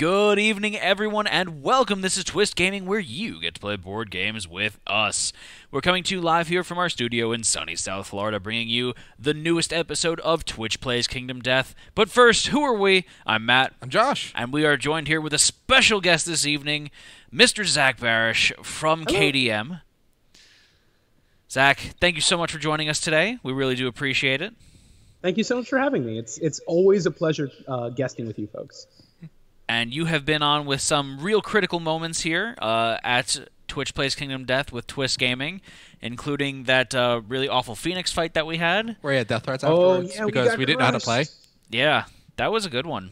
Good evening, everyone, and welcome. This is Twist Gaming, where you get to play board games with us. We're coming to you live here from our studio in sunny South Florida, bringing you the newest episode of Twitch Plays Kingdom Death. But first, who are we? I'm Matt. I'm Josh. And we are joined here with a special guest this evening, Mr. Zach Barish from Hello. KDM. Zach, thank you so much for joining us today. We really do appreciate it. Thank you so much for having me. It's always a pleasure guesting with you folks. And you have been on with some real critical moments here at Twitch Plays Kingdom Death with Twist Gaming, including that really awful Phoenix fight that we had. Where you had death threats afterwards because we didn't know how to play. Yeah, that was a good one.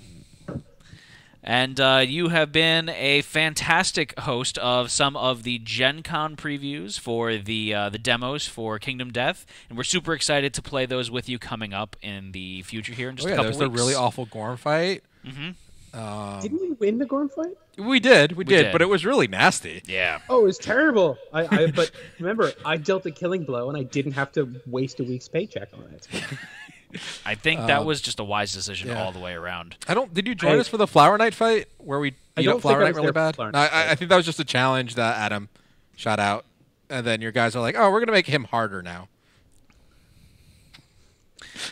And you have been a fantastic host of some of the Gen Con previews for the demos for Kingdom Death, and we're super excited to play those with you coming up in the future here in just a couple weeks. There was a really awful Gorm fight. Mm-hmm. Didn't we win the Gorm fight? We did, but it was really nasty. Yeah. Oh, it was terrible. But remember, I dealt a killing blow, and I didn't have to waste a week's paycheck on it. I think that was just a wise decision all the way around. Did you join us for the Flower Knight fight where we beat up Flower Knight really bad? No, I think that was just a challenge that Adam shot out, and then your guys are like, "Oh, we're gonna make him harder now."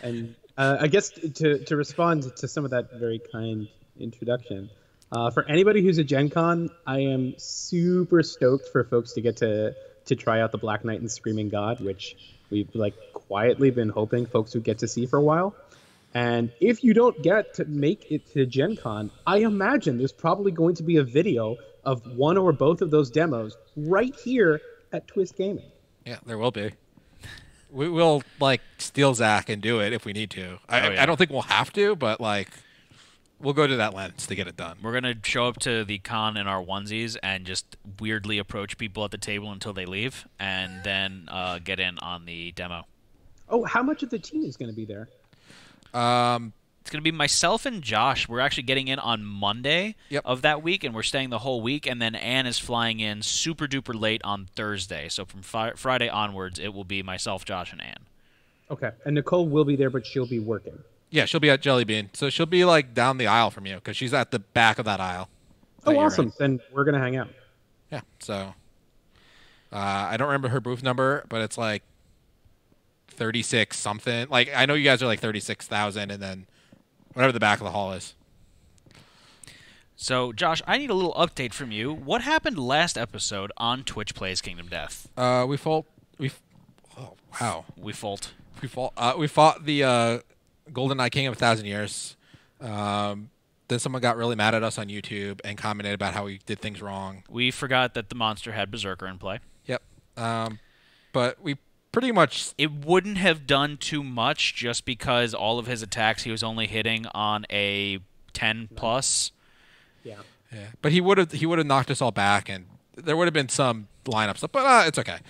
And I guess to respond to some of that very kind introduction, for anybody who's a Gen Con, I am super stoked for folks to get to try out the Black Knight and Screaming God, which we've quietly been hoping folks would get to see for a while. And if you don't get to make it to Gen Con, I imagine there's probably going to be a video of one or both of those demos right here at Twist Gaming. Yeah, there will be. We will steal Zach and do it if we need to. I don't think we'll have to, but we'll go to that length to get it done. We're going to show up to the con in our onesies and just weirdly approach people at the table until they leave, and then get in on the demo. Oh, how much of the team is going to be there? It's going to be myself and Josh. We're actually getting in on Monday of that week, and we're staying the whole week, and then Anne is flying in super duper late on Thursday. So from Friday onwards, it will be myself, Josh, and Anne. Okay, and Nicole will be there, but she'll be working. Yeah, she'll be at Jelly Bean. So she'll be down the aisle from you because she's at the back of that aisle. Oh, awesome. Then we're going to hang out. Yeah, so I don't remember her booth number, but it's 36 something. I know you guys are 36,000 and then whatever the back of the hall is. So, Josh, I need a little update from you. What happened last episode on Twitch Plays Kingdom Death? We fought the Golden Eye King of 1,000 Years. Then someone got really mad at us on YouTube and commented about how we did things wrong. We forgot that the monster had Berserker in play. Yep. But we pretty much... It wouldn't have done too much just because all of his attacks he was only hitting on a 10 plus. Yeah. But he would have knocked us all back, and there would have been some lineup stuff, but it's okay.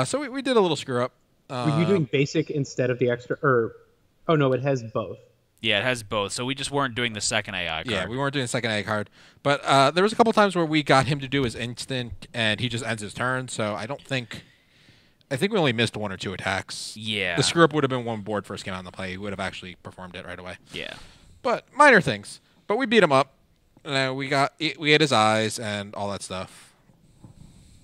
So we did a little screw up. Were you doing basic instead of the extra? Oh no, it has both. Yeah, it has both. So we just weren't doing the second AI card. Yeah, we weren't doing the second AI card. But there was a couple times where we got him to do his instant, and he just ends his turn. So I think we only missed one or two attacks. Yeah. The screw up would have been when board first came out in the play. He would have actually performed it right away. Yeah. But minor things. But we beat him up. We ate his eyes and all that stuff.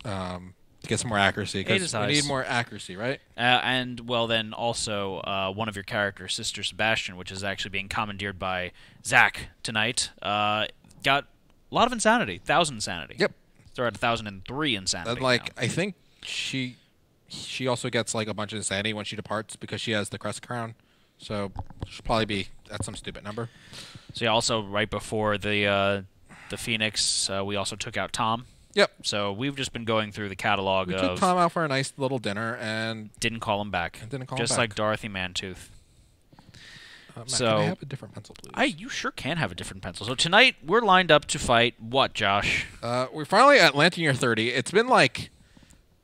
To get some more accuracy, because we need more accuracy, right? And, well, then also one of your characters, Sister Sebastian, which is actually being commandeered by Zach tonight, got a lot of insanity, 1,000 insanity. Yep. They're at 1,003 insanity. And, I think she also gets, a bunch of insanity when she departs because she has the Crest Crown. So she'll probably be at some stupid number. So, yeah, also right before the Phoenix, we also took out Tom. Yep. So we've just been going through the catalog We took Tom out for a nice little dinner and... Didn't call him back. Just like Dorothy Mantooth. Matt, can I have a different pencil, please? You sure can have a different pencil. So tonight, we're lined up to fight what, Josh? We're finally at Lantern Year 30. It's been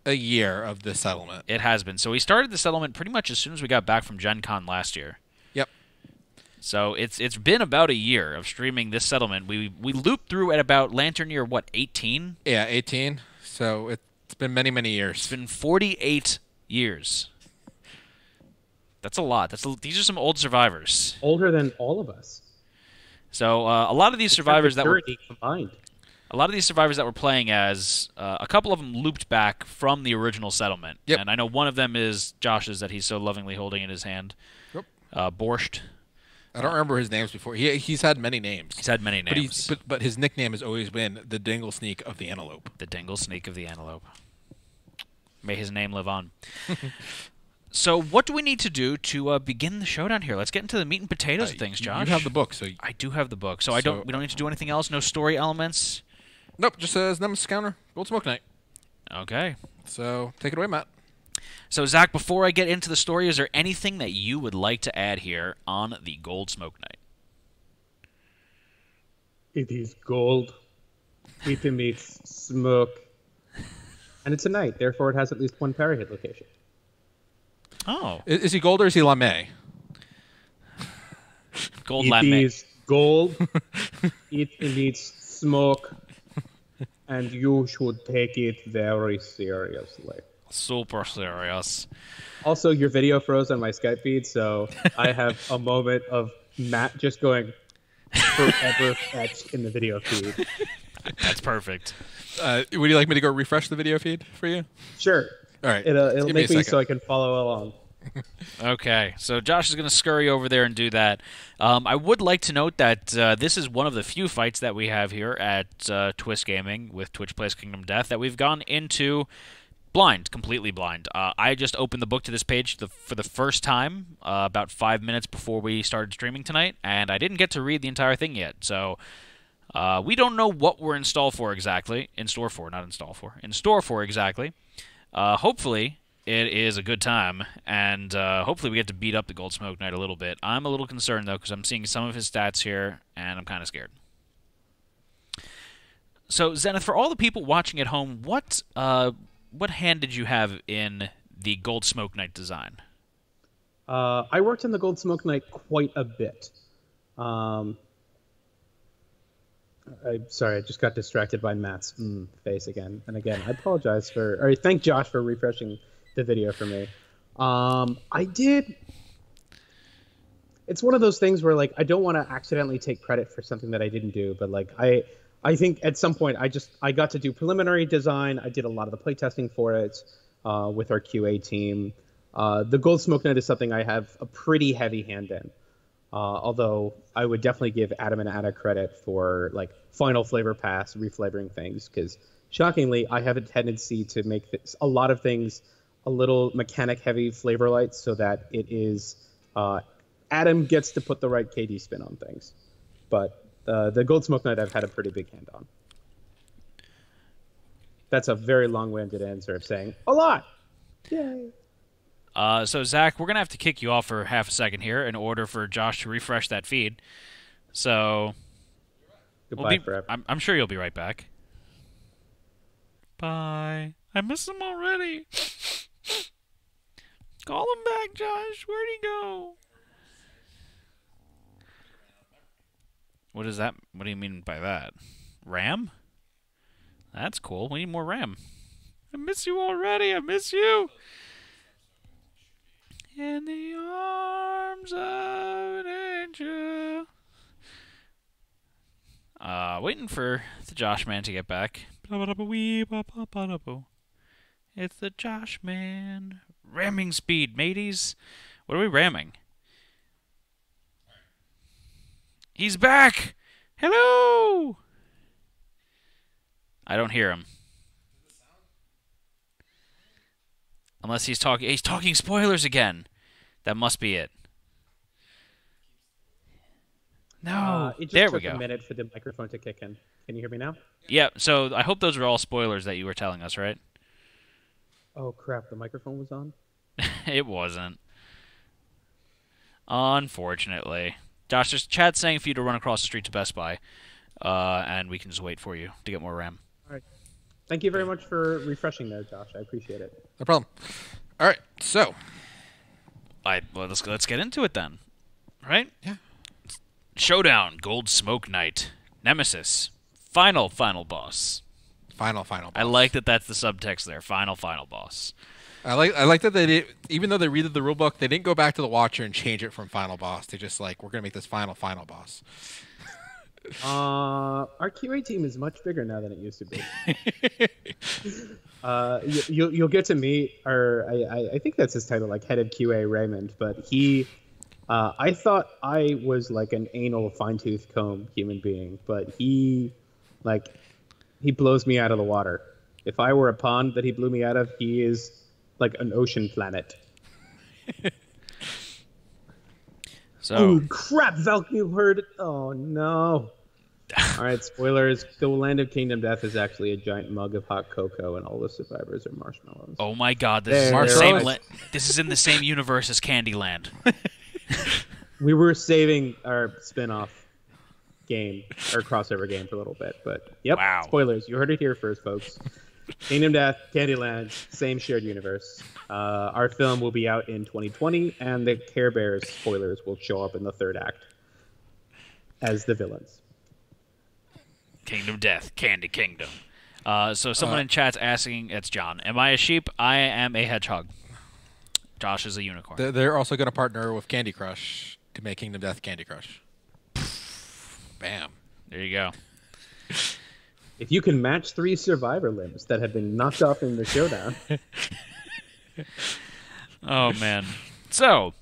a year of this settlement. It has been. So we started the settlement pretty much as soon as we got back from Gen Con last year. Yep. So it's been about a year of streaming this settlement. We looped through at about Lantern Year, 18? Yeah, 18. So it's been many, many years. It's been 48 years. That's a lot. These are some old survivors. Older than all of us. So a lot of these survivors that were combined. A lot of these survivors that we're playing as, a couple of them looped back from the original settlement. Yep. And I know one of them is Josh's that he's so lovingly holding in his hand. Yep. Borscht. I don't remember his names before. He's had many names. He's had many names. But his nickname has always been the Dingle Sneak of the Antelope. The Dingle Sneak of the Antelope. May his name live on. So what do we need to do to begin the showdown here? Let's get into the meat and potatoes of things, Josh. You have the book. I do have the book. So we don't need to do anything else? No story elements? Nope, just says Nemesis counter, Gold Smoke Knight. Okay. So take it away, Matt. So, Zach, before I get into the story, is there anything that you would like to add here on the Gold Smoke Knight? It is gold. It emits smoke. And it's a knight, therefore it has at least one parry hit location. Oh. Is he gold or is he lame? Gold lame. It is gold. It emits smoke. And you should take it very seriously. Super serious. Also, your video froze on my Skype feed, so I have a moment of Matt just going forever fetched in the video feed. That's perfect. Would you like me to go refresh the video feed for you? Sure. All right. It'll make me so I can follow along. Okay, so Josh is going to scurry over there and do that. I would like to note that this is one of the few fights that we have here at Twist Gaming with Twitch Plays Kingdom Death that we've gone into blind, completely blind. I just opened the book to this page for the first time about 5 minutes before we started streaming tonight, and I didn't get to read the entire thing yet. So we don't know what we're in store for exactly. Hopefully it is a good time, and hopefully we get to beat up the Gold Smoke Knight a little bit. I'm a little concerned, though, because I'm seeing some of his stats here, and I'm kind of scared. So, Zenith, for all the people watching at home, what hand did you have in the Gold Smoke Knight design? I worked in the Gold Smoke Knight quite a bit. Sorry, I just got distracted by Matt's face again. And again, I apologize or thank Josh for refreshing the video for me. I did. It's one of those things where, like, I don't want to accidentally take credit for something that I didn't do, but like I think at some point I got to do preliminary design. I did a lot of the playtesting for it with our QA team. The Gold Smoke Knight is something I have a pretty heavy hand in. Although I would definitely give Adam and Anna credit for like final flavor pass, reflavoring things, because shockingly, I have a tendency to make a lot of things a little mechanic heavy flavor light so that it is Adam gets to put the right KD spin on things. But the Gold Smoke Knight I've had a pretty big hand on. That's a very long-winded answer of saying a lot. Yay. So, Zach, we're going to have to kick you off for half a second here in order for Josh to refresh that feed. So, goodbye forever. I'm sure you'll be right back. Bye. I miss him already. Call him back, Josh. Where'd he go? What is that? What do you mean by that? RAM? That's cool. We need more RAM. I miss you already. I miss you. In the arms of an angel. Waiting for the Josh man to get back. It's the Josh man. Ramming speed, mateys. What are we ramming? He's back! Hello! I don't hear him. Unless he's talking spoilers again. That must be it. No. It just there took we go. A minute for the microphone to kick in. Can you hear me now? Yeah, so I hope those are all spoilers that you were telling us, right? Oh, crap. The microphone was on? It wasn't. Unfortunately. Josh, there's chat saying for you to run across the street to Best Buy, and we can just wait for you to get more RAM. All right. Thank you very much for refreshing there, Josh. I appreciate it. No problem. All right, so. Well, let's get into it then. Right? Yeah. Showdown, Gold Smoke Knight, Nemesis, final boss. Final boss. I like that that's the subtext there. Final boss. I like that they did, even though they redid the rulebook, they didn't go back to the Watcher and change it from final boss. They just like, we're gonna make this final boss. Our QA team is much bigger now than it used to be. You'll get to meet I think that's his title, like head of QA Raymond, but he I thought I was like an anal fine-tooth comb human being, but he blows me out of the water. If I were a pond that he blew me out of, he is like an ocean planet. So, oh crap, Valk, you heard it. Oh no. All right, spoilers. The land of Kingdom Death is actually a giant mug of hot cocoa, and all the survivors are marshmallows. Oh my god, this is in the same universe as Candyland. We were saving our spin-off game, or crossover game, for a little bit, but yep, wow. Spoilers. You heard it here first, folks. Kingdom Death, Candyland, same shared universe. Our film will be out in 2020, and the Care Bears spoilers will show up in the third act as the villains. Kingdom Death, Candy Kingdom. So someone in chat's asking, it's John, am I a sheep? I am a hedgehog. Josh is a unicorn. They're also going to partner with Candy Crush to make Kingdom Death Candy Crush. Bam. There you go. If you can match 3 survivor limbs that have been knocked off in the showdown. Oh, man. So,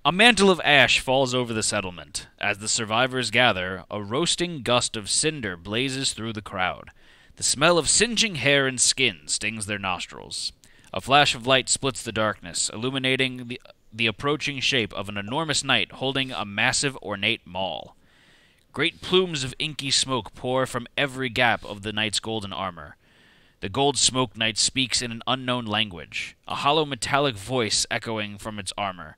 a mantle of ash falls over the settlement. As the survivors gather, a roasting gust of cinder blazes through the crowd. The smell of singeing hair and skin stings their nostrils. A flash of light splits the darkness, illuminating the approaching shape of an enormous knight holding a massive ornate maul. Great plumes of inky smoke pour from every gap of the knight's golden armor. The gold smoke knight speaks in an unknown language, a hollow metallic voice echoing from its armor.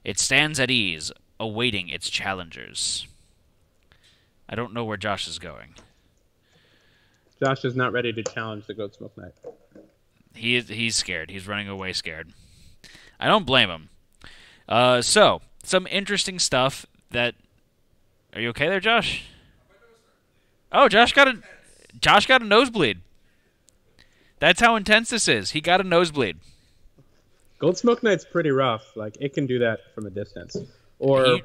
It stands at ease, awaiting its challengers. I don't know where Josh is going. Josh is not ready to challenge the gold smoke knight. He's scared. He's running away scared. I don't blame him. So, some interesting stuff that... Are you okay there, Josh? Oh, Josh got a nosebleed. That's how intense this is. He got a nosebleed. Gold Smoke Knight's pretty rough. Like, it can do that from a distance. Or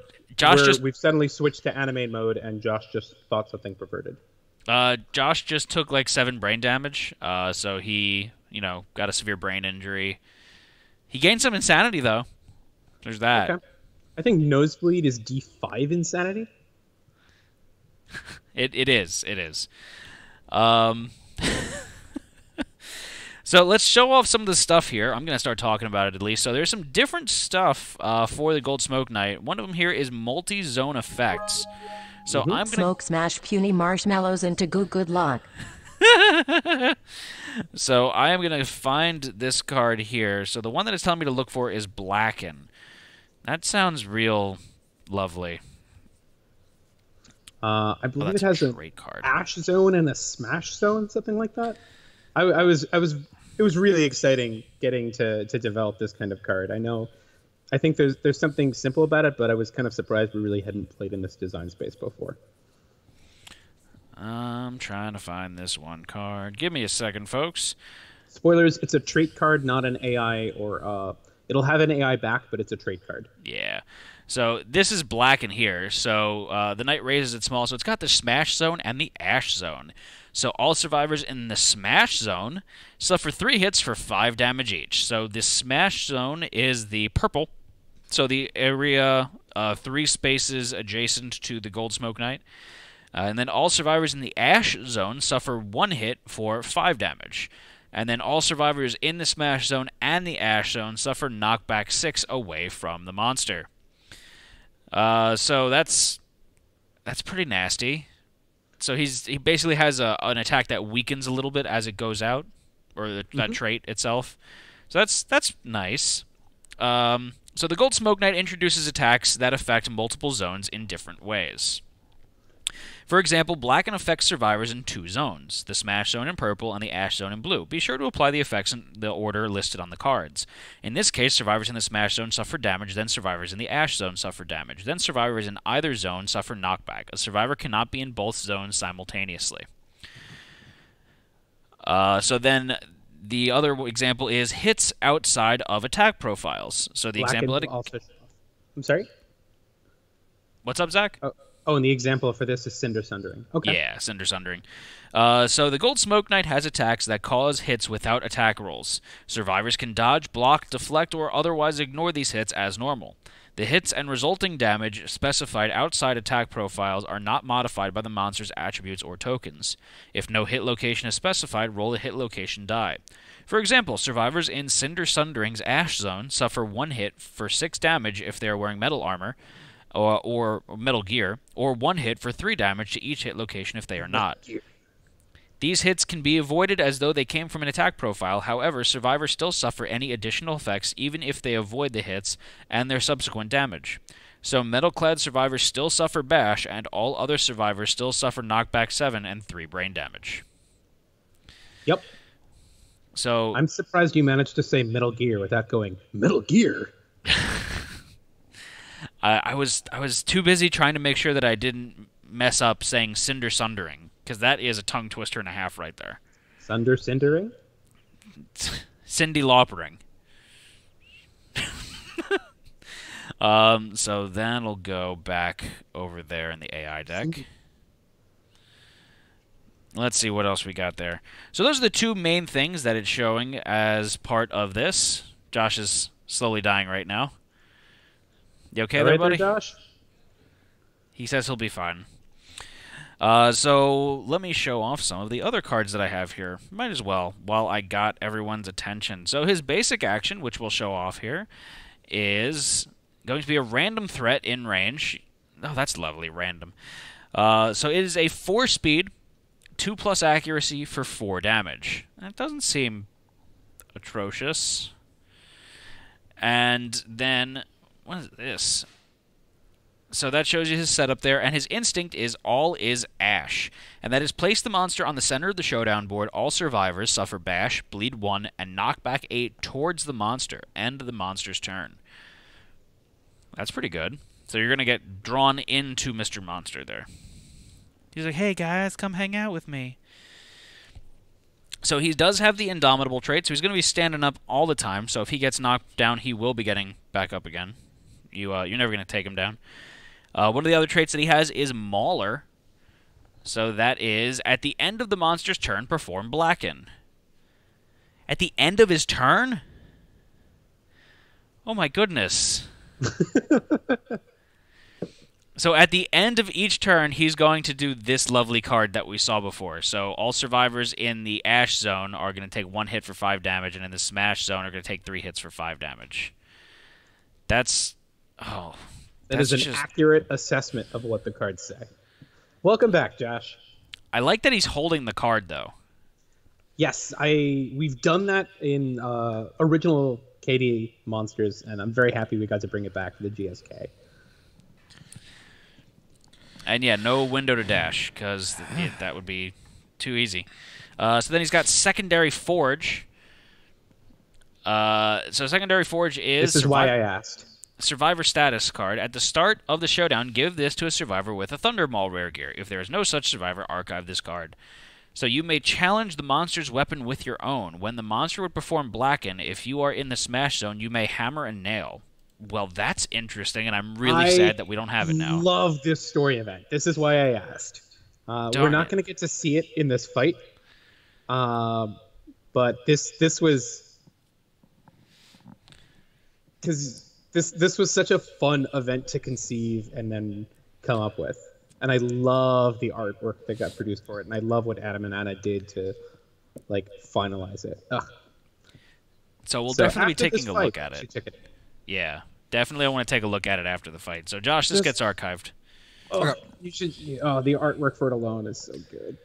we've suddenly switched to anime mode and Josh just thought something perverted. Josh just took like 7 brain damage. So he, got a severe brain injury. He gained some insanity though. There's that. Okay. I think nosebleed is D5 insanity. It is. So let's show off some of the stuff here. I'm going to start talking about it at least. So there's some different stuff for the Gold Smoke Knight. One of them here is multi-zone effects. So I'm going to... Smoke smash puny marshmallows into good luck. So I am going to find this card here. So the one that it's telling me to look for is Blacken. That sounds real lovely. I believe it has a Ash Zone and a Smash Zone, something like that. It was really exciting getting to develop this kind of card. I think there's something simple about it, but I was kind of surprised we really hadn't played in this design space before. I'm trying to find this one card. Give me a second, folks. Spoilers, it's a trait card, not an AI, or it'll have an AI back, but it's a trait card. Yeah. So this is Blacken here. So the Knight raises it small. So it's got the Smash Zone and the Ash Zone. So all survivors in the Smash Zone suffer 3 hits for 5 damage each. So the Smash Zone is the purple. So the area 3 spaces adjacent to the Gold Smoke Knight. And then all survivors in the Ash Zone suffer 1 hit for 5 damage. And then all survivors in the Smash Zone and the Ash Zone suffer knockback 6 away from the monster. So that's pretty nasty. So he basically has an attack that weakens a little bit as it goes out, or that trait itself. So that's nice. So the Gold Smoke Knight introduces attacks that affect multiple zones in different ways. For example, Blacken affects survivors in 2 zones, the Smash Zone in purple and the Ash Zone in blue. Be sure to apply the effects in the order listed on the cards. In this case, survivors in the Smash Zone suffer damage, then survivors in the Ash Zone suffer damage. Then survivors in either zone suffer knockback. A survivor cannot be in both zones simultaneously. So then the other example is hits outside of attack profiles. So the example... Also... I'm sorry? What's up, Zach? Oh, and the example for this is Cinder Sundering. Okay. Yeah, Cinder Sundering. So the Gold Smoke Knight has attacks that cause hits without attack rolls. Survivors can dodge, block, deflect, or otherwise ignore these hits as normal. The hits and resulting damage specified outside attack profiles are not modified by the monster's attributes or tokens. If no hit location is specified, roll a hit location die. For example, survivors in Cinder Sundering's Ash Zone suffer 1 hit for 6 damage if they are wearing metal armor, or metal gear, or 1 hit for 3 damage to each hit location if they are not. These hits can be avoided as though they came from an attack profile. However, survivors still suffer any additional effects even if they avoid the hits and their subsequent damage. So metal-clad survivors still suffer bash, and all other survivors still suffer knockback 7 and 3 brain damage. Yep. So I'm surprised you managed to say Metal Gear without going Metal Gear. I was too busy trying to make sure that I didn't mess up saying Cinder Sundering, because that is a tongue twister and a half right there. Sunder Cindering? Cindy Loppering. So that'll go back over there in the AI deck. Let's see what else we got there. So those are the 2 main things that it's showing as part of this. Josh is slowly dying right now. You okay there, buddy? Josh? He says he'll be fine. So let me show off some of the other cards that I have here. Might as well, while I got everyone's attention. So his basic action, which we'll show off here, is going to be a random threat in range. Oh, that's lovely, random. So it is a 4-speed, 2+ accuracy for 4 damage. That doesn't seem atrocious. And then, what is this? So that shows you his setup there, and his instinct is all is ash. And that is place the monster on the center of the showdown board. All survivors suffer bash, bleed 1, and knockback 8 towards the monster. End the monster's turn. That's pretty good. So you're going to get drawn into Mr. Monster there. He's like, hey guys, come hang out with me. So he does have the Indomitable trait, so he's going to be standing up all the time. So if he gets knocked down, he will be getting back up again. You're never going to take him down. One of the other traits that he has is Mauler. So that is, at the end of the monster's turn, perform Blacken. At the end of his turn? Oh my goodness. So at the end of each turn, he's going to do this lovely card that we saw before. So all survivors in the Ash Zone are going to take 1 hit for 5 damage, and in the Smash Zone are going to take 3 hits for 5 damage. That's... oh... That is an accurate assessment of what the cards say. Welcome back, Josh. I like that he's holding the card, though. Yes, we've done that in original KD Monsters, and I'm very happy we got to bring it back for the GSK. And yeah, no window to dash, because that would be too easy. So then he's got Secondary Forge. So Secondary Forge is... This is why I asked. Survivor status card. At the start of the showdown, give this to a survivor with a Thunder Maul rare gear. If there is no such survivor, archive this card. So you may challenge the monster's weapon with your own. When the monster would perform Blacken, if you are in the Smash Zone, you may hammer and nail. Well, that's interesting, and I'm really sad that we don't have it now. I love this story event. This is why I asked. We're not going to get to see it in this fight, but this was... because this was such a fun event to conceive and then come up with. And I love the artwork that got produced for it, and I love what Adam and Anna did to finalize it. Ugh. So we'll definitely be taking a look at it. Yeah, definitely I want to take a look at it after the fight. So Josh, this gets archived. Oh, you should. Oh, the artwork for it alone is so good.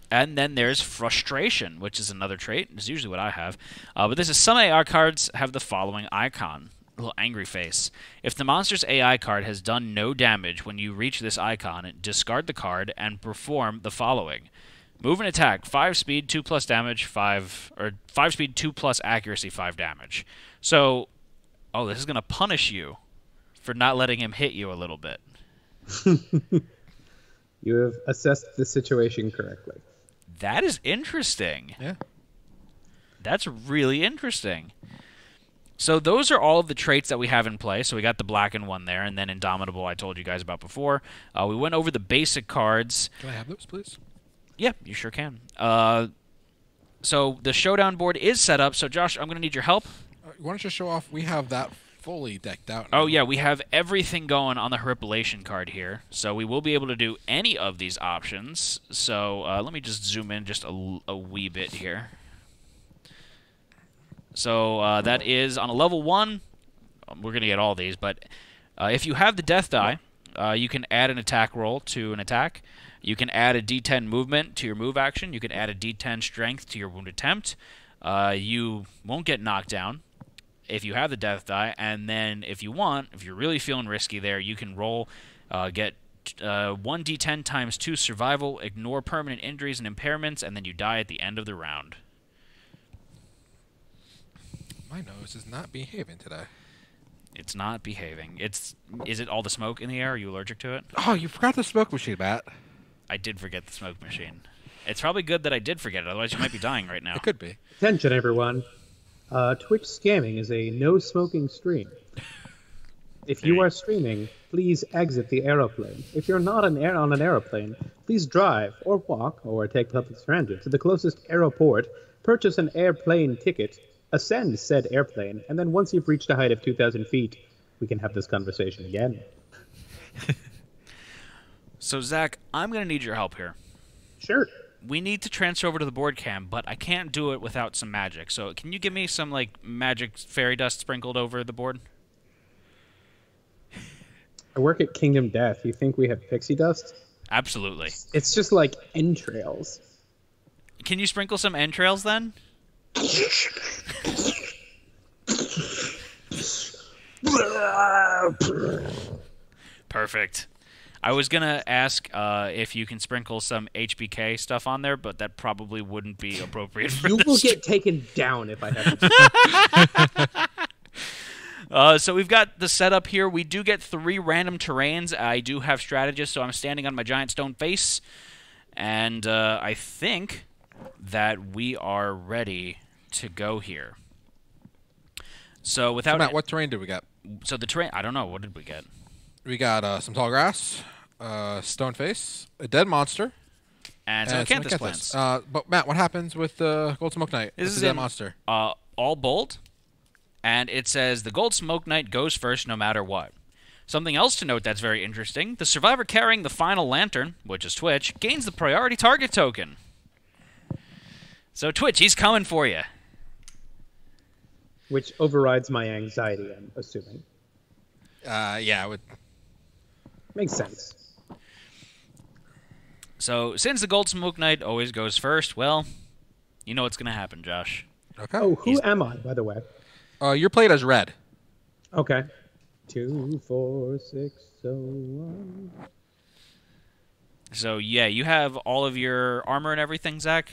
And then there's Frustration, which is another trait. It's usually what I have. But this is some AR cards have the following icon. Little angry face. If the monster's AI card has done no damage when you reach this icon, discard the card and perform the following. Move and attack, 5 speed, 2+ damage, 5 speed, 2+ accuracy, 5 damage. So, oh, this is going to punish you for not letting him hit you a little bit. You have assessed the situation correctly. That is interesting. Yeah. That's really interesting. So those are all of the traits that we have in play. So we got the blackened one there, and then Indomitable I told you guys about before. We went over the basic cards. Can I have those, please? Yeah, you sure can. So the showdown board is set up. So Josh, I'm going to need your help. Why don't you show off? We have that fully decked out now. Oh, yeah, we have everything going on the Horripilation card here. So we will be able to do any of these options. So let me just zoom in just a wee bit here. So that is on a level 1. We're going to get all these, but if you have the death die, you can add an attack roll to an attack. You can add a D10 movement to your move action. You can add a D10 strength to your wound attempt. You won't get knocked down if you have the death die, and then if you want, if you're really feeling risky there, you can roll, get 1d10 times 2 survival, ignore permanent injuries and impairments, and then you die at the end of the round. My nose is not behaving today. It's not behaving. Is it all the smoke in the air? Are you allergic to it? Oh, you forgot the smoke machine, Matt. I did forget the smoke machine. It's probably good that I did forget it, otherwise you might be dying right now. It could be. Attention, everyone. Twitch scamming is a no-smoking stream. If you are streaming, please exit the aeroplane. If you're not on an aeroplane, please drive or walk or take public transit to the closest aeroport, purchase an airplane ticket, ascend said airplane, and then once you've reached a height of 2,000 feet, we can have this conversation again. So, Zach, I'm going to need your help here. Sure. We need to transfer over to the board cam, but I can't do it without some magic. So can you give me some, like, magic fairy dust sprinkled over the board? I work at Kingdom Death. You think we have pixie dust? Absolutely. It's just like entrails. Can you sprinkle some entrails then? Perfect. I was going to ask if you can sprinkle some HBK stuff on there, but that probably wouldn't be appropriate for this. You will get taken down if I have to. So we've got the setup here. We do get 3 random terrains. I do have strategists, so I'm standing on my giant stone face. And I think that we are ready to go here. So without... Matt, what terrain did we get? So the terrain... I don't know. What did we get? We got some tall grass, stone face, a dead monster, and some acanthus plants. But Matt, what happens with the Gold Smoke Knight? This is that monster. All bold, and it says the Gold Smoke Knight goes first no matter what. Something else to note that's very interesting: the survivor carrying the final lantern, which is Twitch, gains the priority target token. So Twitch, he's coming for you. Which overrides my anxiety, I'm assuming. Yeah, it would. Makes sense. So, since the Gold Smoke Knight always goes first, well, you know what's going to happen, Josh. Okay. Oh, who am I, by the way? You're played as red. Okay. 2, 4, 6, so 1. So, yeah, you have all of your armor and everything, Zach?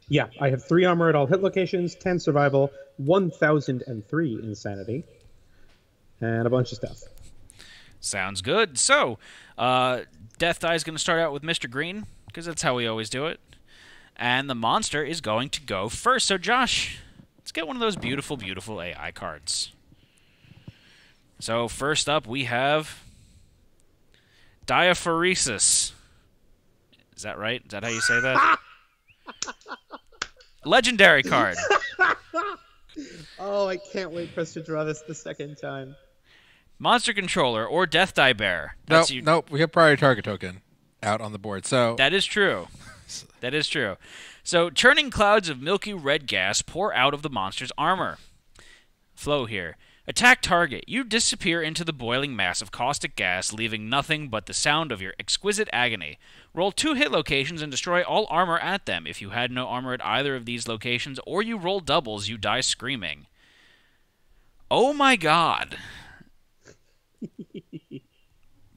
Yeah, I have 3 armor at all hit locations, 10 survival, 1,003 insanity, and a bunch of stuff. Sounds good. So, Death Die is going to start out with Mr. Green, because that's how we always do it. And the monster is going to go first. So, Josh, let's get one of those beautiful, beautiful AI cards. So, first up, we have Diaphoresis. Is that right? Is that how you say that? Legendary card. Oh, I can't wait for us to draw this the second time. Monster Controller or Death Die Bear. Nope, we have priority target token out on the board. So that is true. That is true. So, churning clouds of milky red gas pour out of the monster's armor. Flow here. Attack target. You disappear into the boiling mass of caustic gas, leaving nothing but the sound of your exquisite agony. Roll 2 hit locations and destroy all armor at them. If you had no armor at either of these locations, or you roll doubles, you die screaming. Oh my god.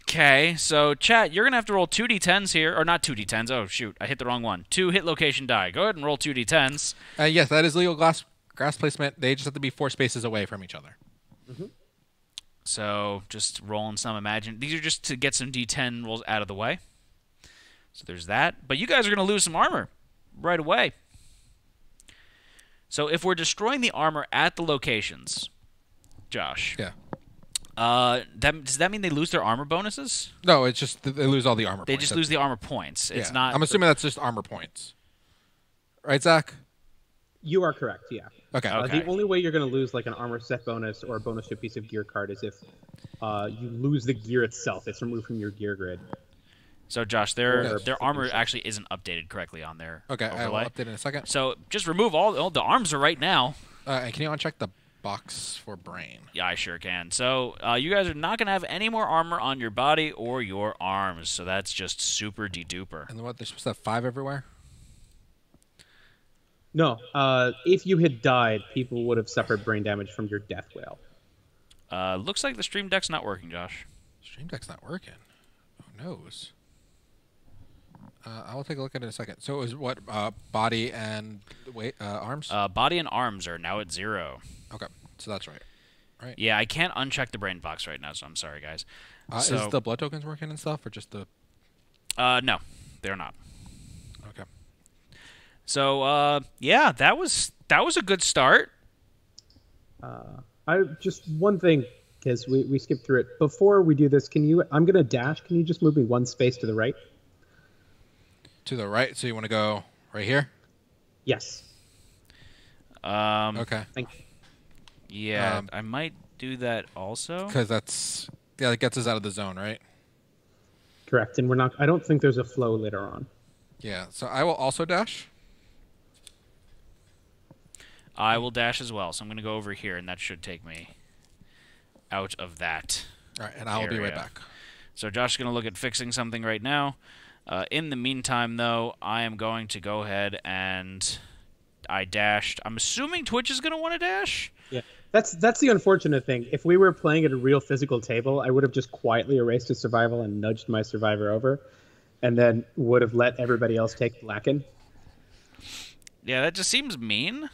Okay, so chat, you're going to have to roll 2d10s here. Or not 2d10s. Oh, shoot. I hit the wrong one. 2 hit location die. Go ahead and roll 2d10s. Yes, that is legal grass placement. They just have to be 4 spaces away from each other. Mm-hmm. So just rolling some imagine. These are just to get some d10 rolls out of the way. So there's that. But you guys are going to lose some armor right away. So if we're destroying the armor at the locations, Josh. Yeah. Does that mean they lose their armor bonuses? No, it's just they lose all the armor points. They just lose the armor points. It's not. I'm assuming that's just armor points. Right, Zach? You are correct, yeah. Okay. The only way you're going to lose like an armor set bonus or a bonus to a piece of gear card is if you lose the gear itself. It's removed from your gear grid. So, Josh, their armor actually isn't updated correctly on their Okay, overlay. I will update in a second. So just remove all the arms are right now. And can you uncheck the box for brain? Yeah, I sure can. So you guys are not going to have any more armor on your body or your arms. So that's just super de-duper. And what, they're supposed to have 5 everywhere? No. If you had died, people would have suffered brain damage from your death whale. Looks like the Stream Deck's not working, Josh. Stream Deck's not working. Who knows? I will take a look at it in a second. So it was what, body and arms? Body and arms are now at 0. Okay, so that's right. Right. Yeah, I can't uncheck the brain box right now, so I'm sorry, guys. Is the blood tokens working and stuff, or just the... No, they're not. Okay. So, yeah, that was a good start. Just one thing, because we skipped through it. Before we do this, I'm going to dash. Can you just move me 1 space to the right? To the right? So you want to go right here? Yes. Okay. Thank you. Yeah, I might do that also. Because that gets us out of the zone, right? Correct. And I don't think there's a flow later on. Yeah, so I will also dash. I will dash as well, so I'm going to go over here, and that should take me out of that All right, and I'll be right back. So Josh is going to look at fixing something right now. In the meantime, though, I am going to go ahead and I dashed. I'm assuming Twitch is going to want to dash. Yeah, that's the unfortunate thing. If we were playing at a real physical table, I would have just quietly erased a survival and nudged my survivor over, and then would have let everybody else take Blacken. Yeah, that just seems mean.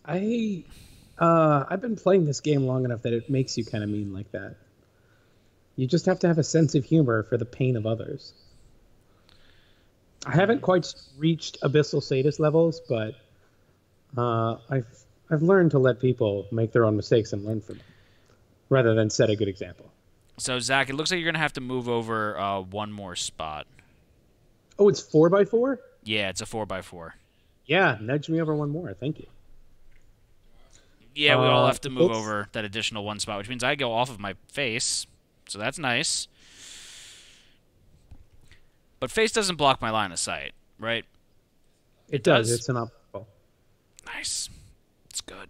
I've been playing this game long enough that it makes you kind of mean like that. You just have to have a sense of humor for the pain of others. I haven't quite reached abyssal sadist levels, but I've learned to let people make their own mistakes and learn from them, rather than set a good example. So Zach, it looks like you're gonna have to move over 1 more spot. Oh, it's 4x4? Yeah, it's a 4x4. Yeah, nudge me over 1 more. Thank you. Yeah, we all have to move over that additional 1 spot, which means I go off of my face, so that's nice. But face doesn't block my line of sight, right? It does. It's an obstacle. Nice. It's good.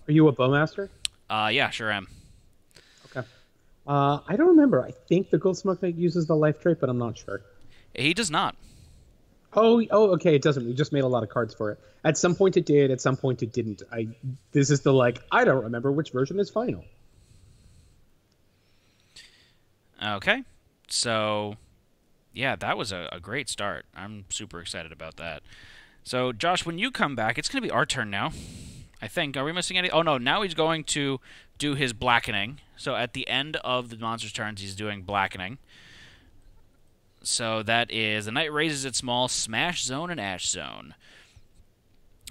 Are you a bowmaster? Yeah, sure am. Okay. I don't remember. I think the Gold Smoke Knight uses the life trait, but I'm not sure. He does not. Oh, okay. It doesn't. We just made a lot of cards for it. At some point it did. At some point it didn't. This is the I don't remember which version is final. Okay. So, yeah, that was a great start. I'm super excited about that. So, Josh, when you come back, it's going to be our turn now. I think. Are we missing any? Oh, no. Now he's going to do his blackening. So, at the end of the monster's turns, he's doing blackening. So that is, the knight raises its small smash zone and ash zone.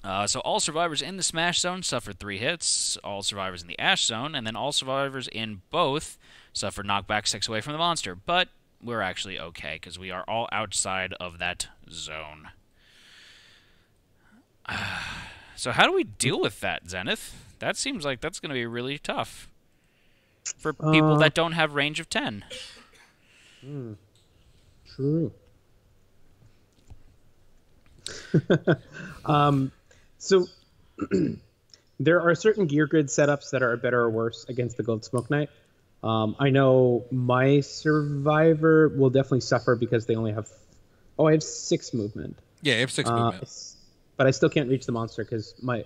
So all survivors in the smash zone suffer 3 hits, all survivors in the ash zone, and then all survivors in both suffer knockback 6 away from the monster. But we're actually okay, because we are all outside of that zone. So how do we deal with that, Zenith? That seems like that's going to be really tough for people that don't have range of 10. True. So there are certain gear grid setups that are better or worse against the Gold Smoke Knight. I know my survivor will definitely suffer because they only have... Oh, I have 6 movement. Yeah, you have 6 movement. But I still can't reach the monster because my...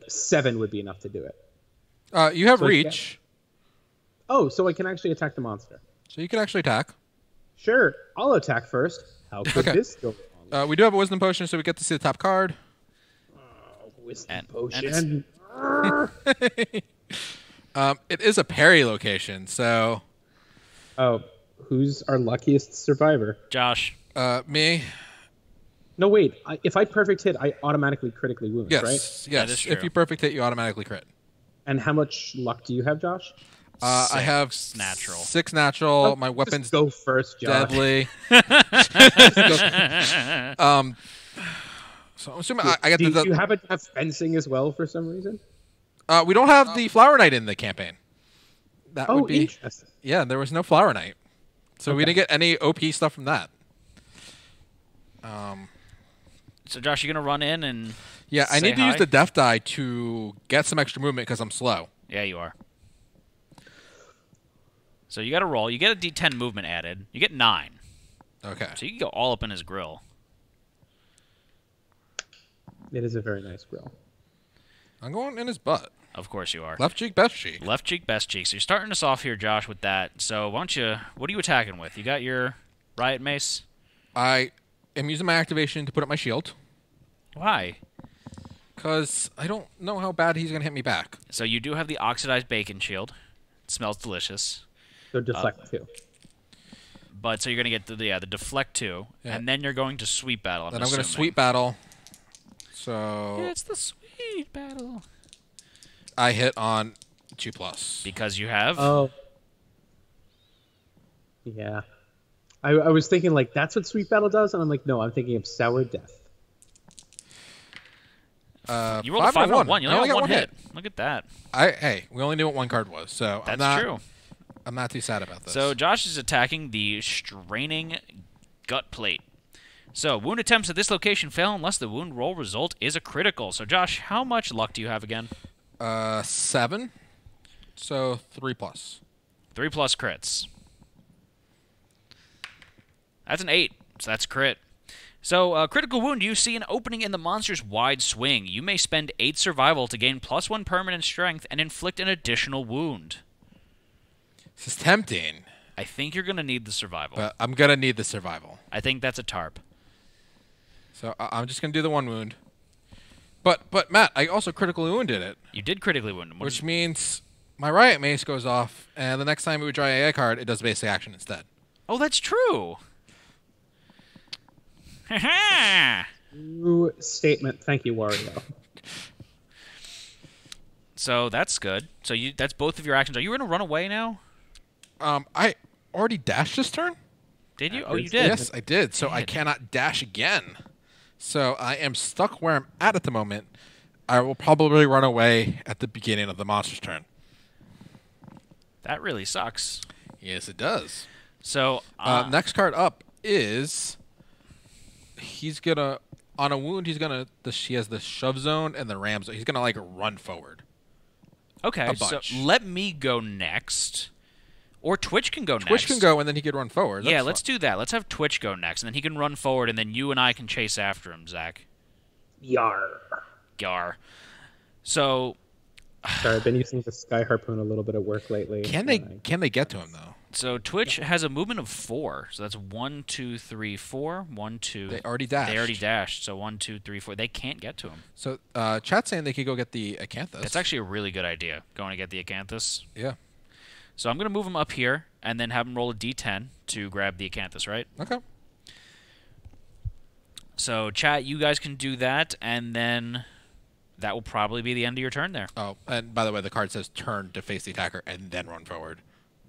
7 would be enough to do it. You have reach. Oh, so I can actually attack the monster. So you can actually attack. Sure, I'll attack first. How could this go wrong? We do have a wisdom potion, so we get to see the top card. Wisdom potion. It is a parry location, so... Oh, who's our luckiest survivor? Josh. Me. No, wait. If I perfect hit, I automatically critically wound, yes, right? Yes, that is true. If you perfect hit, you automatically crit. And how much luck do you have, Josh? I have natural. 6 natural. My weapon's go first, Josh. deadly. So I'm assuming I get do you happen to have fencing as well for some reason? We don't have the Flower Knight in the campaign. That would be interesting. Yeah, there was no Flower Knight, so we didn't get any OP stuff from that. So Josh, you gonna run in and I need to use the death die to get some extra movement because I'm slow. Yeah, you are. So you got to roll. You get a D10 movement added. You get 9. Okay. So you can go all up in his grill. It is a very nice grill. I'm going in his butt. Of course you are. Left cheek, best cheek. Left cheek, best cheek. So you're starting us off here, Josh, with that. So why don't you... What are you attacking with? You got your riot mace? I am using my activation to put up my shield. Why? Because I don't know how bad he's going to hit me back. So you do have the oxidized bacon shield. It smells delicious. So deflect 2. But so you're going to get the deflect 2, and then you're going to sweep battle. Then I'm going to sweep battle. So it's the sweet battle. I hit on 2+. Because you have? Oh. Yeah. I was thinking, like, that's what sweet battle does, and I'm like, no, I'm thinking of sour death. You rolled a 5 and 1. You only got one hit. Look at that. Hey, we only knew what one card was, so that's true. I'm not too sad about this. So Josh is attacking the straining gut plate. So wound attempts at this location fail unless the wound roll result is a critical. So Josh, how much luck do you have again? 7. So 3+. 3+ crits. That's an 8. So that's crit. So, critical wound, you see an opening in the monster's wide swing. You may spend 8 survival to gain +1 permanent strength and inflict an additional wound. This is tempting. I think you're going to need the survival. But I'm going to need the survival. I think that's a tarp. So, I'm just going to do the 1 wound. But Matt, I also critically wounded it. You did critically wound him. Which means my Riot Mace goes off, and the next time we draw a card, it does basic action instead. Oh, that's true. True statement. Thank you, Wario. So that's good. So that's both of your actions. Are you going to run away now? I already dashed this turn. Did you? Oh, you did. Yes, I did. So I cannot dash again. So I am stuck where I'm at the moment. I will probably run away at the beginning of the monster's turn. That really sucks. Yes, it does. So next card up is he's gonna on a wound. He has the shove zone and the ram zone. He's gonna like run forward. Okay, so let me go next. Or Twitch can go next. Twitch can go, and then he can run forward. Yeah, let's do that. Let's have Twitch go next, and then he can run forward, and then you and I can chase after him, Zach. Yar. Yar. So... Sorry, I've been using the Sky Harpoon a little bit at work lately. Can they get to him, though? So Twitch has a movement of 4. So that's 1, 2, 3, 4. 1, 2... They already dashed. They already dashed, so 1, 2, 3, 4. They can't get to him. So chat's saying they could go get the Acanthus. That's actually a really good idea, going to get the Acanthus. Yeah. So I'm going to move him up here and then have him roll a d10 to grab the Acanthus, right? Okay. So, chat, you guys can do that, and then that will probably be the end of your turn there. Oh, and by the way, the card says turn to face the attacker and then run forward.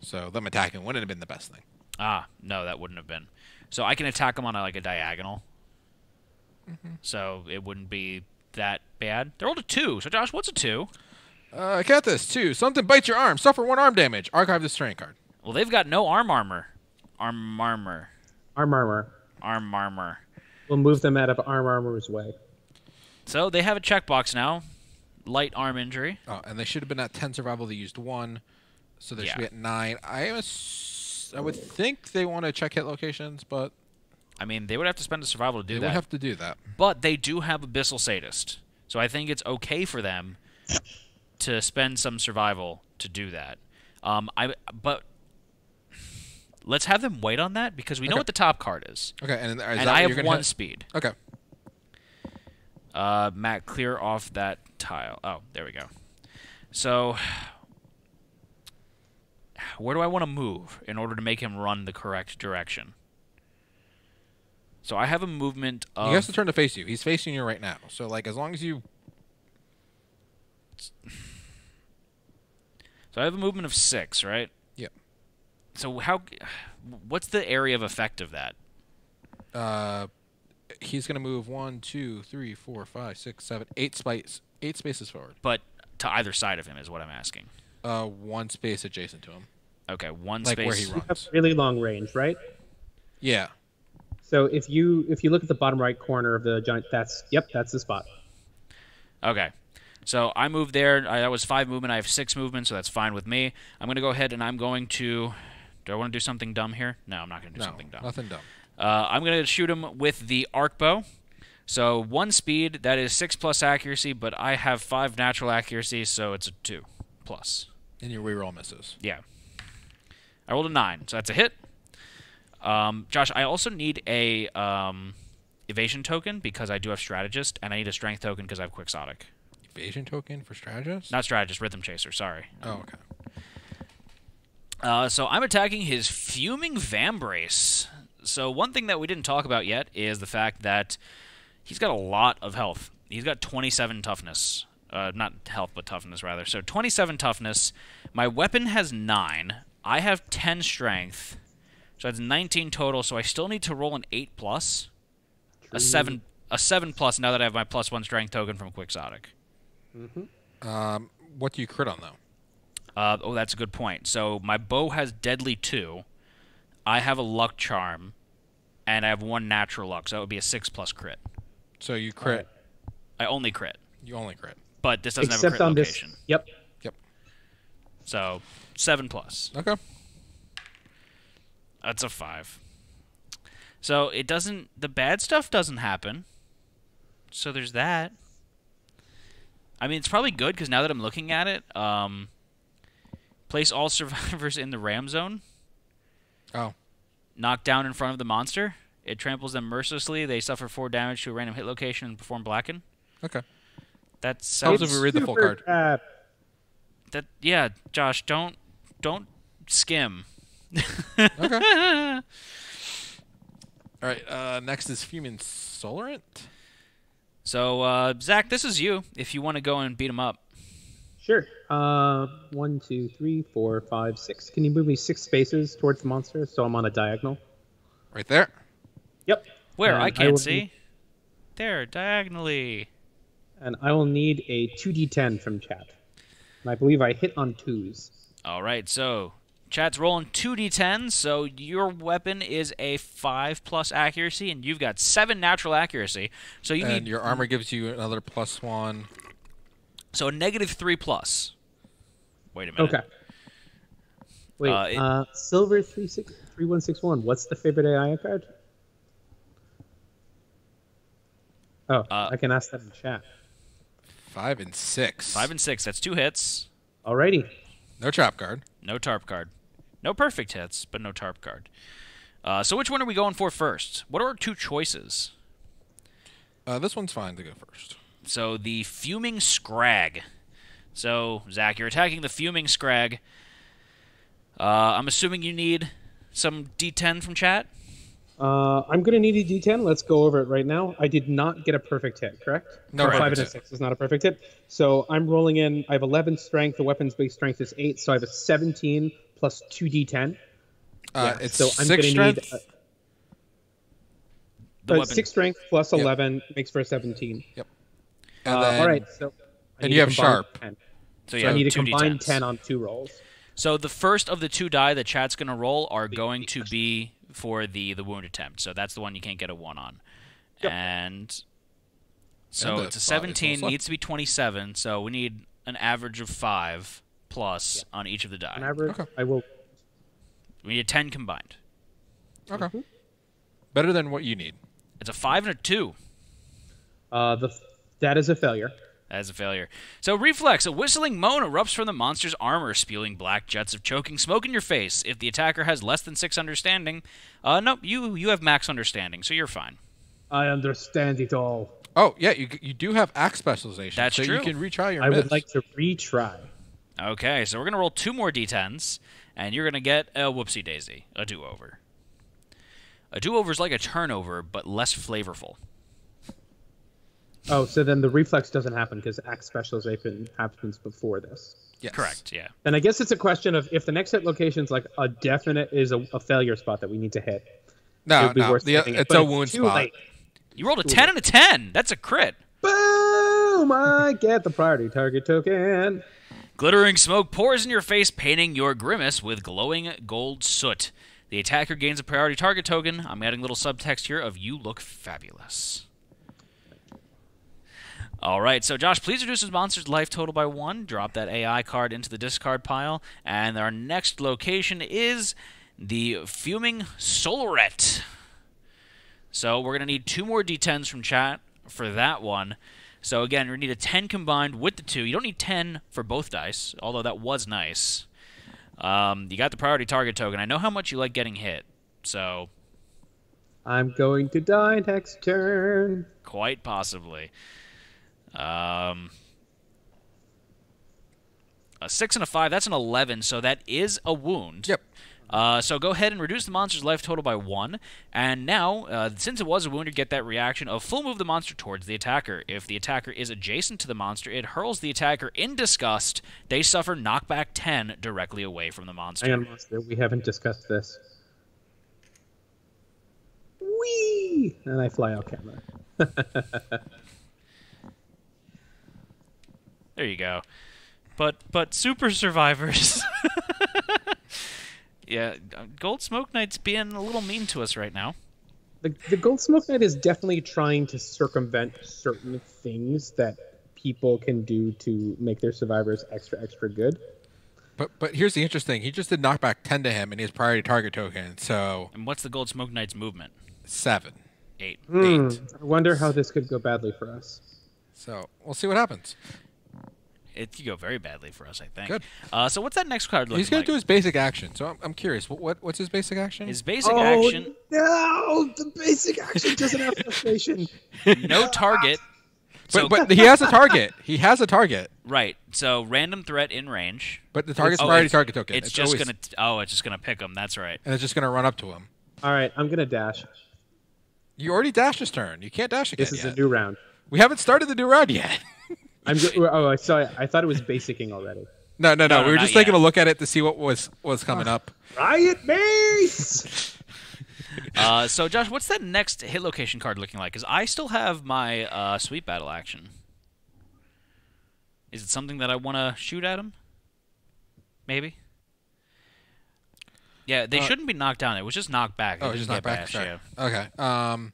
So them attacking wouldn't have been the best thing. Ah, no, that wouldn't have been. So I can attack him on a diagonal. So it wouldn't be that bad. They rolled a 2. So, Josh, what's a 2? Acanthus, 2. Something bites your arm. Suffer 1 arm damage. Archive this terrain card. Well, they've got no arm armor. Arm armor. We'll move them out of arm armor's way. So they have a checkbox now. Light arm injury. Oh, and they should have been at 10 survival. They used 1. So they should be at 9. I would think they want to check hit locations, but... I mean, they would have to spend a survival to do that. They would have to do that. But they do have Abyssal Sadist. So I think it's okay for them to spend some survival to do that. But let's have them wait on that because we know what the top card is. Okay, and I have 1 speed. Okay. Matt, clear off that tile. Oh, there we go. So, where do I want to move in order to make him run the correct direction? So I have a movement of... He has to turn to face you. He's facing you right now. So, like, as long as you... So I have a movement of 6, right? Yep. So what's the area of effect of that? He's going to move 1, 2, 3, 4, 5, 6, 7, 8 spaces forward. But to either side of him is what I'm asking. 1 space adjacent to him. Okay, one like space. Where he runs. You have really long range, right? Yeah. So if you look at the bottom right corner of the giant, that's the spot. Okay. So I moved there. That was 5 movement. I have 6 movement, so that's fine with me. I'm going to go ahead and I'm going to... Do I want to do something dumb here? No, I'm not going to do something dumb. Nothing dumb. I'm going to shoot him with the arc bow. So 1 speed, that is 6+ accuracy, but I have 5 natural accuracy, so it's a 2+. And your reroll misses. Yeah. I rolled a 9, so that's a hit. Josh, I also need a evasion token because I do have strategist, and I need a strength token because I have quixotic. Evasion token for strategist? Not strategist, rhythm chaser. Sorry. Oh, okay. So I'm attacking his Fuming Vambrace. So one thing that we didn't talk about yet is the fact that he's got a lot of health. He's got 27 toughness. Not health, but toughness, rather. So 27 toughness. My weapon has 9. I have 10 strength. So that's 19 total, so I still need to roll an 8+. A 7+ now that I have my +1 strength token from quixotic. What do you crit on, though? Oh, that's a good point. So my bow has deadly 2. I have a luck charm, and I have 1 natural luck, so it would be a 6+ crit. So you crit. I only crit. You only crit. But this doesn't Except have a crit on location. This. Yep. So 7+. Okay. That's a 5. So it doesn't... The bad stuff doesn't happen. So there's that. I mean, it's probably good, because now that I'm looking at it, place all survivors in the ram zone. Oh. Knock down in front of the monster. It tramples them mercilessly. They suffer 4 damage to a random hit location and perform blacken. Okay. That Helps sounds... if we read the full card. Yeah, Josh, don't skim. Okay. All right. Next is Fuming Solarant. So, Zach, this is you. If you want to go and beat him up. Sure. 1, 2, 3, 4, 5, 6. Can you move me 6 spaces towards the monster so I'm on a diagonal? Right there. Yep. Where? And I can't see. There, diagonally. And I will need a 2d10 from chat. And I believe I hit on 2s. All right, so chat's rolling 2d10, so your weapon is a 5+ accuracy, and you've got 7 natural accuracy. So you need... your armor gives you another +1. So a -3+. Wait a minute. Okay. Wait, Silver 3161. What's the favorite AI card? Oh, I can ask that in chat. 5 and 6. 5 and 6, that's 2 hits. Alrighty. No trap card. No tarp card. No perfect hits, but no tarp card. So which one are we going for first? What are our 2 choices? This one's fine to go first. So the Fuming Scrag. So, Zach, you're attacking the Fuming Scrag. I'm assuming you need some D10 from chat? I'm going to need a D10. Let's go over it right now. I did not get a perfect hit, correct? No, 5 and a 6 is not a perfect hit. So I'm rolling in. I have 11 strength. The weapon's base strength is 8, so I have a 17 plus 2 D10. It's so I'm 6 strength? Need 6 strength plus 11 makes for a 17. Yep. All right, so and you have sharp. 10. So I need to 2 combine D10s. 10 on 2 rolls. So the first of the 2 die that chat's going to roll are going to be for the wound attempt. So that's the one you can't get a 1 on. Yep. And so And it's a the 17, body needs to be 27, so we need an average of 5 plus on each of the die. On average, Okay. I will. We need a 10 combined. Okay. Better than what you need. It's a 5 and a 2. That is a failure. That is a failure. So Reflex, a whistling moan erupts from the monster's armor, spewing black jets of choking smoke in your face. If the attacker has less than 6 understanding, no, you have max understanding, so you're fine. I understand it all. Oh, yeah, you do have axe specialization. That's so true. You can retry your I miss. would like to retry. Okay, so we're going to roll 2 more d10s, and you're going to get a whoopsie-daisy, a do-over. A do-over is like a turnover, but less flavorful. Oh, so then the reflex doesn't happen because axe specialization happens before this. Yes. Correct, yeah. Then I guess it's a question of if the next hit location is like a definite is a failure spot that we need to hit. No, it's a wound spot. Late. You rolled a 10 and a 10. That's a crit. Boom! I get the priority target token. Glittering smoke pours in your face, painting your grimace with glowing gold soot. The attacker gains a priority target token. I'm adding a little subtext here of "You look fabulous." All right, so Josh, please reduce his monster's life total by 1. Drop that AI card into the discard pile. And our next location is the Fuming Gauntlet. So we're going to need 2 more D10s from chat for that one. So again, we need a 10 combined with the 2. You don't need 10 for both dice, although that was nice. You got the priority target token. I know how much you like getting hit, so... I'm going to die next turn. Quite possibly. A 6 and a 5, that's an 11, so that is a wound. Yep. So go ahead and reduce the monster's life total by 1. And now, since it was a wound, you get that reaction of full move the monster towards the attacker. If the attacker is adjacent to the monster, it hurls the attacker in disgust. They suffer knockback 10 directly away from the monster. Hang on, monster. We haven't discussed this. Whee! And I fly out camera. There you go. But super survivors. Yeah, Gold Smoke Knight's being a little mean to us right now. The Gold Smoke Knight is definitely trying to circumvent certain things that people can do to make their survivors extra good. But here's the interesting thing. He just did knockback 10 to him in his priority target token, so... And what's the Gold Smoke Knight's movement? 7. 8. 8. I wonder how this could go badly for us. So, we'll see what happens. It could go very badly for us, I think. Good. So what's that next card looking like? He's going to do his basic action, so I'm curious. What's his basic action? His basic action... No! The basic action doesn't have frustration. No target. But he has a target. He has a target. Right. So random threat in range. But the target's priority target token. It's just going to... Oh, it's just going to pick him. That's right. And it's just going to run up to him. All right, I'm going to dash. You already dashed his turn. You can't dash again This is a new round. We haven't started the new round yet. I saw. I thought it was basicing already. No. We were just taking a look at it to see what was coming up. Riot Base! So, Josh, what's that next hit location card looking like? Because I still have my sweep battle action. Is it something that I want to shoot at him? Maybe? Yeah, they shouldn't be knocked down. It was just knocked back. Oh, just knocked back? Sorry. Yeah. Okay.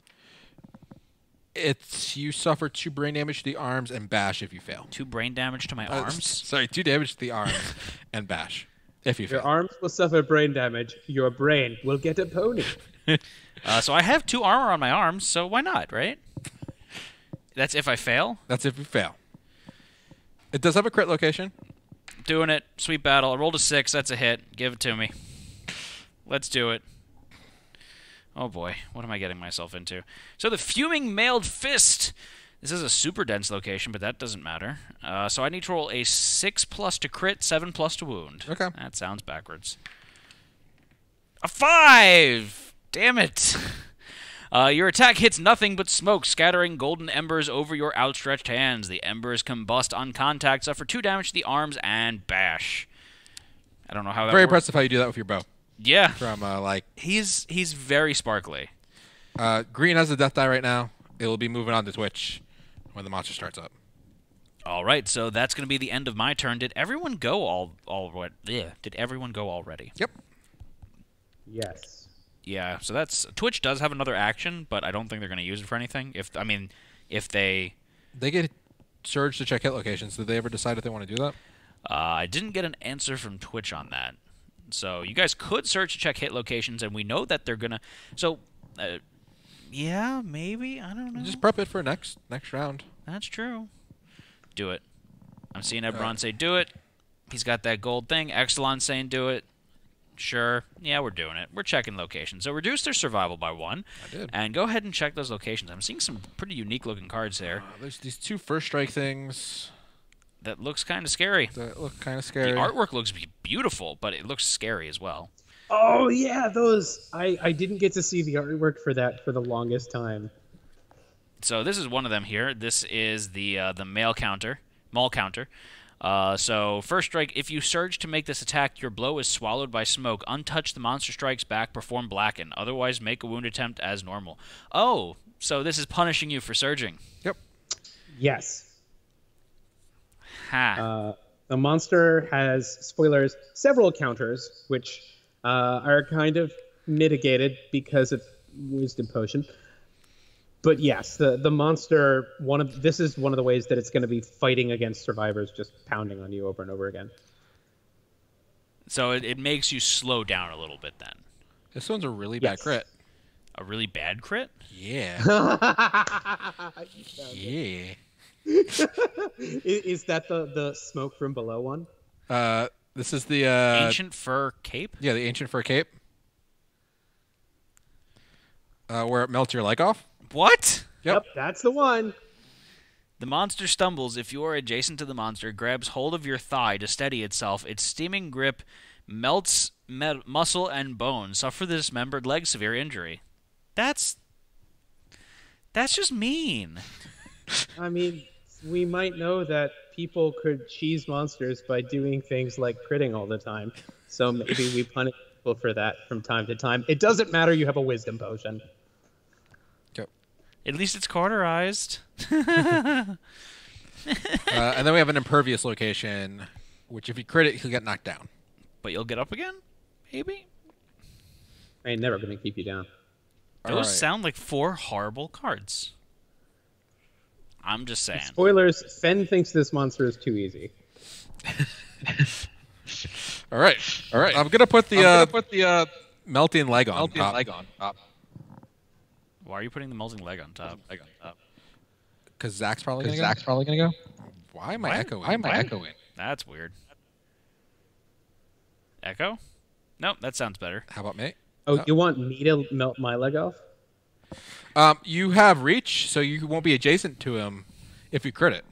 It's you suffer 2 brain damage to the arms and bash if you fail. 2 brain damage to my arms? Sorry, 2 damage to the arms and bash if you fail. Your arms will suffer brain damage. Your brain will get a pony. So I have 2 armor on my arms, so why not, right? That's if I fail? That's if you fail. It does have a crit location. Doing it. Sweet battle. I rolled a 6. That's a hit. Give it to me. Let's do it. Oh boy, what am I getting myself into? So the Fuming Mailed Fist. This is a super dense location, but that doesn't matter. So I need to roll a 6+ to crit, 7+ to wound. Okay. That sounds backwards. A 5! Damn it! Your attack hits nothing but smoke, scattering golden embers over your outstretched hands. The embers combust on contact, suffer 2 damage to the arms, and bash. I don't know how that Very works. impressive how you do that with your bow. Yeah. From, He's very sparkly. Green has a death die right now. It will be moving on to Twitch when the monster starts up. All right, so that's going to be the end of my turn. Did everyone go Did everyone go already? Yep. Yes. Yeah, so that's... Twitch does have another action, but I don't think they're going to use it for anything. If they... They get Surge to check hit locations. Did they ever decide if they want to do that? I didn't get an answer from Twitch on that. So you guys could search to check hit locations, and we know that they're going to... So, yeah, maybe? I don't know. Just prep it for next round. That's true. Do it. I'm seeing Ebron say do it. He's got that gold thing. Exelon saying do it. Sure. Yeah, we're doing it. We're checking locations. So reduce their survival by 1. I did. And go ahead and check those locations. I'm seeing some pretty unique looking cards there. There's these 2 first strike things. That looks kind of scary. That look kind of scary. The artwork looks beautiful, but it looks scary as well. Oh yeah, those. I didn't get to see the artwork for that for the longest time. So this is one of them here. This is the maul counter. So first strike, if you surge to make this attack, your blow is swallowed by smoke. Untouch the monster strikes back, perform blacken. Otherwise, make a wound attempt as normal. Oh, so this is punishing you for surging. Yep. Yes. Ha. The monster has, spoilers, several counters, which are kind of mitigated because of Wisdom Potion. But yes, the monster, this is one of the ways that it's going to be fighting against survivors, just pounding on you over and over again. So it makes you slow down a little bit then. This one's a really bad crit. A really bad crit? Yeah. Yeah. Is that the smoke from below one? This is the Ancient Fur Cape? Yeah, the Ancient Fur Cape. Where it melts your leg off. What? Yep, that's the one. The monster stumbles. If you are adjacent to the monster, grabs hold of your thigh to steady itself. Its steaming grip melts muscle and bone. Suffer the dismembered leg severe injury. That's just mean. I mean, we might know that people could cheese monsters by doing things like critting all the time. So maybe we punish people for that from time to time. It doesn't matter. You have a Wisdom Potion. At least it's cauterized. And then we have an impervious location, which if you crit it, he'll get knocked down. But you'll get up again? Maybe? I ain't never going to keep you down. Those sound like 4 horrible cards. I'm just saying. Spoilers, Fen thinks this monster is too easy. All right. I'm going to put the melting leg on top. Why are you putting the melting leg on top? Because Zach's probably going to go. Why am I echoing? That's weird. Echo? Nope, that sounds better. How about me? Oh, you want me to melt my leg off? You have reach, so you won't be adjacent to him if you crit it.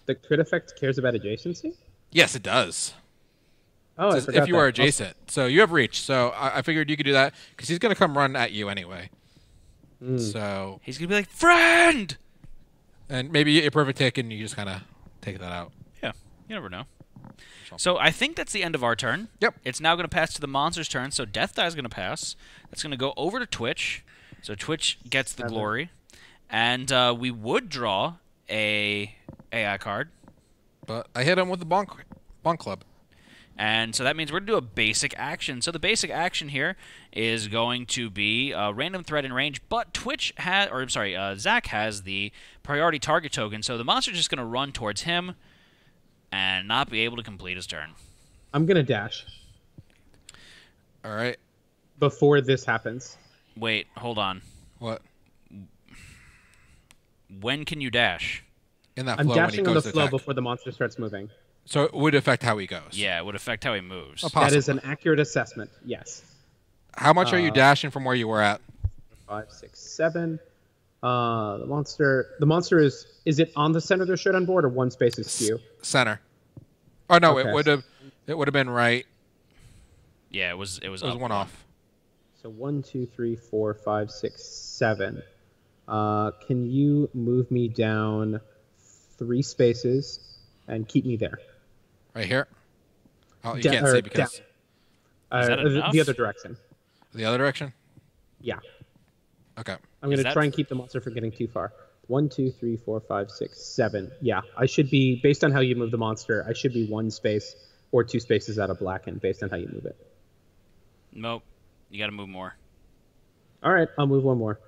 The crit effect cares about adjacency? Yes, it does. Oh, I forgot if you are adjacent. So you have reach, so I figured you could do that, because he's going to come run at you anyway. So he's going to be like, friend! And maybe a perfect take, and you just kind of take that out. Yeah, you never know. So I think that's the end of our turn. Yep. It's now going to pass to the monster's turn, so Death Die is going to pass. That's going to go over to Twitch. So Twitch gets the glory. And we would draw a AI card. But I hit him with the bonk club. And so that means we're going to do a basic action. So the basic action here is going to be random threat and range, but Zach has the priority target token, so the monster's just going to run towards him and not be able to complete his turn. I'm going to dash. All right. Before this happens. Wait, hold on. What? When can you dash? In that I'm flow dashing when he goes on the to flow attack. before the monster starts moving. So it would affect how he goes. Yeah, it would affect how he moves. That is an accurate assessment, yes. How much are you dashing from where you were at? 5, 6, 7. The monster is it on the center of the showdown board or one space askew? Center. Oh no, Okay. it would have been right. Yeah, it was It was up one off. So 1, 2, 3, 4, 5, 6, 7. Can you move me down 3 spaces and keep me there? Right here. Oh, you can't see because Is that enough? the other direction. the other direction. Yeah. Okay. I'm going Is to that- try and keep the monster from getting too far. 1, 2, 3, 4, 5, 6, 7. Yeah, I should be, based on how you move the monster, I should be 1 space or 2 spaces out of blacken based on how you move it. Nope. You got to move more. All right, I'll move 1 more.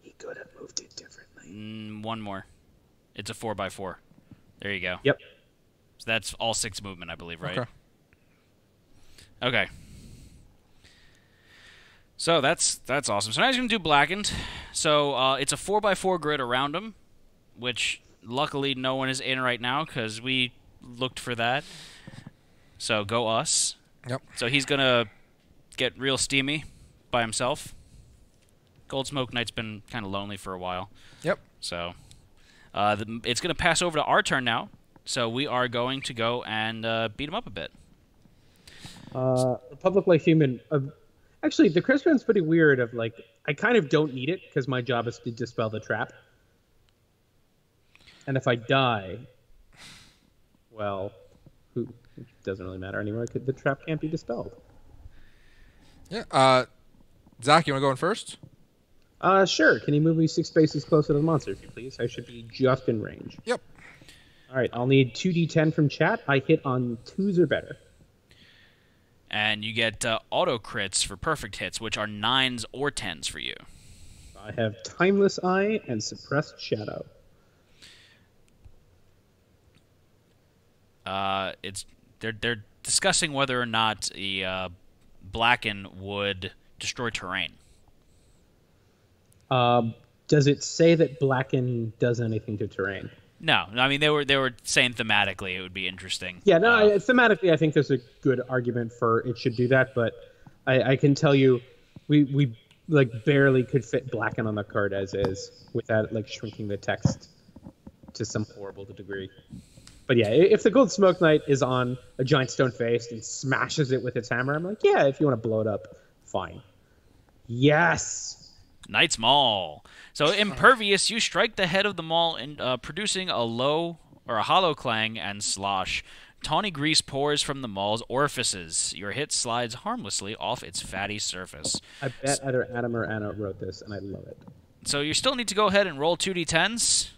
He could have moved it differently. 1 more. It's a 4x4. There you go. Yep. So that's all 6 movement, I believe, right? Okay. Okay. So that's awesome. So now he's going to do blackened. So it's a 4x4 grid around him, which luckily no one is in right now because we looked for that. So go us. Yep. So he's going to get real steamy by himself. Gold Smoke Knight's been kind of lonely for a while. Yep. So it's going to pass over to our turn now. So we are going to go and beat him up a bit. Republic Life Human. Actually, the crisp run's pretty weird. Of like, I kind of don't need it because my job is to dispel the trap. And if I die, well, it doesn't really matter anymore. The trap can't be dispelled. Yeah. Zach, you want to go in first? Sure. Can you move me 6 spaces closer to the monster, if you please? I should be just in range. Yep. All right. I'll need 2d10 from chat. I hit on 2s or better. And you get auto crits for perfect hits, which are 9s or 10s for you. I have Timeless Eye and Suppressed Shadow. They're discussing whether or not a Blacken would destroy terrain. Does it say that Blacken does anything to terrain? No, I mean they were saying thematically it would be interesting. Yeah, no, thematically I think there's a good argument for it should do that, but I can tell you, we like barely could fit Blacken on the card as is without like shrinking the text to some horrible degree. But yeah, if the Gold Smoke Knight is on a giant stone face and smashes it with its hammer, I'm like, yeah, if you want to blow it up, fine. Yes. Knight's Maul. So impervious, you strike the head of the maul, producing a low or a hollow clang and slosh. Tawny grease pours from the maul's orifices. Your hit slides harmlessly off its fatty surface. I bet either Adam or Anna wrote this, and I love it. So you still need to go ahead and roll 2d10s.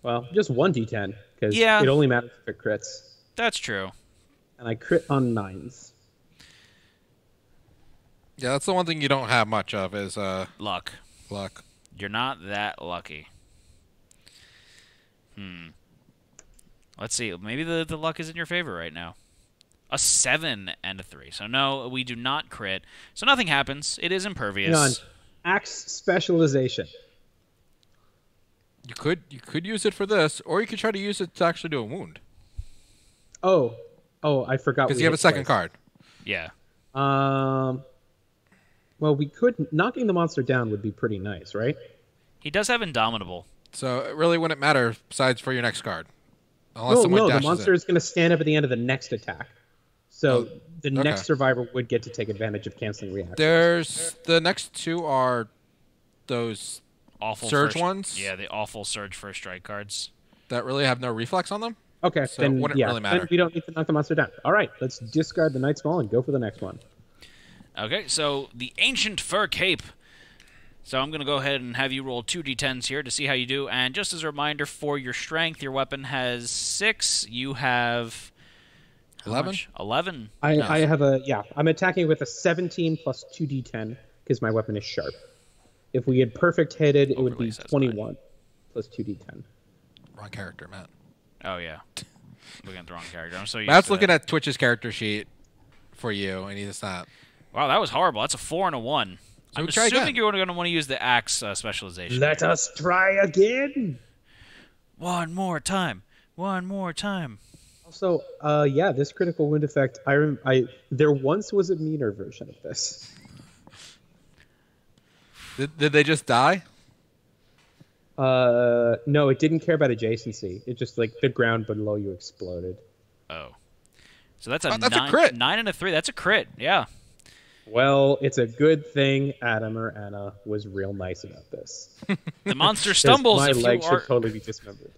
Well, just 1d10, because it only matters if it crits. That's true. And I crit on 9s. Yeah, that's the one thing you don't have much of is luck. Luck. You're not that lucky. Let's see. Maybe the luck is in your favor right now. A 7 and a 3. So no, we do not crit. So nothing happens. It is impervious. Hang on. Axe specialization. You could use it for this, or you could try to use it to actually do a wound. Oh, I forgot. Because you have a second card. Yeah. Well, we could. Knocking the monster down would be pretty nice, right? He does have Indomitable. So it really wouldn't matter besides for your next card. Unless no, the monster is going to stand up at the end of the next attack. So the next survivor would get to take advantage of canceling reactions. The next two are those awful surge ones. Yeah, the awful surge first strike cards. That really have no reflex on them? Okay, so then, it wouldn't really matter. Then we don't need to knock the monster down. All right, let's discard the Knight's Maul and go for the next one. Okay, so the Ancient Fur Cape. So I'm going to go ahead and have you roll 2d10s here to see how you do. And just as a reminder, for your strength, your weapon has 6. You have 11. 11. I have I'm attacking with a 17 plus 2d10 because my weapon is sharp. If we had perfect headed, it would be 21 plus 2d10. Wrong character, Matt. Oh yeah, looking at the wrong character. I'm so used Matt's to looking that. at Twitch's character sheet for you, and he's not. Wow, that was horrible. That's a 4 and a 1. So I'm assuming you're going to want to use the axe specialization. Let us try again. One more time. Also, this critical wound effect. There once was a meaner version of this. Did they just die? No, it didn't care about adjacency. It just like the ground below you exploded. Oh, so that's a that's a crit. 9 and a 3. That's a crit. Yeah. Well, it's a good thing Adam or Anna was real nice about this. The monster stumbles. My leg should totally be dismembered.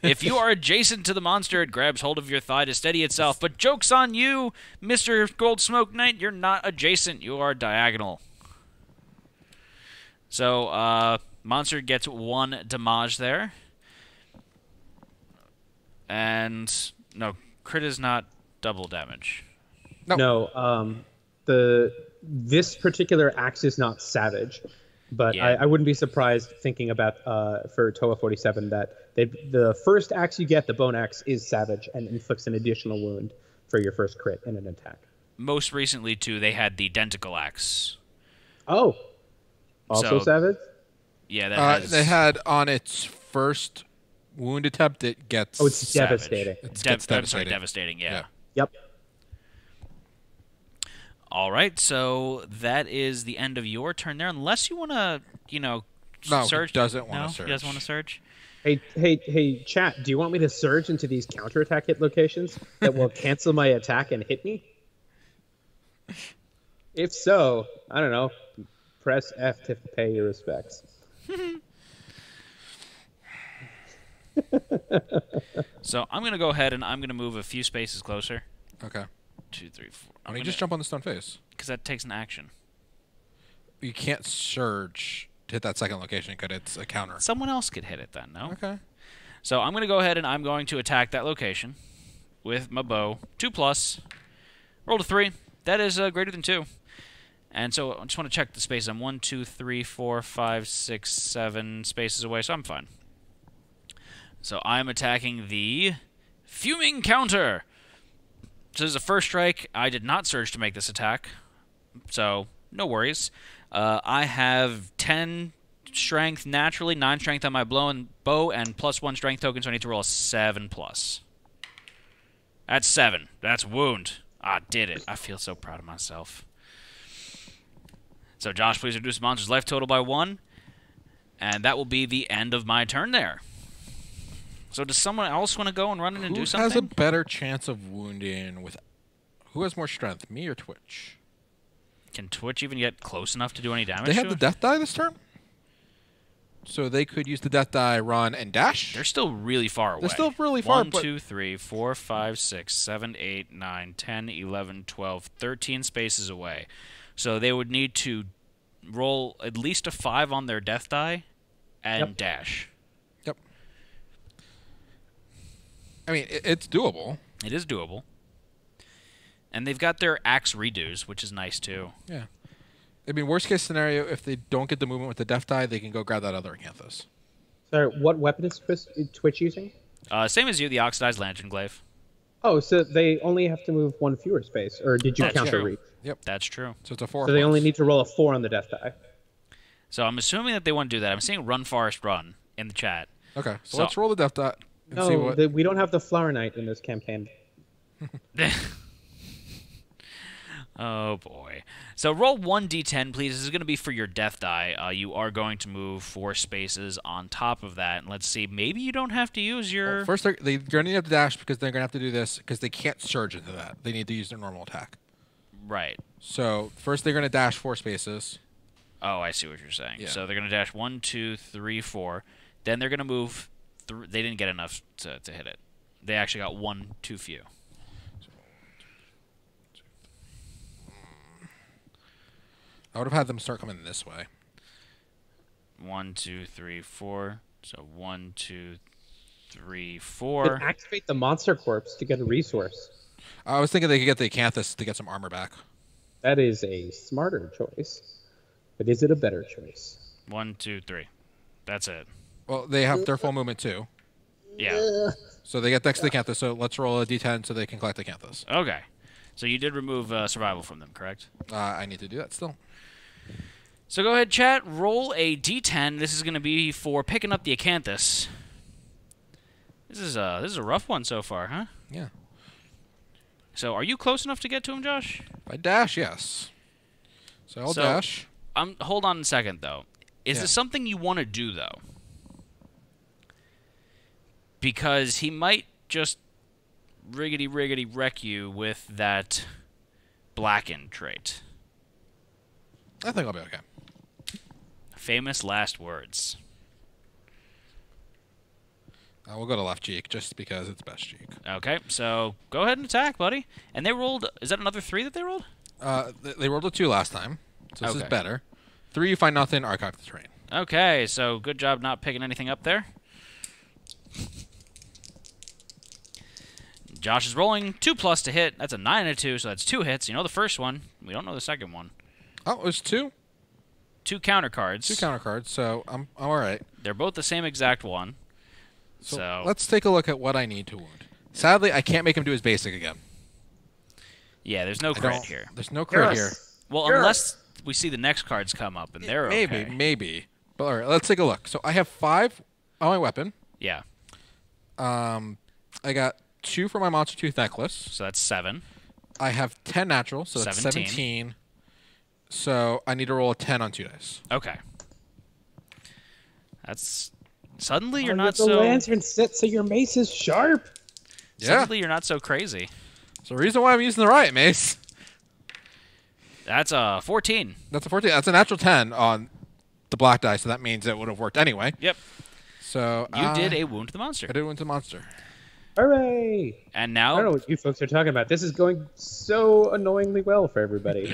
If you are adjacent to the monster, it grabs hold of your thigh to steady itself. But joke's on you, Mr. Gold Smoke Knight. You're not adjacent. You are diagonal. So, monster gets 1 damage there. And, no, crit is not double damage. No, this particular axe is not savage, but Yeah. I wouldn't be surprised thinking about for TOA 47 that the first axe you get, the bone axe, is savage and inflicts an additional wound for your first crit in an attack. Most recently, too, they had the Denticle Axe. Oh, also savage? Yeah, that they had on its first wound attempt, it gets. Oh, it's savage. devastating. I'm sorry, devastating. Yeah. Yep. All right, so that is the end of your turn there. Unless you want to, No, surge. he doesn't want to No, surge. he doesn't want to surge. Hey, chat, do you want me to surge into these counterattack hit locations that will cancel my attack and hit me? If so, I don't know. Press F to pay your respects. So I'm going to go ahead and I'm going to move a few spaces closer. Okay. 2, 3, 4. Why don't you just jump on the stone face? Because that takes an action. You can't surge to hit that second location because it's a counter. Someone else could hit it then, no? Okay. So I'm going to go ahead and I'm going to attack that location with my bow. 2+. Rolled a 3. That is greater than 2. And so I just want to check the space. I'm 1, 2, 3, 4, 5, 6, 7 spaces away, so I'm fine. So I'm attacking the Fuming Counter. So this is a first strike. I did not surge to make this attack, so no worries. I have 10 strength naturally, 9 strength on my bow, and +1 strength token, so I need to roll a 7+. That's 7. That's wound. I did it. I feel so proud of myself. So Josh, please reduce the monster's life total by 1, and that will be the end of my turn there. So does someone else want to go and run in and do something? Who has a better chance of wounding with... Who has more strength, me or Twitch? Can Twitch even get close enough to do any damage? They have the death die this turn? So they could use the death die, run, and dash? They're still really far away. They're still really far. 1, 2, 3, 4, 5, 6, 7, 8, 9, 10, 11, 12, 13 spaces away. So they would need to roll at least a 5 on their death die and dash. Yep. I mean, it's doable. It is doable. And they've got their axe redos, which is nice too. Yeah. I mean, worst case scenario, if they don't get the movement with the death die, they can go grab that other Acanthus. Sorry, what weapon is Twitch using? Same as you, the Oxidized Lantern Glaive. Oh, so they only have to move 1 fewer space, or did you count the reach? Yep. That's true. So it's a 4+. So they only need to roll a 4 on the death die. So I'm assuming that they want to do that. I'm seeing Run Forest Run in the chat. Okay, so let's roll the death die and no, see what... we don't have the Flower Knight in this campaign. Oh, boy. So roll 1d10, please. This is going to be for your death die. You are going to move 4 spaces on top of that. And let's see, maybe you don't have to use your... Well, first, they're going to have to dash because they're going to have to do this because they can't surge into that. They need to use their normal attack. Right. So first they're going to dash 4 spaces. Oh, I see what you're saying. Yeah. So they're going to dash 1, 2, 3, 4. Then they're going to move... They didn't get enough to hit it. They actually got 1 too few. I would have had them start coming this way. 1, 2, 3, 4. So 1, 2, 3, 4. Then activate the Monster Corpse to get a resource. I was thinking they could get the Acanthus to get some armor back. That is a smarter choice. But is it a better choice? 1, 2, 3. That's it. Well, they have their full movement too. Yeah. So they get next to the Acanthus, so let's roll a d10 so they can collect the Acanthus. Okay. So you did remove survival from them, correct? I need to do that still. So go ahead, chat. Roll a d10. This is going to be for picking up the Acanthus. This is a rough one so far, huh? Yeah. So are you close enough to get to him, Josh? If I dash, yes. So I'll dash. Hold on a second, though. Is this something you want to do, though? Because he might just riggedy wreck you with that blackened trait. I think I'll be okay. Famous last words. We'll go to left cheek just because it's best cheek. Okay, so go ahead and attack, buddy. And they rolled... Is that another 3 that they rolled? They rolled a 2 last time, so this is better. 3, you find nothing, archive the terrain. Okay, so good job not picking anything up there. Josh is rolling 2+ to hit. That's a 9 and a 2, so that's 2 hits. You know the first one. We don't know the second one. Oh, it was 2? 2 counter cards. 2 counter cards, so I'm all right. They're both the same exact one. So let's take a look at what I need to wound. Sadly, I can't make him do his basic again. Yeah, there's no crit here. There's no crit here. Well, unless we see the next cards come up, and they're okay. Maybe. But all right, let's take a look. So I have 5 on my weapon. Yeah. I got 2 for my Monster Tooth Necklace. So that's 7. I have 10 natural, so that's 17. So I need to roll a 10 on 2 dice. Okay. That's... Suddenly you're not the so... lantern set so your mace is sharp. Suddenly you're not so crazy. It's the reason why I'm using the riot mace. That's a 14. That's a 14. That's a natural 10 on the black die, so that means it would have worked anyway. Yep. So you did a wound to the monster. I did wound to the monster. Hooray! And now... I don't know what you folks are talking about. This is going so annoyingly well for everybody.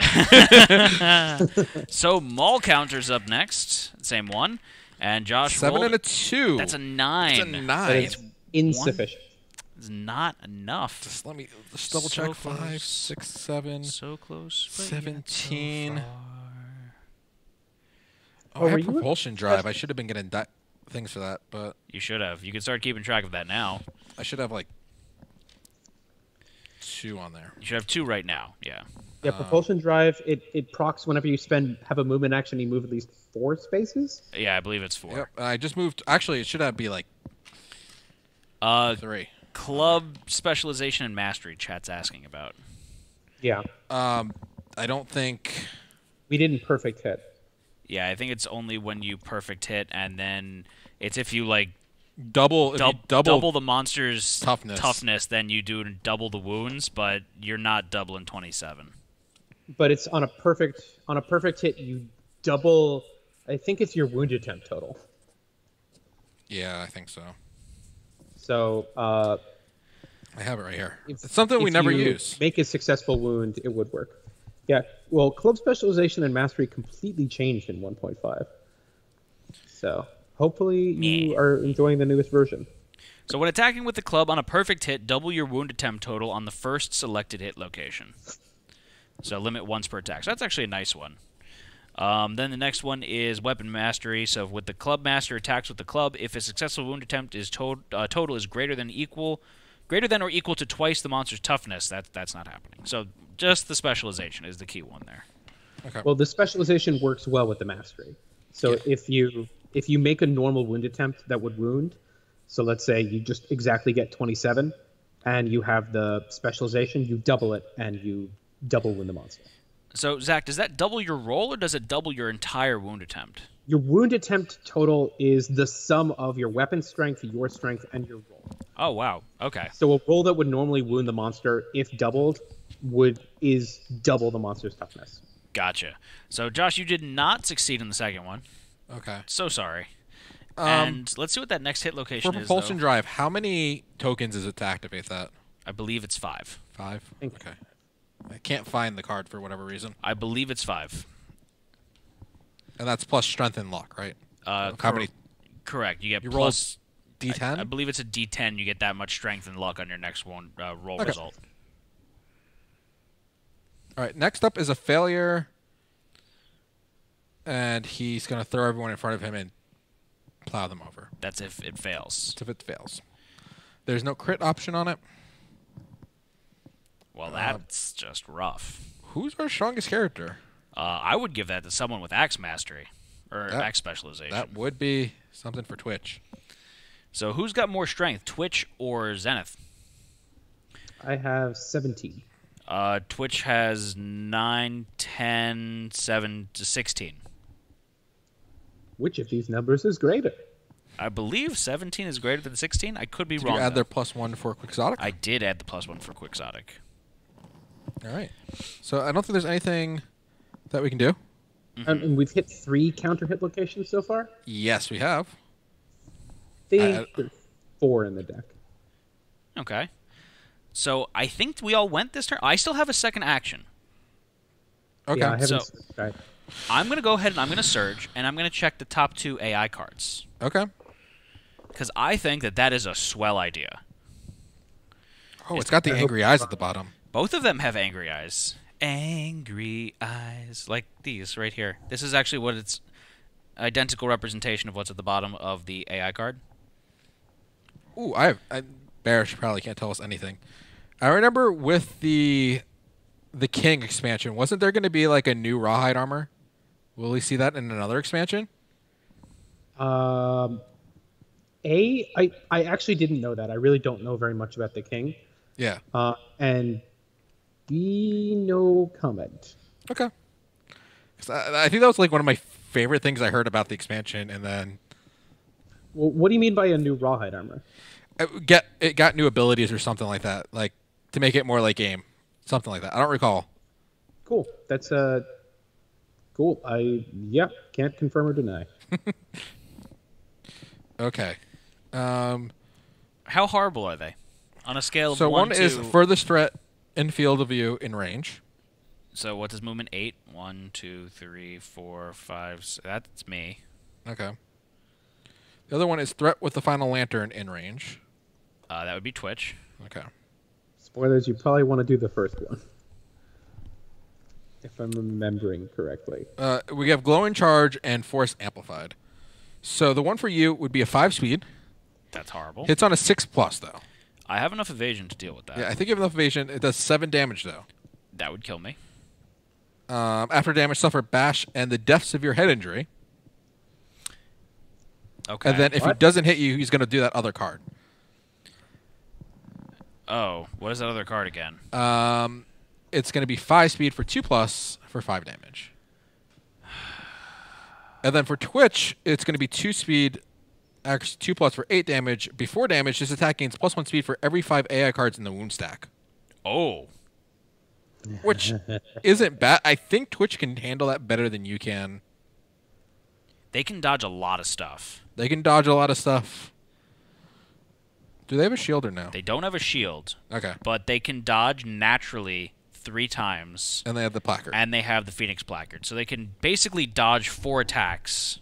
So Maul Counter's up next. Same one. And Josh 7 rolled... and a 2. That's a 9. That's a 9. It's insufficient. It's not enough. Just let me just double check. 5, 6, 7. So close. 17. So I have propulsion drive. I should have been getting things for that, but... You should have. You can start keeping track of that now. I should have, like, 2 on there. You should have 2 right now, yeah. Yeah, propulsion drive, it procs whenever you have a movement action, you move at least 4 spaces? Yeah, I believe it's 4. Yep, I just moved... Actually, it should be, like, 3. Club specialization and mastery, chat's asking about. Yeah. I don't think... We didn't perfect hit. Yeah, I think it's only when you perfect hit, and then it's if you, like... Double the monster's toughness, then you do double the wounds, but you're not doubling 27. But it's on a perfect hit, you double... I think it's your wound attempt total. Yeah, I think so. So, I have it right here. It's something we never use. Make a successful wound, it would work. Yeah, well, club specialization and mastery completely changed in 1.5. So, hopefully you are enjoying the newest version. So when attacking with the club on a perfect hit, double your wound attempt total on the first selected hit location. So limit once per attack. So that's actually a nice one. Then the next one is weapon mastery. So with the club master attacks with the club, if a successful wound attempt is total is greater than or equal to twice the monster's toughness, that's not happening. So just the specialization is the key one there. Okay. Well, the specialization works well with the mastery. So if you make a normal wound attempt that would wound, so let's say you just exactly get 27, and you have the specialization, you double it, and you double wound the monster. So, Zach, does that double your roll, or does it double your entire wound attempt? Your wound attempt total is the sum of your weapon strength, your strength, and your roll. Oh, wow. Okay. So a roll that would normally wound the monster, if doubled, is double the monster's toughness. Gotcha. So, Josh, you did not succeed in the second one. Okay. So sorry. And let's see what that next hit location is. For propulsion drive, how many tokens is it to activate that? I believe it's 5. 5? Okay. I can't find the card for whatever reason. I believe it's 5. And that's plus strength and luck, right? How many? Correct. You get you plus D10? I believe it's a D10. You get that much strength and luck on your next one roll result. All right. Next up is a failure. And he's going to throw everyone in front of him and plow them over. That's if it fails. That's if it fails. There's no crit option on it. Well, that's just rough. Who's our strongest character? I would give that to someone with Axe Mastery. Or Axe Specialization. That would be something for Twitch. So who's got more strength, Twitch or Zenith? I have 17. Twitch has 9, 10, 7 to 16. Which of these numbers is greater? I believe 17 is greater than 16. I could be wrong. Did you add their +1 for Quixotic? I did add the +1 for Quixotic. All right. So I don't think there's anything that we can do. And we've hit 3 counter hit locations so far? Yes, we have. I think there's 4 in the deck. Okay. So I think we all went this turn. I still have a second action. Okay. Yeah, I haven't so I'm going to go ahead and I'm going to surge, and I'm going to check the top 2 AI cards. Okay. Because I think that is a swell idea. Oh, it's got the angry eyes at the bottom. Both of them have angry eyes. Angry eyes. Like these right here. This is actually what it's identical representation of what's at the bottom of the AI card. Ooh, Barish probably can't tell us anything. I remember with the King expansion, wasn't there going to be like a new rawhide armor? Will we see that in another expansion? I actually didn't know that. I really don't know very much about the King. Yeah. And B, no comment. Okay. I think that was like one of my favorite things I heard about the expansion, and then... Well, what do you mean by a new rawhide armor? It got new abilities or something like that, like to make it more like game. Something like that. I don't recall. Cool. That's cool. Can't confirm or deny. Okay. How horrible are they? On a scale of So 1 one to... is furthest threat in field of view in range. So what is movement? 8? 1, 2, 3, 4, 5... That's me. Okay. The other one is threat with the final lantern in range. That would be Twitch. Okay. Spoilers, you probably want to do the first one. If I'm remembering correctly. We have glowing charge and force amplified. So the one for you would be a 5 speed. That's horrible. Hits on a 6+ though. I have enough evasion to deal with that. Yeah, I think you have enough evasion. It does 7 damage though. That would kill me. After damage, suffer bash and the death severe head injury. Okay. And then if he doesn't hit you, he's going to do that other card. Oh, what is that other card again? It's going to be 5 speed for 2+ for 5 damage. And then for Twitch, it's going to be 2 speed, actually 2+ for 8 damage. Before damage, this attack gains +1 speed for every 5 AI cards in the wound stack. Oh. Which isn't bad. I think Twitch can handle that better than you can. They can dodge a lot of stuff. They can dodge a lot of stuff. Do they have a shield or no? They don't have a shield. Okay. But they can dodge naturally 3 times. And they have the placard. And they have the Phoenix placard. So they can basically dodge 4 attacks.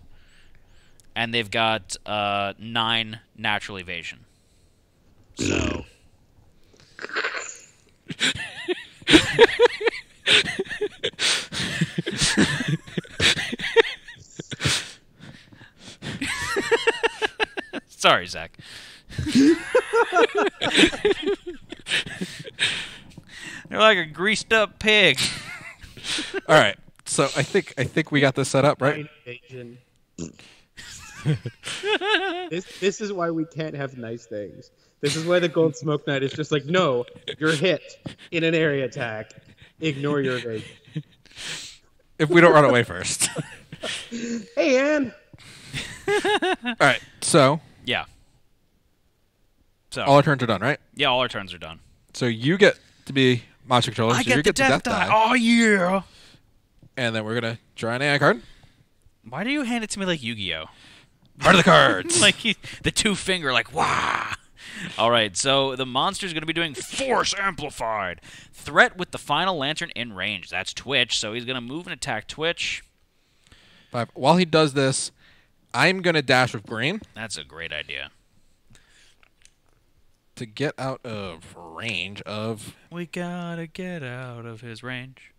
And they've got 9 natural evasion. So... Sorry, Zach. They're like a greased up pig. All right. So I think we got this set up, right? This is why we can't have nice things. This is why the Gold Smoke Knight is just like, no, you're hit in an area attack. Ignore your evasion. If we don't run away first. Hey, Ann. All right. So Yeah. So all our turns are done, right? yeah, all our turns are done. So you get to be monster controller. I so you get the death die. Oh yeah. And then we're gonna draw an AI card. Why do you hand it to me like Yu-Gi-Oh? Part of the cards. Like the 2-finger, like wah. All right, so the monster's going to be doing Force Amplified. Threat with the final lantern in range. That's Twitch, so he's going to move and attack Twitch. 5. While he does this, I'm gonna dash with green That's a great idea. to get out of range of. We gotta get out of his range.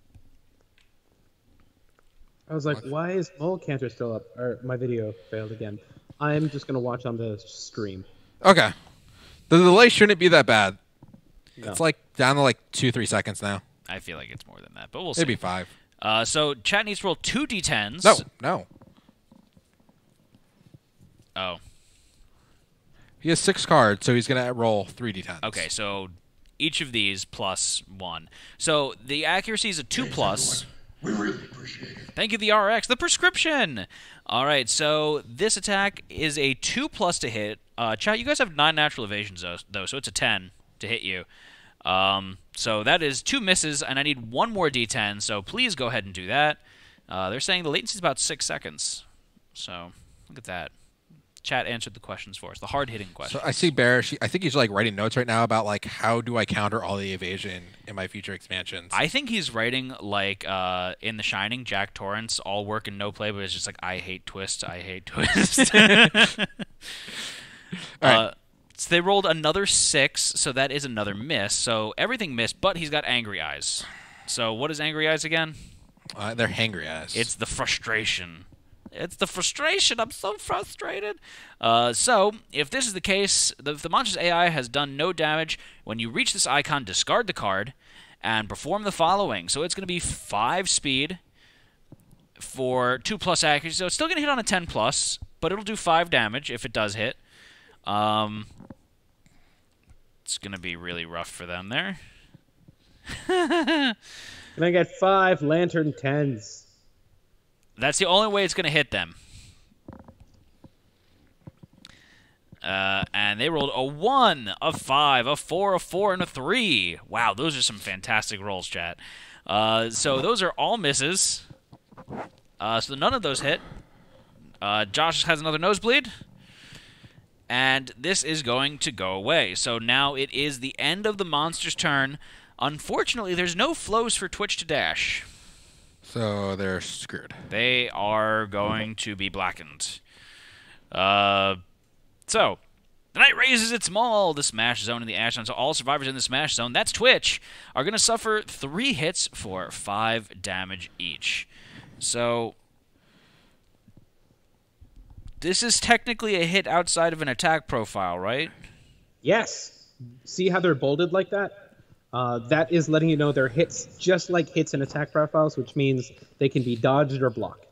I was like, why is Mole Canter still up? Or my video failed again. I'm just going to watch on the stream. Okay. The delay shouldn't be that bad. No. It's like down to like 2-3 seconds now. I feel like it's more than that, but we'll see. Maybe 5. So chat needs to roll 2 d10s. No. Oh, He has 6 cards, so he's gonna roll 3d10s. okay. So each of these plus 1. So the accuracy is a 2+. We really appreciate it. Thank you, the RX. The prescription. All right, so this attack is a 2+ to hit. Chat, you guys have 9 natural evasions, though, so it's a 10 to hit you. So that is 2 misses, and I need 1 more d10, so please go ahead and do that. They're saying the latency is about 6 seconds. So look at that. Chat answered the questions for us, the hard-hitting questions. So I see Bearish. I think he's like writing notes right now about like how do I counter all the evasion in my future expansions. I think he's writing like in The Shining, Jack Torrance, all work and no play, but it's just like, I hate twist, I hate twist. All right. So they rolled another 6, so that is another miss. So everything missed, but he's got angry eyes. So what is angry eyes again? They're hangry eyes. It's the frustration. It's the frustration. I'm so frustrated. So, if this is the case, the monster's AI has done no damage. When you reach this icon, discard the card and perform the following. So, it's going to be 5 speed for 2+ accuracy. So, it's still going to hit on a 10+, but it'll do 5 damage if it does hit. It's going to be really rough for them there. And I get 5 Lantern 10s. That's the only way it's going to hit them. And they rolled a 1, a 5, a 4, a 4, and a 3. Wow, those are some fantastic rolls, chat. So those are all misses. So none of those hit. Josh has another nosebleed. And this is going to go away. So now it is the end of the monster's turn. Unfortunately, there's no flows for Twitch to dash. So they're screwed. They are going to be blackened. So, the knight raises its maul. The smash zone in the ash zone. So all survivors in the smash zone, that's Twitch, are going to suffer 3 hits for 5 damage each. So, this is technically a hit outside of an attack profile, right? Yes. See how they're bolded like that? That is letting you know they're hits just like hits in attack profiles, which means they can be dodged or blocked.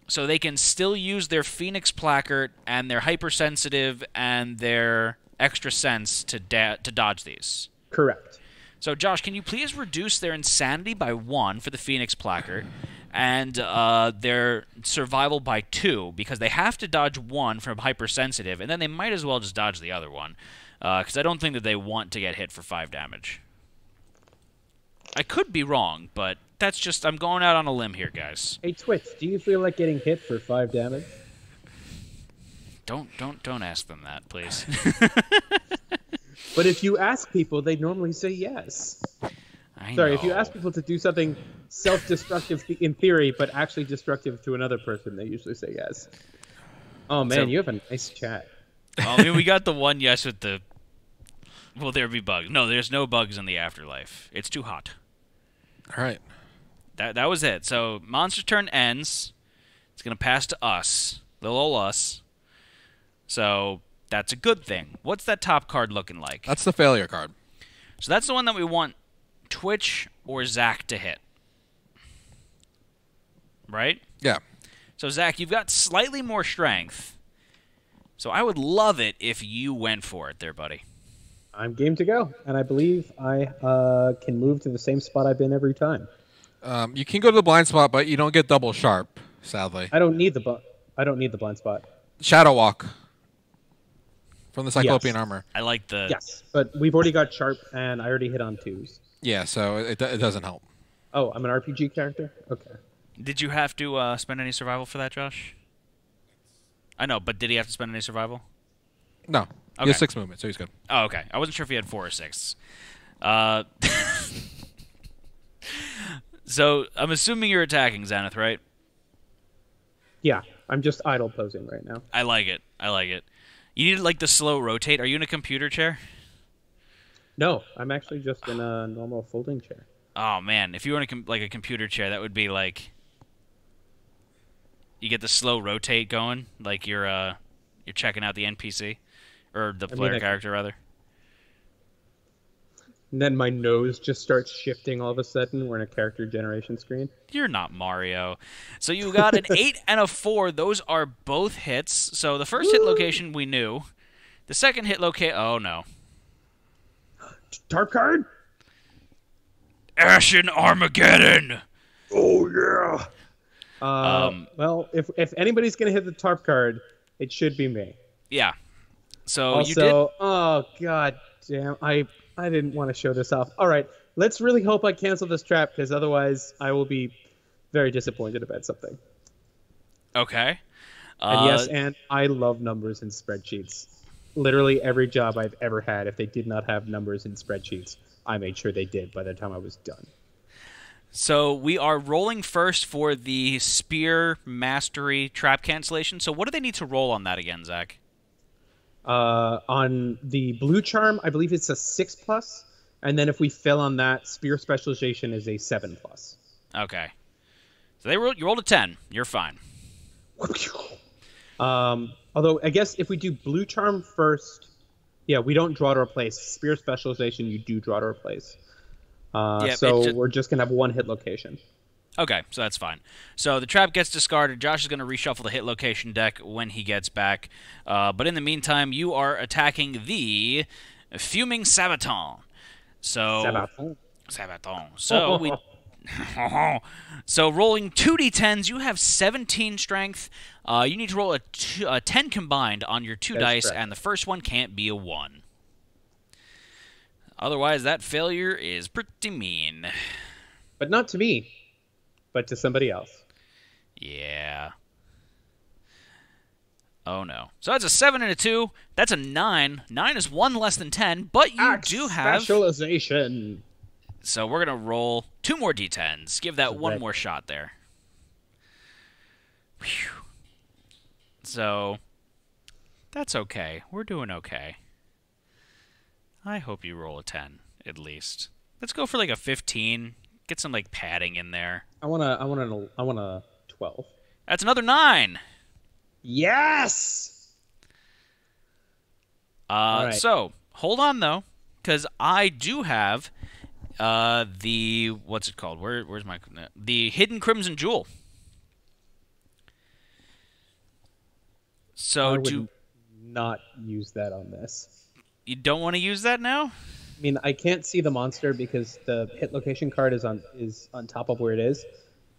So they can still use their Phoenix Placard and their Hypersensitive and their Extra Sense to dodge these. Correct. So, Josh, can you please reduce their Insanity by 1 for the Phoenix Placard and their Survival by 2, because they have to dodge 1 from Hypersensitive, and then they might as well just dodge the other one, because I don't think that they want to get hit for 5 damage. I could be wrong, but that's just, I'm going out on a limb here, guys. Hey, Twitch, do you feel like getting hit for 5 damage? Don't ask them that, please. But if you ask people, they normally say yes. Sorry, if you ask people to do something self-destructive in theory, but actually destructive to another person, they usually say yes. Oh man, So- you have a nice chat. I mean, we got the one yes with the, will there be bugs? No, there's no bugs in the afterlife. It's too hot. All right. That was it. So, monster's turn ends. It's going to pass to us. Little ol' us. So, that's a good thing. What's that top card looking like? That's the failure card. So that's the one that we want Twitch or Zach to hit. Right? Yeah. So, Zach, you've got slightly more strength. So I would love it if you went for it there, buddy. I'm game to go, and I believe I can move to the same spot I've been every time. You can go to the blind spot, but you don't get double sharp, sadly. I don't need the blind spot. Shadow Walk from the Cyclopean Yes. armor. I like the... Yes, but we've already got sharp, and I already hit on 2s. Yeah, so it doesn't help. Oh, I'm an RPG character? Okay. Did you have to spend any survival for that, Josh? I know, but did he have to spend any survival? No. He Okay. has 6 movement, so he's good. Oh, okay. I wasn't sure if he had 4 or 6. So, I'm assuming you're attacking Zenith, right? Yeah, I'm just idle posing right now. I like it. I like it. You need, like, the slow rotate. Are you in a computer chair? No, I'm actually just in a normal folding chair. Oh, man. If you were in a computer chair, that would be, like... You get the slow rotate going, like you're checking out the NPC. Or the player character, rather. And then my nose just starts shifting all of a sudden. We're in a character generation screen. You're not Mario. So you got an 8 and a 4. Those are both hits. So the first hit location we knew. The second hit location... Oh, no. Tarp card? Ashen Armageddon! Oh, yeah! Well, if anybody's going to hit the tarp card, it should be me. Yeah. So Also, you did... oh, god damn. I didn't want to show this off. All right, let's really hope I cancel this trap, because otherwise I will be very disappointed about something. Okay. And yes, and I love numbers in spreadsheets. Literally every job I've ever had, if they did not have numbers in spreadsheets, I made sure they did by the time I was done. So we are rolling first for the Spear Mastery trap cancellation. So what do they need to roll on that again, Zach? On the blue charm, I believe it's a 6+, and then if we fail on that, Spear Specialization is a 7+. Okay. So you rolled a 10. You're fine. Although I guess if we do blue charm first, yeah, we don't draw to replace. Spear Specialization, you do draw to replace. So we're just gonna have 1 hit location. Okay, so that's fine. So the trap gets discarded. Josh is going to reshuffle the hit location deck when he gets back. But in the meantime, you are attacking the Fuming Sabaton. So Sabaton. So we So rolling 2d10s, you have 17 strength. You need to roll a 10 combined on your 2 dice, correct. and the first one can't be a 1. Otherwise, that failure is pretty mean. But not to me, but to somebody else. Yeah. Oh no. So that's a 7 and a 2. That's a 9. 9 is 1 less than 10, but you do have... Specialization. So we're going to roll 2 more d10s. Give that one Red. more shot there. Whew. So, that's okay. We're doing okay. I hope you roll a 10, at least. Let's go for like a 15. Get some like padding in there. I want a 12. That's another 9. Yes. All right. So hold on though, because I do have the what's it called? Where's my the hidden crimson jewel? So I would not use that on this. You don't want to use that now? I mean, I can't see the monster because the hit location card is on top of where it is,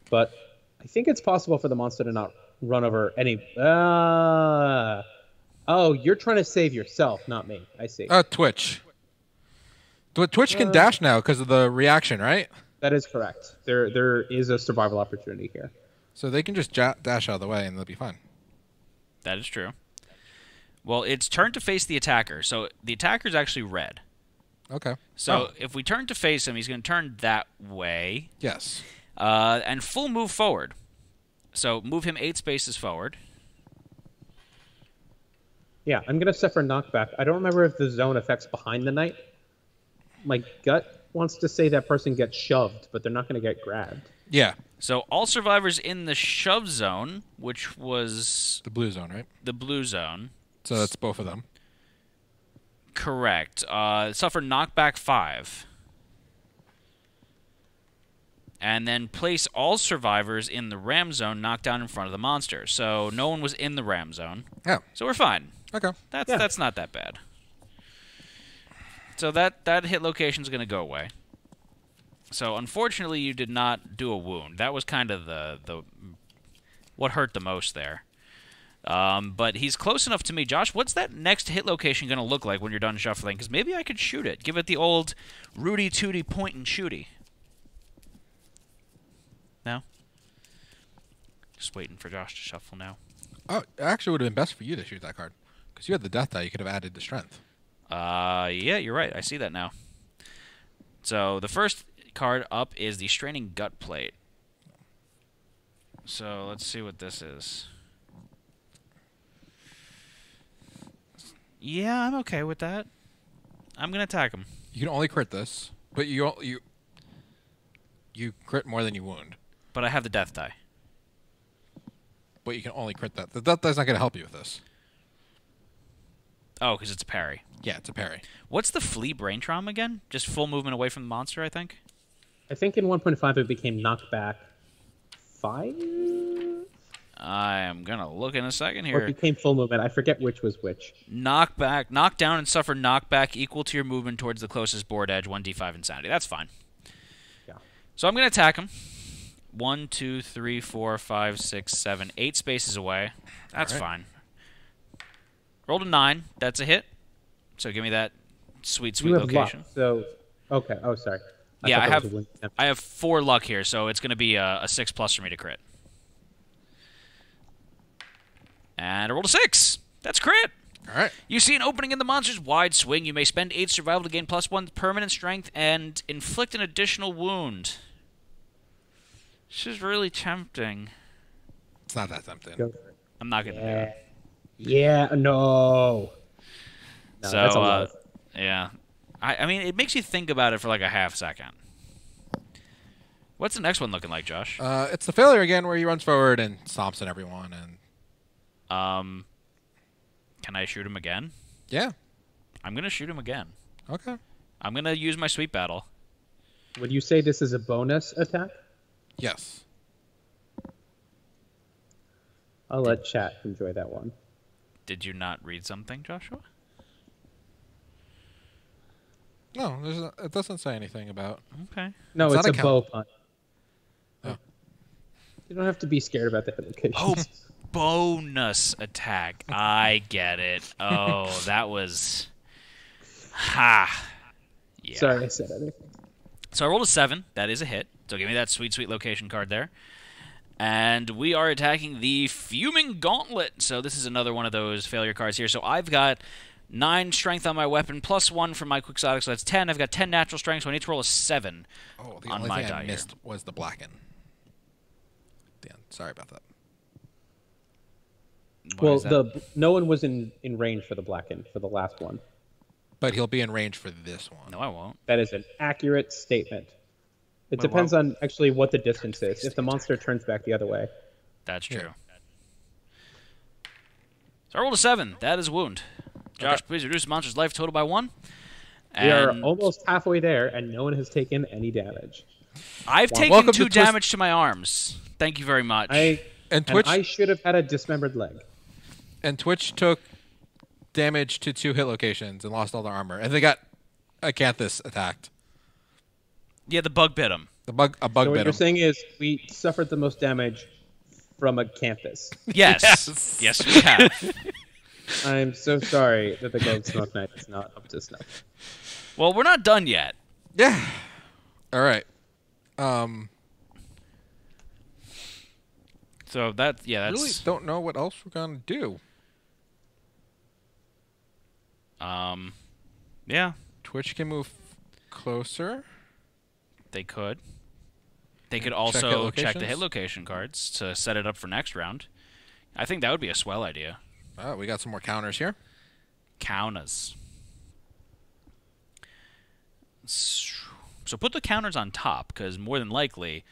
but I think it's possible for the monster to not run over any. Oh, you're trying to save yourself, not me. I see. Twitch. Twitch can dash now because of the reaction, right? That is correct. There is a survival opportunity here. So they can just dash out of the way and they'll be fine. That is true. Well, it's turned to face the attacker, so the attacker's actually red. Okay. So if we turn to face him, he's going to turn that way. Yes. And full move forward. So move him 8 spaces forward. Yeah, I'm going to suffer knockback. I don't remember if the zone affects behind the knight. My gut wants to say that person gets shoved, but they're not going to get grabbed. Yeah. So all survivors in the shove zone, which was... The blue zone, right? The blue zone. So that's both of them. Correct. Suffer knockback 5. And then place all survivors in the ram zone knocked down in front of the monster. So no one was in the ram zone. Yeah. So we're fine. Okay. That's not that bad. So that hit location is going to go away. So unfortunately, you did not do a wound. That was kind of the what hurt the most there. But he's close enough to me. Josh, what's that next hit location going to look like when you're done shuffling? Because maybe I could shoot it. Give it the old Rudy Tooty point and shooty. No? Just waiting for Josh to shuffle now. Oh, it actually would have been best for you to shoot that card. Because you had the death die, you could have added the strength. Yeah, you're right. I see that now. So the first card up is the Straining Gut Plate. So let's see what this is. Yeah, I'm okay with that. I'm going to attack him. You can only crit this, but you crit more than you wound. But I have the death die. But you can only crit that. The death die's not going to help you with this. Oh, because it's a parry. Yeah, it's a parry. What's the Flee Brain Trauma again? Just full movement away from the monster, I think? I think in 1.5 it became knockback 5? I am going to look in a second Or here. it became full movement. I forget which was which. Knock down and suffer knockback equal to your movement towards the closest board edge, 1d5 insanity. That's fine. Yeah. So I'm going to attack him. 1, 2, 3, 4, 5, 6, 7, 8 spaces away. That's fine. Rolled a 9. That's a hit. So give me that sweet You have location. luck, so okay. Oh, sorry. Yeah, thought that was a win. I have 4 luck here, so it's going to be a 6+ for me to crit. And I rolled a 6. That's crit. All right. You see an opening in the monster's wide swing. You may spend 8 survival to gain +1 permanent strength and inflict an additional wound. This is really tempting. It's not that tempting. Go for it. I'm not going to do Yeah. it. Yeah. No. No, So, that's a lot. yeah. I mean, it makes you think about it for like a half second. What's the next one looking like, Josh? It's the failure again where he runs forward and stomps at everyone. And Can I shoot him again? yeah. I'm going to shoot him again. Okay. I'm going to use my sweet battle. Would you say this is a bonus attack? Yes. I'll let chat enjoy that one. Did you not read something, Joshua? No, it doesn't say anything about. Okay. No, It's it's not a a bow punt. Oh. You don't have to be scared about the hit locations. Oh, bonus attack. I get it. Oh, that was... Ha. Yeah. Sorry, I said anything. So I rolled a 7. That is a hit. So give me that sweet, sweet location card there. And we are attacking the Fuming Gauntlet. So this is another one of those failure cards here. So I've got 9 strength on my weapon, plus 1 from my quixotic, so that's 10. I've got 10 natural strength, so I need to roll a 7 the on only my thing die I here. missed was the blacken. Dan, sorry about that. Why is that? No one was in range for the blacken for the last one. But he'll be in range for this one. No, I won't. That is an accurate statement. It Wait, depends what? on actually what the distance is. If the monster turns back the other way. That's true. Yeah. So I rolled a 7. That is a wound. Josh, Okay. please reduce the monster's life total by 1. We are And almost halfway there, and no one has taken any damage. I've taken welcome 2 to Twist- damage to my arms. Thank you very much. And Twitch I should have had a dismembered leg. and Twitch took damage to 2 hit locations and lost all their armor. And they got Acanthus attacked. Yeah, the bug bit him. A bug So what bit you're him. saying is we suffered the most damage from a campus. Yes. Yes. Yes, we have. I'm so sorry that the Gold Smoke Knight is not up to snuff. Well, we're not done yet. Yeah. All right. So that's Really don't know what else we're gonna do. Yeah, Twitch can move closer. they could. They could Check also hit check the hit locations? location cards to set it up for next round. I think that would be a swell idea. Oh, we got some more counters here. Counters. So put the counters on top, because more than likely,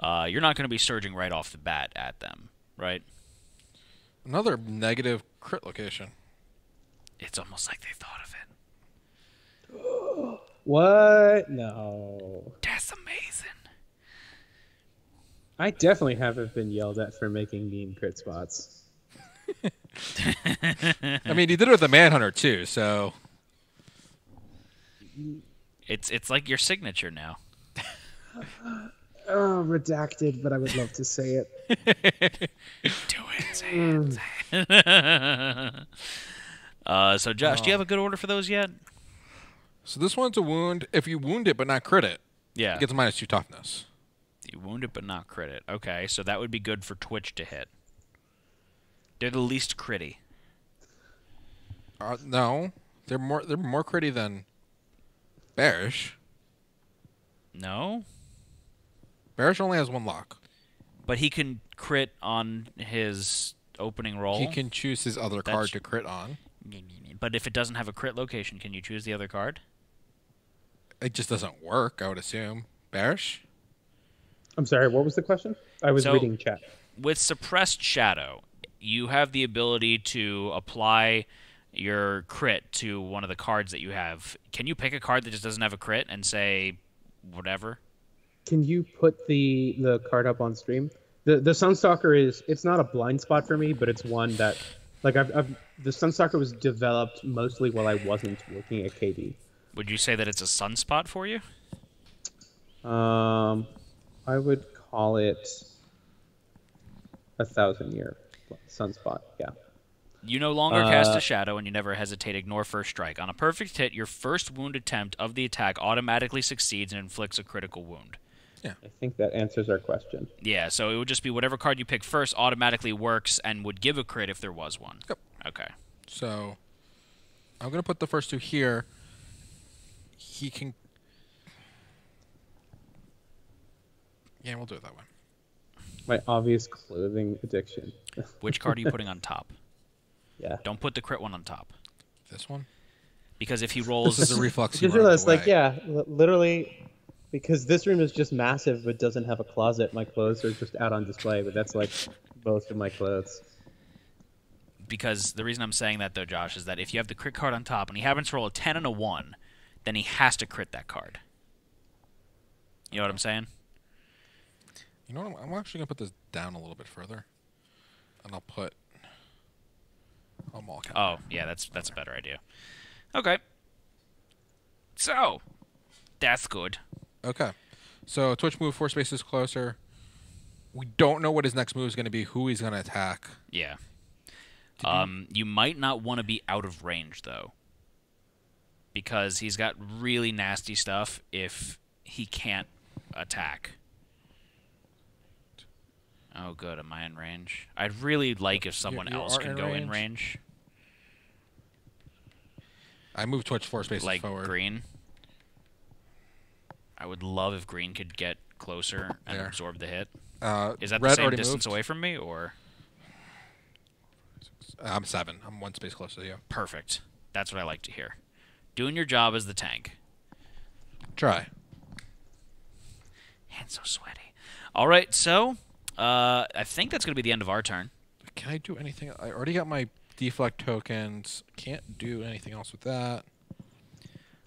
you're not going to be surging right off the bat at them, right? Another negative crit location. It's almost like they thought of it. What? No. That's amazing. I definitely haven't been yelled at for making mean crit spots. I mean, he did it with the Manhunter too, so It's like your signature now. Oh, redacted, but I would love to say it. Do it, say it, say it. So Josh, do you have a good order for those yet? so this one's a wound. If you wound it but not crit it, Yeah. it gets -2 toughness. You wound it but not crit it. Okay, so that would be good for Twitch to hit. They're the least critty. No, they're more critty than Bearish. No? Bearish only has 1 lock. But he can crit on his opening roll. He can choose his other That's- card to crit on. But if it doesn't have a crit location, can you choose the other card? It just doesn't work, I would assume. Bearish? I'm sorry, what was the question? I was So- reading chat. With Suppressed Shadow, you have the ability to apply your crit to one of the cards that you have. Can you pick a card that just doesn't have a crit and say whatever? Can you put the card up on stream? The Sunstalker it's not a blind spot for me, but it's one that like the Sunstalker was developed mostly while I wasn't working at KD. Would you say that it's a sunspot for you? I would call it 1,000-year sunspot. Yeah. You no longer cast a shadow, and you never hesitate. Ignore first strike. On a perfect hit, your first wound attempt of the attack automatically succeeds and inflicts a critical wound. I think that answers our question. Yeah, so it would just be whatever card you pick first automatically works and would give a crit if there was one. Yep. Okay. So I'm going to put the first 2 here. He can... Yeah, we'll do it that way. My obvious clothing addiction. Which card are you putting on top? Yeah. Don't put the crit one on top. This one? Because if he rolls... This is a reflex. I he just runs realized, like, away. yeah, literally, because this room is just massive but doesn't have a closet, my clothes are just out on display, but that's, like, most of my clothes. Because the reason I'm saying that, though, Josh, is that if you have the crit card on top and he happens to roll a 10 and a 1, then he has to crit that card. You know what I'm saying? You know what? I'm actually going to put this down a little bit further. And I'll put a mall counter. Oh, yeah, that's a better idea. Okay. So, that's good. Okay. So Twitch move 4 spaces closer. We don't know what his next move is going to be, who he's going to attack. Yeah. You might not want to be out of range, though. Because he's got really nasty stuff if he can't attack. Oh, good. Am I in range? I'd really like if someone You else are could in go in range. range. I moved Twitch 4 spaces Like forward. green. I would love if green could get closer and There. absorb the hit. Is that Red the same already distance moved. away from me, or? I'm 7. I'm 1 space closer to you. Perfect. That's what I like to hear. Doing your job as the tank. Try. Hands so sweaty. All right, so I think that's going to be the end of our turn. Can I do anything? I already got my deflect tokens. Can't do anything else with that.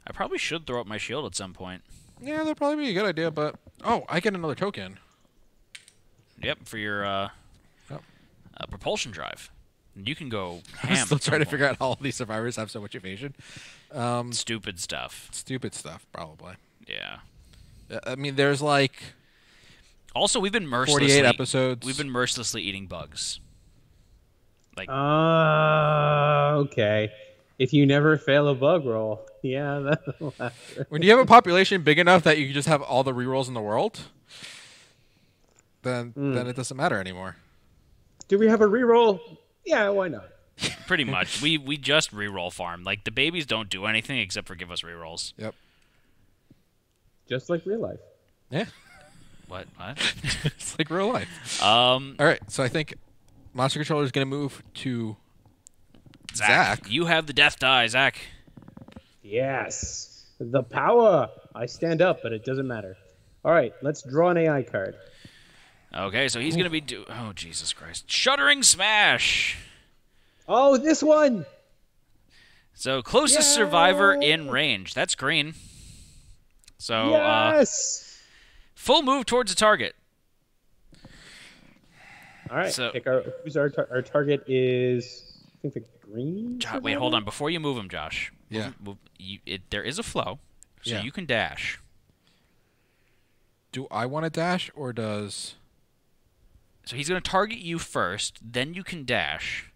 I probably should throw up my shield at some point. Yeah, that'd probably be a good idea, but... Oh, I get another token. Yep, for your Yep. propulsion drive. You can go I'm ham. still at some trying to point. figure out how all these survivors have so much evasion. Stupid stuff. Stupid stuff, probably. Yeah. I mean, there's like Also, we've been mercilessly 48 episodes. We've been mercilessly eating bugs. Like Okay. If you never fail a bug roll, yeah, that'll happen. When you have a population big enough that you can just have all the rerolls in the world, then it doesn't matter anymore. Do we have a reroll? Yeah, why not? pretty much. We just reroll farm. Like the babies don't do anything except for give us rerolls. Yep. Just like real life. Yeah. What? It's like real life. All right, so I think Monster Controller is going to move to Zach. You have the death die, Zach. Yes. The power. I stand up, but it doesn't matter. All right, let's draw an AI card. Okay, so he's going to be oh, Jesus Christ. Shuddering Smash. Oh, this one. So, closest survivor in range. That's green. So, Yes. full move towards the target. All right. So- Pick our target is I think the green. Wait, hold on. Before you move him, Josh. Yeah. There is a flow, so Yeah. you can dash. Do I want to dash or does... So he's going to target you first, then you can dash,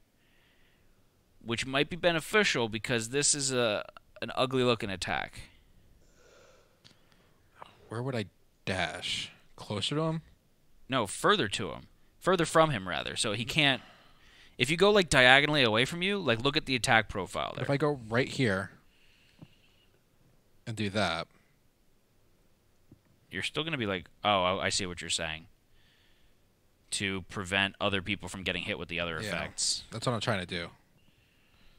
which might be beneficial because this is an ugly-looking attack. Where would I dash? Closer to him? No, further to him. Further from him, rather. So he can't... If you go, like, diagonally away from you, like, look at the attack profile there. If I go right here and do that... You're still going to be like, oh, I see what you're saying. To prevent other people from getting hit with the other effects. That's what I'm trying to do.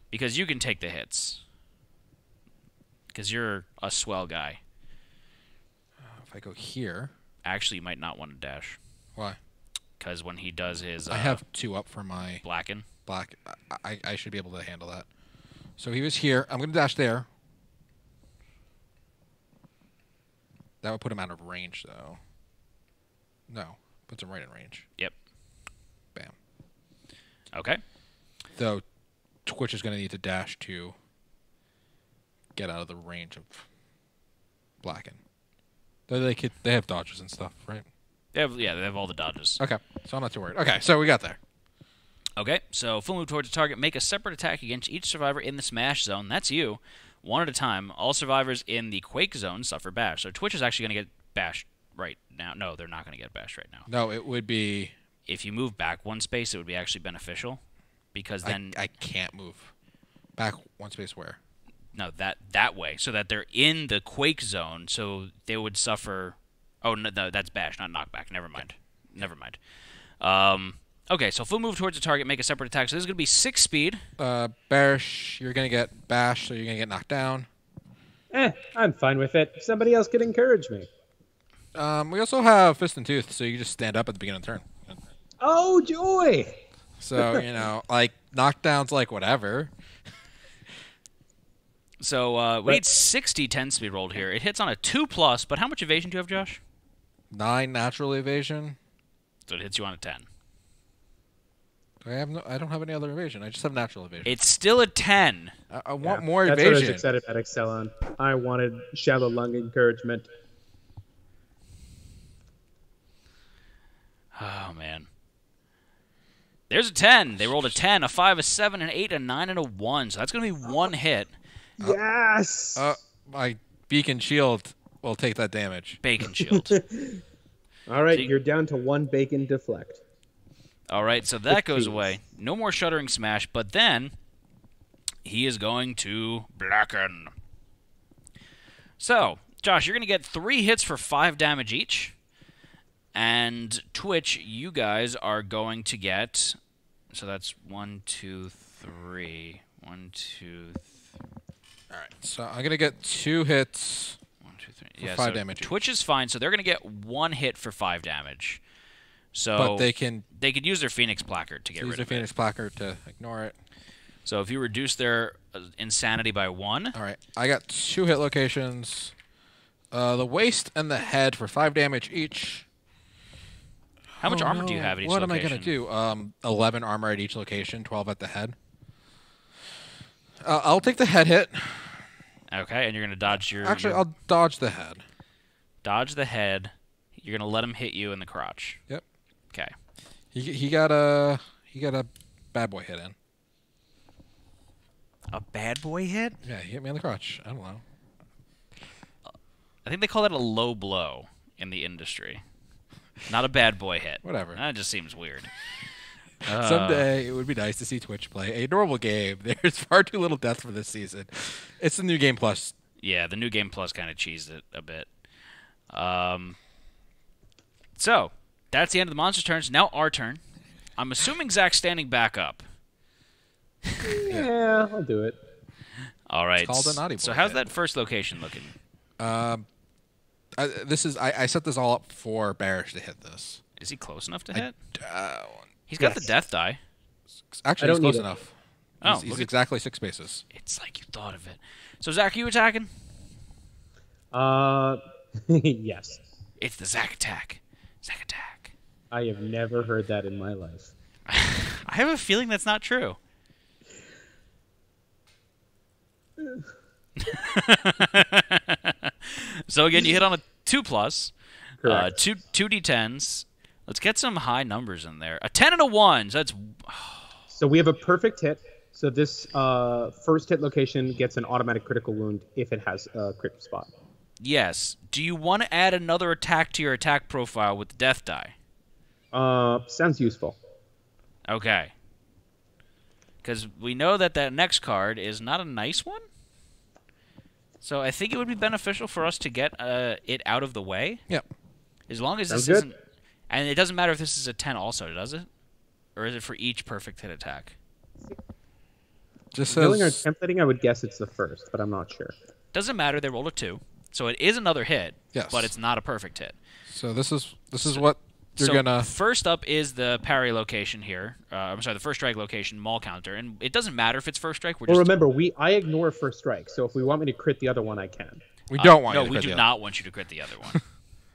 Because you can take the hits. Because you're a swell guy. If I go here... Actually, you might not want to dash. Why? Because when he does his... I have 2 up for my Blacken. black. I should be able to handle that. So he was here. I'm going to dash there. That would put him out of range, though. No. Puts him right in range. Yep. Bam. Okay. Though Twitch is going to need to dash to get out of the range of Blacken. Though they have dodges and stuff, right? They have all the dodges. Okay. So I'm not too worried. Okay, so we got there. Okay, so full move towards the target. Make a separate attack against each survivor in the smash zone. That's you. One at a time. All survivors in the quake zone suffer bash. So Twitch is actually going to get bashed right now. No, they're not going to get bashed right now. No, it would be... If you move back one space, it would be actually beneficial. Because then... I can't move. Back one space where? No, that way. So that they're in the quake zone, so they would suffer... Oh, no, that's bash, not knockback. Never mind. Never mind. Okay, so full move towards the target, make a separate attack. So this is going to be 6 speed. Bash, you're going to get bashed, so you're going to get knocked down. I'm fine with it. Somebody else could encourage me. We also have Fist and Tooth, so you can just stand up at the beginning of the turn. Oh, joy! So, like, knockdown's like whatever. So we need 60 10 speed rolled here. It hits on a 2+, but how much evasion do you have, Josh? 9 natural evasion. So it hits you on a 10. I don't have any other evasion. I just have natural evasion. It's still a 10. I want more That's evasion. what I was excited about Excel on. I wanted shallow lung encouragement. Oh, man. There's a 10. They rolled a 10, a 5, a 7, an 8, a 9, and a 1. So that's going to be 1 hit. Yes! My beacon shield will take that damage. Bacon shield. All right, So you're down to 1 bacon deflect. All right, so that goes Please. away. No more Shuddering Smash, but then he is going to blacken. So, Josh, you're going to get 3 hits for 5 damage each. And Twitch, you guys are going to get... So that's 1, 2, 3. 1, 2, 3. All right. So I'm gonna get 2 hits 1, 2, 3. for Yeah, 5 so damage. Twitch is fine, so they're going to get 1 hit for 5 damage. So But they can could use their Phoenix Placard to get use rid the of Phoenix it. Placard to ignore it. So if you reduce their insanity by 1, All right. I got 2 hit locations. The waist and the head for 5 damage each. how much Oh, armor do you no. have at each What location? am I gonna do? 11 armor at each location, 12 at the head. I'll take the head hit. Okay, and you're going to dodge your... Actually, your- I'll dodge the head. dodge the head. You're going to let him hit you in the crotch. Yep. Okay. He got a bad boy hit in. A bad boy hit? Yeah, he hit me in the crotch. I don't know. I think they call that a low blow in the industry. Not a bad boy hit. Whatever. That just seems weird. Someday it would be nice to see Twitch play a normal game. There's far too little death for this season. It's the new game plus. Yeah, the new game plus kind of cheesed it a bit. So, that's the end of the monster's turns. Now our turn. I'm assuming Zach's standing back up. Yeah, I'll do it. All right. called a naughty So boy how's hit. that first location looking? I set this all up for Barish to hit this. Is he close enough to hit? Uh, He's got the Yes. death die. Actually, I he's don't close need it. enough. Oh, He's look at- exactly 6 spaces. It's like you thought of it. So Zach, are you attacking? Yes. It's the Zach attack. Zach attack. I have never heard that in my life. I have a feeling that's not true. So again, you hit on a 2+, Correct. two d10s. Let's get some high numbers in there. A 10 and a 1. So that's So we have a perfect hit. So this first hit location gets an automatic critical wound if it has a crit spot. yes. Do you want to add another attack to your attack profile with the death die? Sounds useful. Okay. Because we know that that next card is not a nice one. So I think it would be beneficial for us to get it out of the way. Yep. As long as Sounds this good. isn't... And it doesn't matter if this is a 10 also, does it? Or is it for each perfect hit attack? Just Killing or says templating, I would guess it's the first, but I'm not sure. Doesn't matter, they rolled a 2. So it is another hit, Yes. but it's not a perfect hit. so. This is what you're so gonna. first up is the parry location here. I'm sorry, the first strike location, maul counter. And it doesn't matter if it's first strike. We're Well, just... remember, I ignore first strike, so if we want me to crit the other one, I can. We don't want. No, you to we crit do the not want you to crit the other one.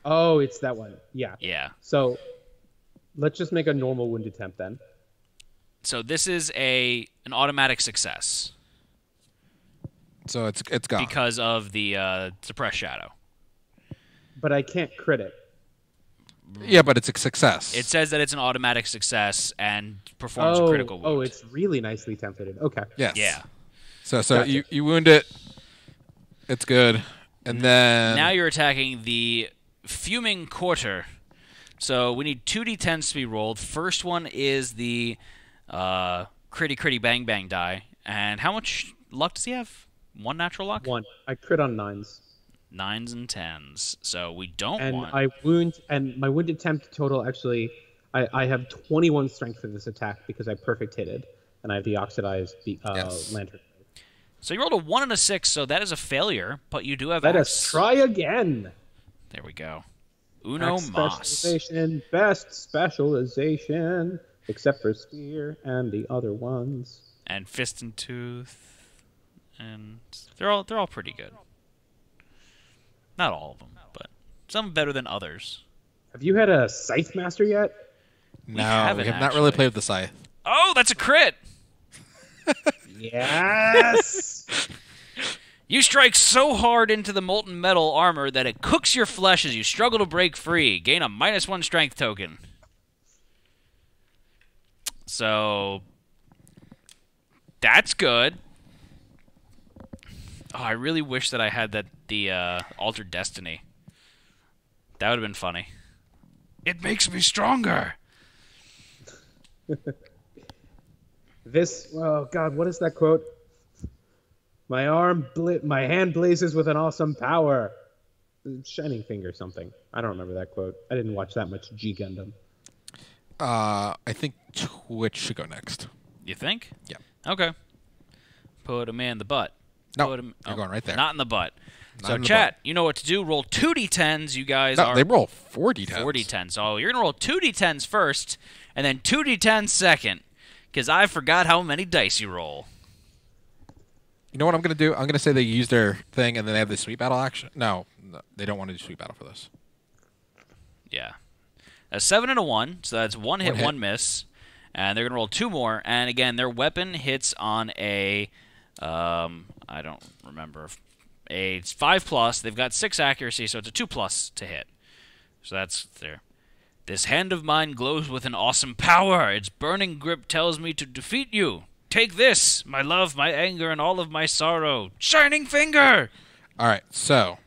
Oh, it's that one. Yeah. Yeah. So let's just make a normal wound attempt then. So this is an automatic success So it's gone. because of the suppressed shadow. But I can't crit it. Yeah, but it's a success. It says that it's an automatic success and performs a critical wound. Oh, it's really nicely templated. Okay. yes. Yeah. So Gotcha. you wound it. It's good, and then Now you're attacking the Fuming Quarter. So we need 2d10s to be rolled. First one is the critty bang bang die. And how much luck does he have? 1 natural luck? One. I crit on 9s. 9s and 10s. So we don't And want... I wound, and my wound attempt total actually, I have 21 strength for this attack because I perfect hitted, and I have the oxidized Yes. lantern. So you rolled a 1 and a 6, so that is a failure, but you do have Let axe. us try again. There we go. Uno Axe mas. specialization, best specialization, except for spear and the other ones. And fist and tooth, and they're all pretty good. Not all of them, but some better than others. Have you had a scythe master yet? no, haven't, we have not really actually. played with the scythe. Oh, that's a crit! Yes. You strike so hard into the molten metal armor that it cooks your flesh as you struggle to break free. Gain a -1 strength token. So that's good. Oh, I really wish that I had the Altered Destiny. That would have been funny. It makes me stronger. Oh God, what is that quote? My hand blazes with an awesome power. Shining Finger something. I don't remember that quote. I didn't watch that much G Gundam. I think Twitch should go next. You think? Yeah. Okay. Put him in the butt. No, Put him, you're going right there. Not in the butt. Not So, in the chat, butt. you know what to do. Roll 2d10s. You guys No, are... they roll 4d10s. 4d10s. So you're going to roll 2d10s first, and then 2d10s second, because I forgot how many dice you roll. You know what I'm going to do? I'm going to say they use their thing, and then they have the sweet battle action. No, they don't want to do sweet battle for this. Yeah. A 7 and a 1, so that's one hit, One hit. one miss. And they're going to roll 2 more. And again, their weapon hits on a, I don't remember, a 5+. They've got 6 accuracy, so it's a 2+ to hit. So that's there. This hand of mine glows with an awesome power. Its burning grip tells me to defeat you. Take this, my love, my anger, and all of my sorrow. Shining Finger! All right, so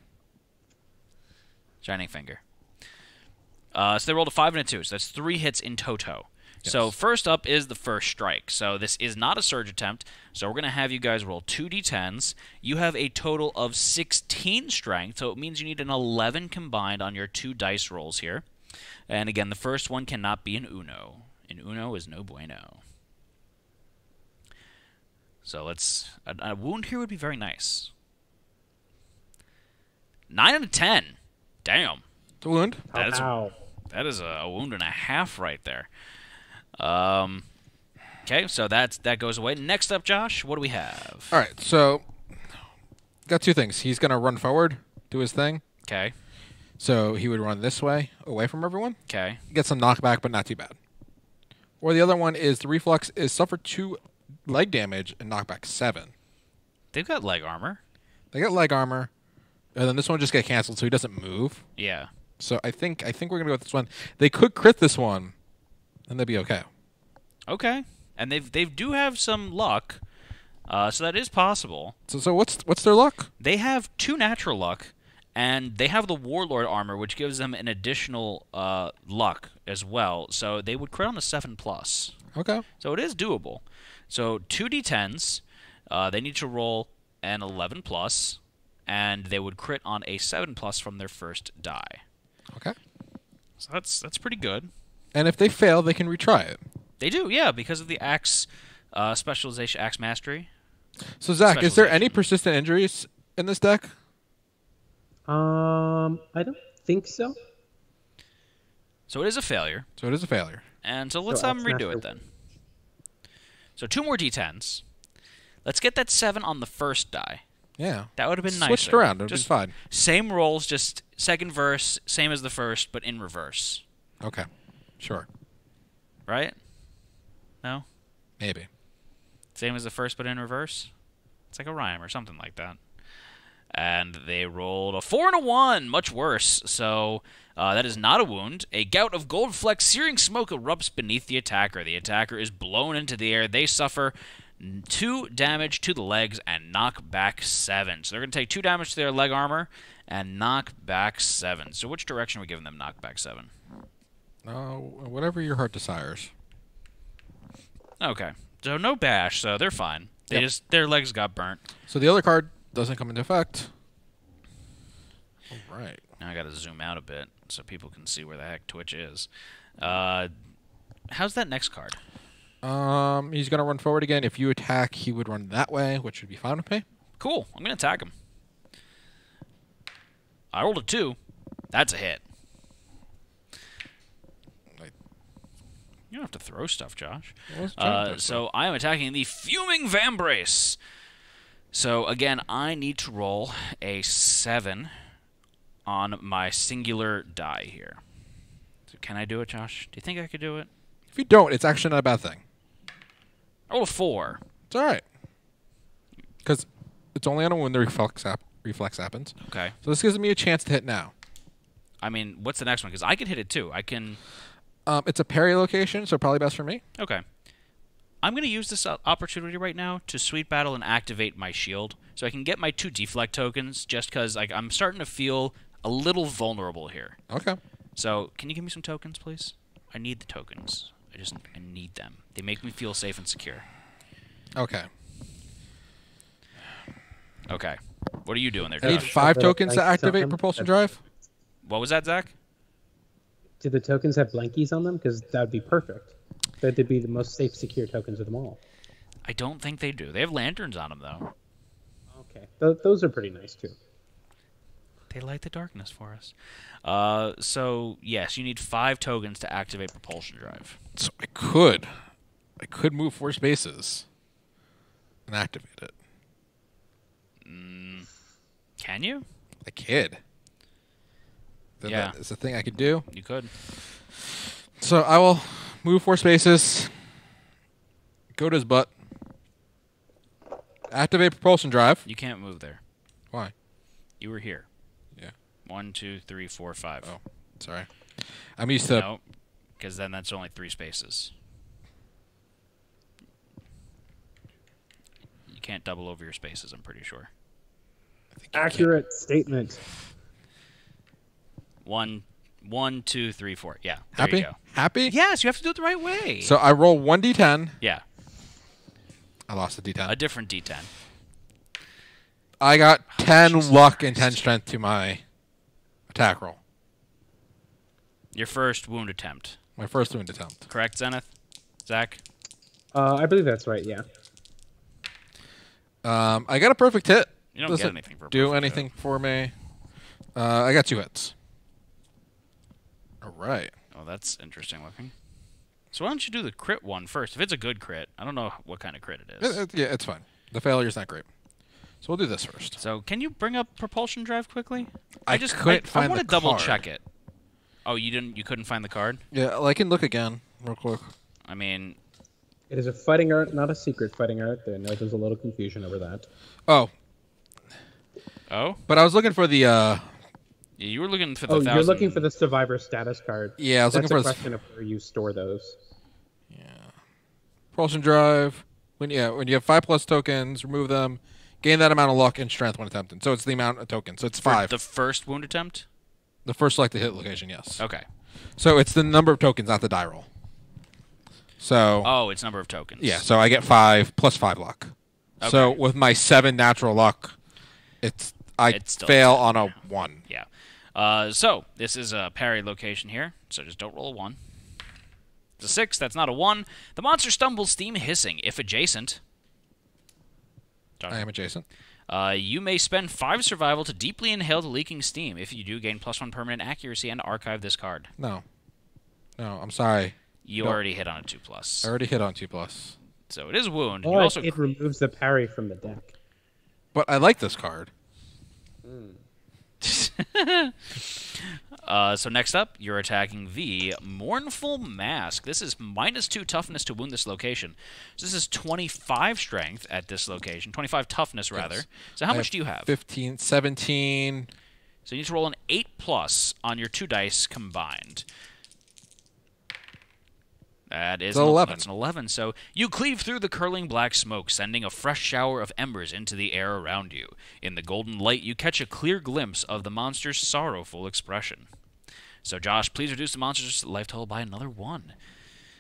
Shining Finger. So they rolled a 5 and a 2, so that's 3 hits in toto. Yes. So first up is the first strike. So this is not a surge attempt, so we're going to have you guys roll 2d10s. You have a total of 16 strength, so it means you need an 11 combined on your 2 dice rolls here. And again, the first one cannot be an Uno. An Uno is no bueno. So let's... A wound here would be very nice. 9 and a 10. Damn. it's a wound. Ow. That is a wound and a half right there. Okay, so that goes away. Next up, Josh, what do we have? All right, so got 2 things. He's going to run forward, do his thing. Okay, So he would run this way, away from everyone. okay. Get some knockback, but not too bad. Or the other one is the reflex is suffer 2 leg damage and knockback 7. They've got leg armor. They get leg armor, and then this one just get canceled, so he doesn't move. Yeah. So I think we're gonna go with this one. They could crit this one, and they'd be okay. Okay. And they do have some luck, so that is possible. So what's their luck? They have 2 natural luck, and they have the Warlord armor, which gives them an additional luck as well. So they would crit on a 7+. Okay. So it is doable. So 2d10s, they need to roll an 11+, and they would crit on a 7+ from their first die. Okay. So that's pretty good. And if they fail, they can retry it. They do, yeah, because of the axe specialization, axe mastery. So Zach, is there Specialization. any persistent injuries in this deck? I don't think so. So it is a failure. So it is a failure. And so let's So have them axe redo it master. then. So 2 more d10s. Let's get that 7 on the first die. Yeah. That would have been nice. Switched around. It would be Just fine. same rolls, just second verse, same as the first, but in reverse. Okay. Sure. Right? No? Maybe. Same as the first, but in reverse? It's like a rhyme or something like that. And they rolled a 4 and a 1, much worse. So that is not a wound. A gout of gold-flecked searing smoke erupts beneath the attacker. The attacker is blown into the air. They suffer 2 damage to the legs and knock back 7. So they're going to take 2 damage to their leg armor and knock back 7. So which direction are we giving them knock back 7? Whatever your heart desires. Okay. So no bash, so they're fine. They Yep. their legs got burnt. So the other card doesn't come into effect. All right. Now I got to zoom out a bit so people can see where the heck Twitch is. How's that next card? He's gonna run forward again. If you attack, he would run that way, which would be fine with me. Cool. I'm going to attack him. I rolled a 2. That's a hit. You don't have to throw stuff, Josh. So I am attacking the Fuming Vambrace. So again, I need to roll a 7 on my singular die here. So can I do it, Josh? Do you think I could do it? If you don't, it's actually not a bad thing. I rolled a 4. It's all right. Because it's only on a when the reflex happens. Okay. So this gives me a chance to hit now. I mean, what's the next one? Because I can hit it too. I can... It's a parry location, so probably best for me. Okay. I'm going to use this opportunity right now to sweet battle and activate my shield so I can get my 2 deflect tokens just because I'm starting to feel a little vulnerable here. Okay. So can you give me some tokens, please? I need the tokens. I need them. They make me feel safe and secure. Okay. Okay. What are you doing there, I need Josh? 5 tokens to Blankies on activate them? propulsion drive. What was that, Zach? Do the tokens have blankies on them? Because that would be perfect. That'd be the most safe, secure tokens of them all. I don't think they do. They have lanterns on them, though. Okay, those are pretty nice too. They light the darkness for us. So, yes, you need 5 tokens to activate propulsion drive. So I could move 4 spaces and activate it. Can you? I could. Then Yeah. that is a thing I could do. You could. So I will move 4 spaces. Go to his butt. Activate propulsion drive. You can't move there. Why? You were here. Yeah. 1, 2, 3, 4, 5. Oh, sorry. I'm used to. No, because then that's only 3 spaces. You can't double over your spaces, I'm pretty sure. Accurate statement. 1, 2, 3, 4. Yeah. There Happy? you go. Happy? Yes, you have to do it the right way. So I roll 1d10. Yeah. I lost a d10. A different D10. I got 10 Jesus luck and Christ. 10 strength to my attack roll. Your first wound attempt. My first wound attempt. Correct, Zenith? Zach? I believe that's right. Yeah. I got a perfect hit. You don't Doesn't get anything for a do perfect anything hit. for me. I got 2 hits. All right. Oh, that's interesting looking. So why don't you do the crit one first? If it's a good crit, I don't know what kind of crit it is. Yeah, it's fine. The failure's not great. So we'll do this first. So can you bring up propulsion drive quickly? I couldn't find I want the to double card. check it. Oh, you didn't? You couldn't find the card? Yeah, well, I can look again real quick. I mean, It is a fighting art, not a secret fighting art. I know there's a little confusion over that. Oh, oh, but I was looking for the. yeah, you were looking for the. Oh, 1,000... you're looking for the survivor status card. Yeah, I was That's looking a for this. question of where you store those. Propulsion drive. When you have 5+ tokens, remove them. Gain that amount of luck and strength when attempted. So it's the amount of tokens. So it's For 5. the first wound attempt? The first selected hit location, yes. Okay. So it's the number of tokens, not the die roll. So Oh, it's number of tokens. yeah, so I get 5 plus 5 luck. So Okay. with my 7 natural luck, I It's still fail 10. on a 1. Yeah. So this is a parry location here. So just don't roll a 1. It's a 6. That's not a 1. The monster stumbles, steam hissing. If adjacent. I am adjacent. You may spend 5 survival to deeply inhale the leaking steam. If you do, gain +1 permanent accuracy and archive this card. No, I'm sorry. You No. already hit on a 2+. I already hit on 2+. So it is a wound. You But also it removes the parry from the deck. But I like this card. So next up, you're attacking the Mournful Mask. This is -2 toughness to wound this location. So this is 25 strength at this location. 25 toughness, rather. Yes. So how I much do you have? 15, 17. So you need to roll an 8+ on your 2 dice combined. That is It's 11. That's an 11. So you cleave through the curling black smoke, sending a fresh shower of embers into the air around you. In the golden light, you catch a clear glimpse of the monster's sorrowful expression. So Josh, please reduce the monster's life total by another 1.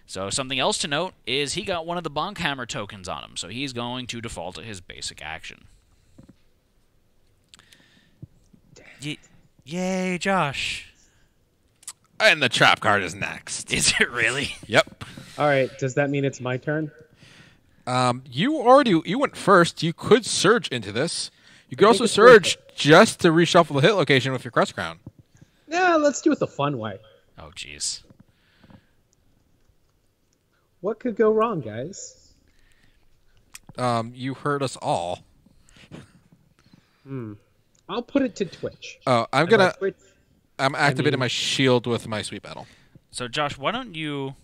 So something else to note is he got one of the Bonk Hammer tokens on him, so he's going to default to his basic action. Yay, Josh. And the trap card is next. Is it really? Yep. All right, does that mean it's my turn? You went first. You could surge into this. You could also it's surge just to reshuffle the hit location with your Crest Crown. Yeah, let's do it the fun way. Oh, jeez. What could go wrong, guys? You hurt us all. I'll put it to Twitch. Oh, And by Twitch, I'm activating mean- my shield with my sweet battle. So, Josh, why don't you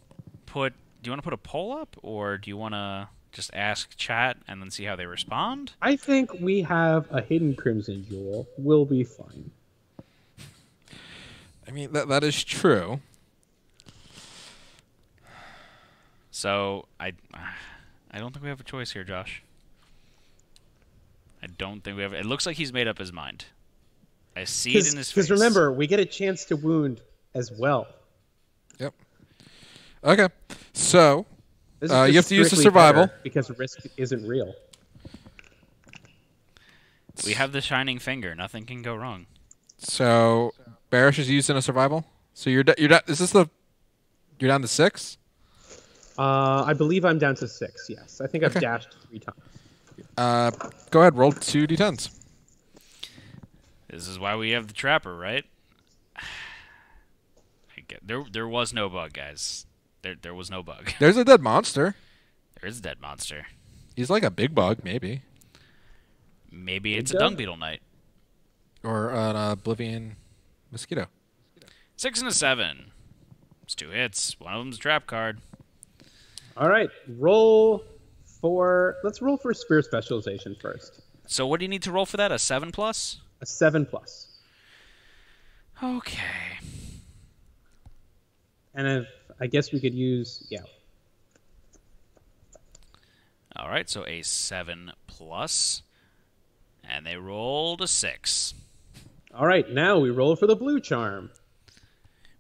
do you want to put a poll up, or do you want to just ask chat and then see how they respond? I think we have a hidden Crimson Jewel. We'll be fine. I mean, that is true. So, I don't think we have a choice here, Josh. I don't think we have. It looks like he's made up his mind. I see it in his face. Because remember, we get a chance to wound as well. Yep. Okay. So This you is have to use the strictly survival. better because risk isn't real. We have the shining finger. Nothing can go wrong. So Barish is used in a survival. So you're is this the you're down to 6? I believe I'm down to 6. Yes, I think I've dashed 3 times. Go ahead, roll 2 d10s. This is why we have the trapper, right? There was no bug, guys. There was no bug. There's a dead monster. There is a dead monster. He's like a big bug, maybe, Maybe it's a dung beetle knight. or an oblivion mosquito. 6 and a 7. It's 2 hits. One of them's a trap card. All right, let's roll for spear specialization first. So what do you need to roll for that? A 7 plus? A 7+. Okay. And I guess we could use All right, so a 7 plus, and they rolled a 6, All right, now we roll for the blue charm.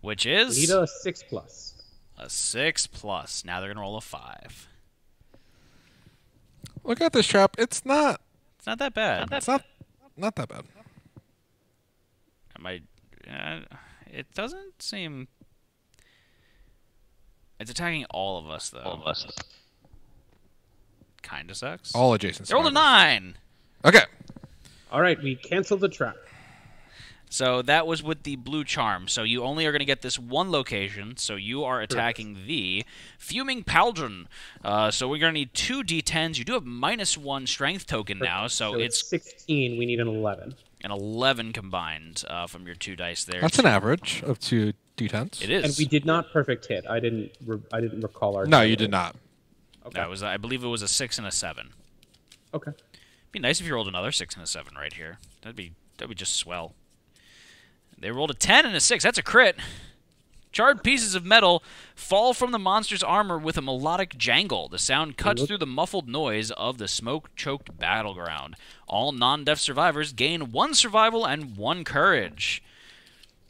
which We is need a 6+. a 6 plus. Now they're gonna roll a 5. Look at this trap. It's not. It's not that bad. It's not that bad. It doesn't seem. It's attacking all of us, though. Kinda sucks. All adjacent. They rolled a survivors. 9. Okay. All right, we cancel the trap. So that was with the blue charm. So you only are going to get this one location. So you are attacking the Fuming Pauldron. So we're going to need 2 d10s. You do have -1 strength token now, so it's 16. We need an 11. an 11 combined from your 2 dice there. That's an average of 2 d10s. It is. And we did not perfect hit. I didn't recall our. No, you did not. Okay. That was, I believe it was a 6 and a 7. Okay. Be nice if you rolled another 6 and a 7 right here. That'd be just swell. They rolled a 10 and a 6. That's a crit. Charred pieces of metal fall from the monster's armor with a melodic jangle. The sound cuts through the muffled noise of the smoke-choked battleground. All non-deaf survivors gain 1 survival and 1 courage.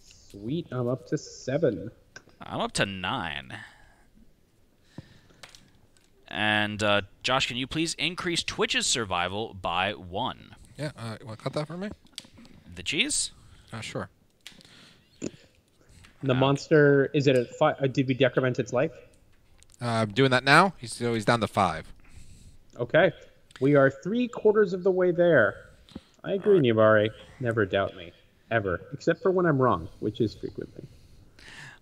Sweet. I'm up to 7. I'm up to 9. And Josh, can you please increase Twitch's survival by 1? Yeah. You want to cut that for me? The cheese? Sure. The monster, is it at 5? Did we decrement its life? I'm doing that now. He's down to 5. Okay. We are 3/4 of the way there. I agree, Nibari. Never doubt me. Ever. Except for when I'm wrong, which is frequently.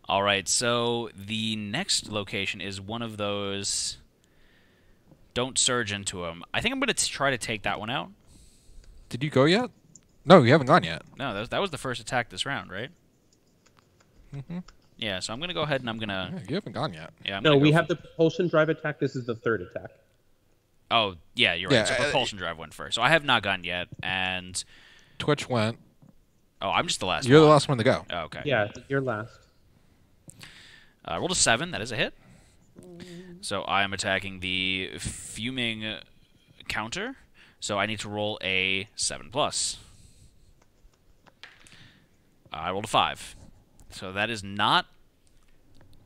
All right, so the next location is one of those. Don't surge into him. I think I'm going to try to take that one out. Did you go yet? No, you haven't gone yet. No, that was the first attack this round, right? Mm-hmm. Yeah, so I'm going to go ahead and I'm going to... Yeah, you haven't gone yet. Yeah, I'm No, gonna we go have the propulsion drive attack. This is the 3rd attack. Oh, yeah, you're right. Yeah, So propulsion drive went first. So I have not gone yet, and... Twitch went. Oh, I'm just the last You're one. the last one to go. Oh, okay. Yeah, you're last. I rolled a 7. That is a hit. So I am attacking the Fuming counter. So I need to roll a 7 plus. I rolled a 5. So that is not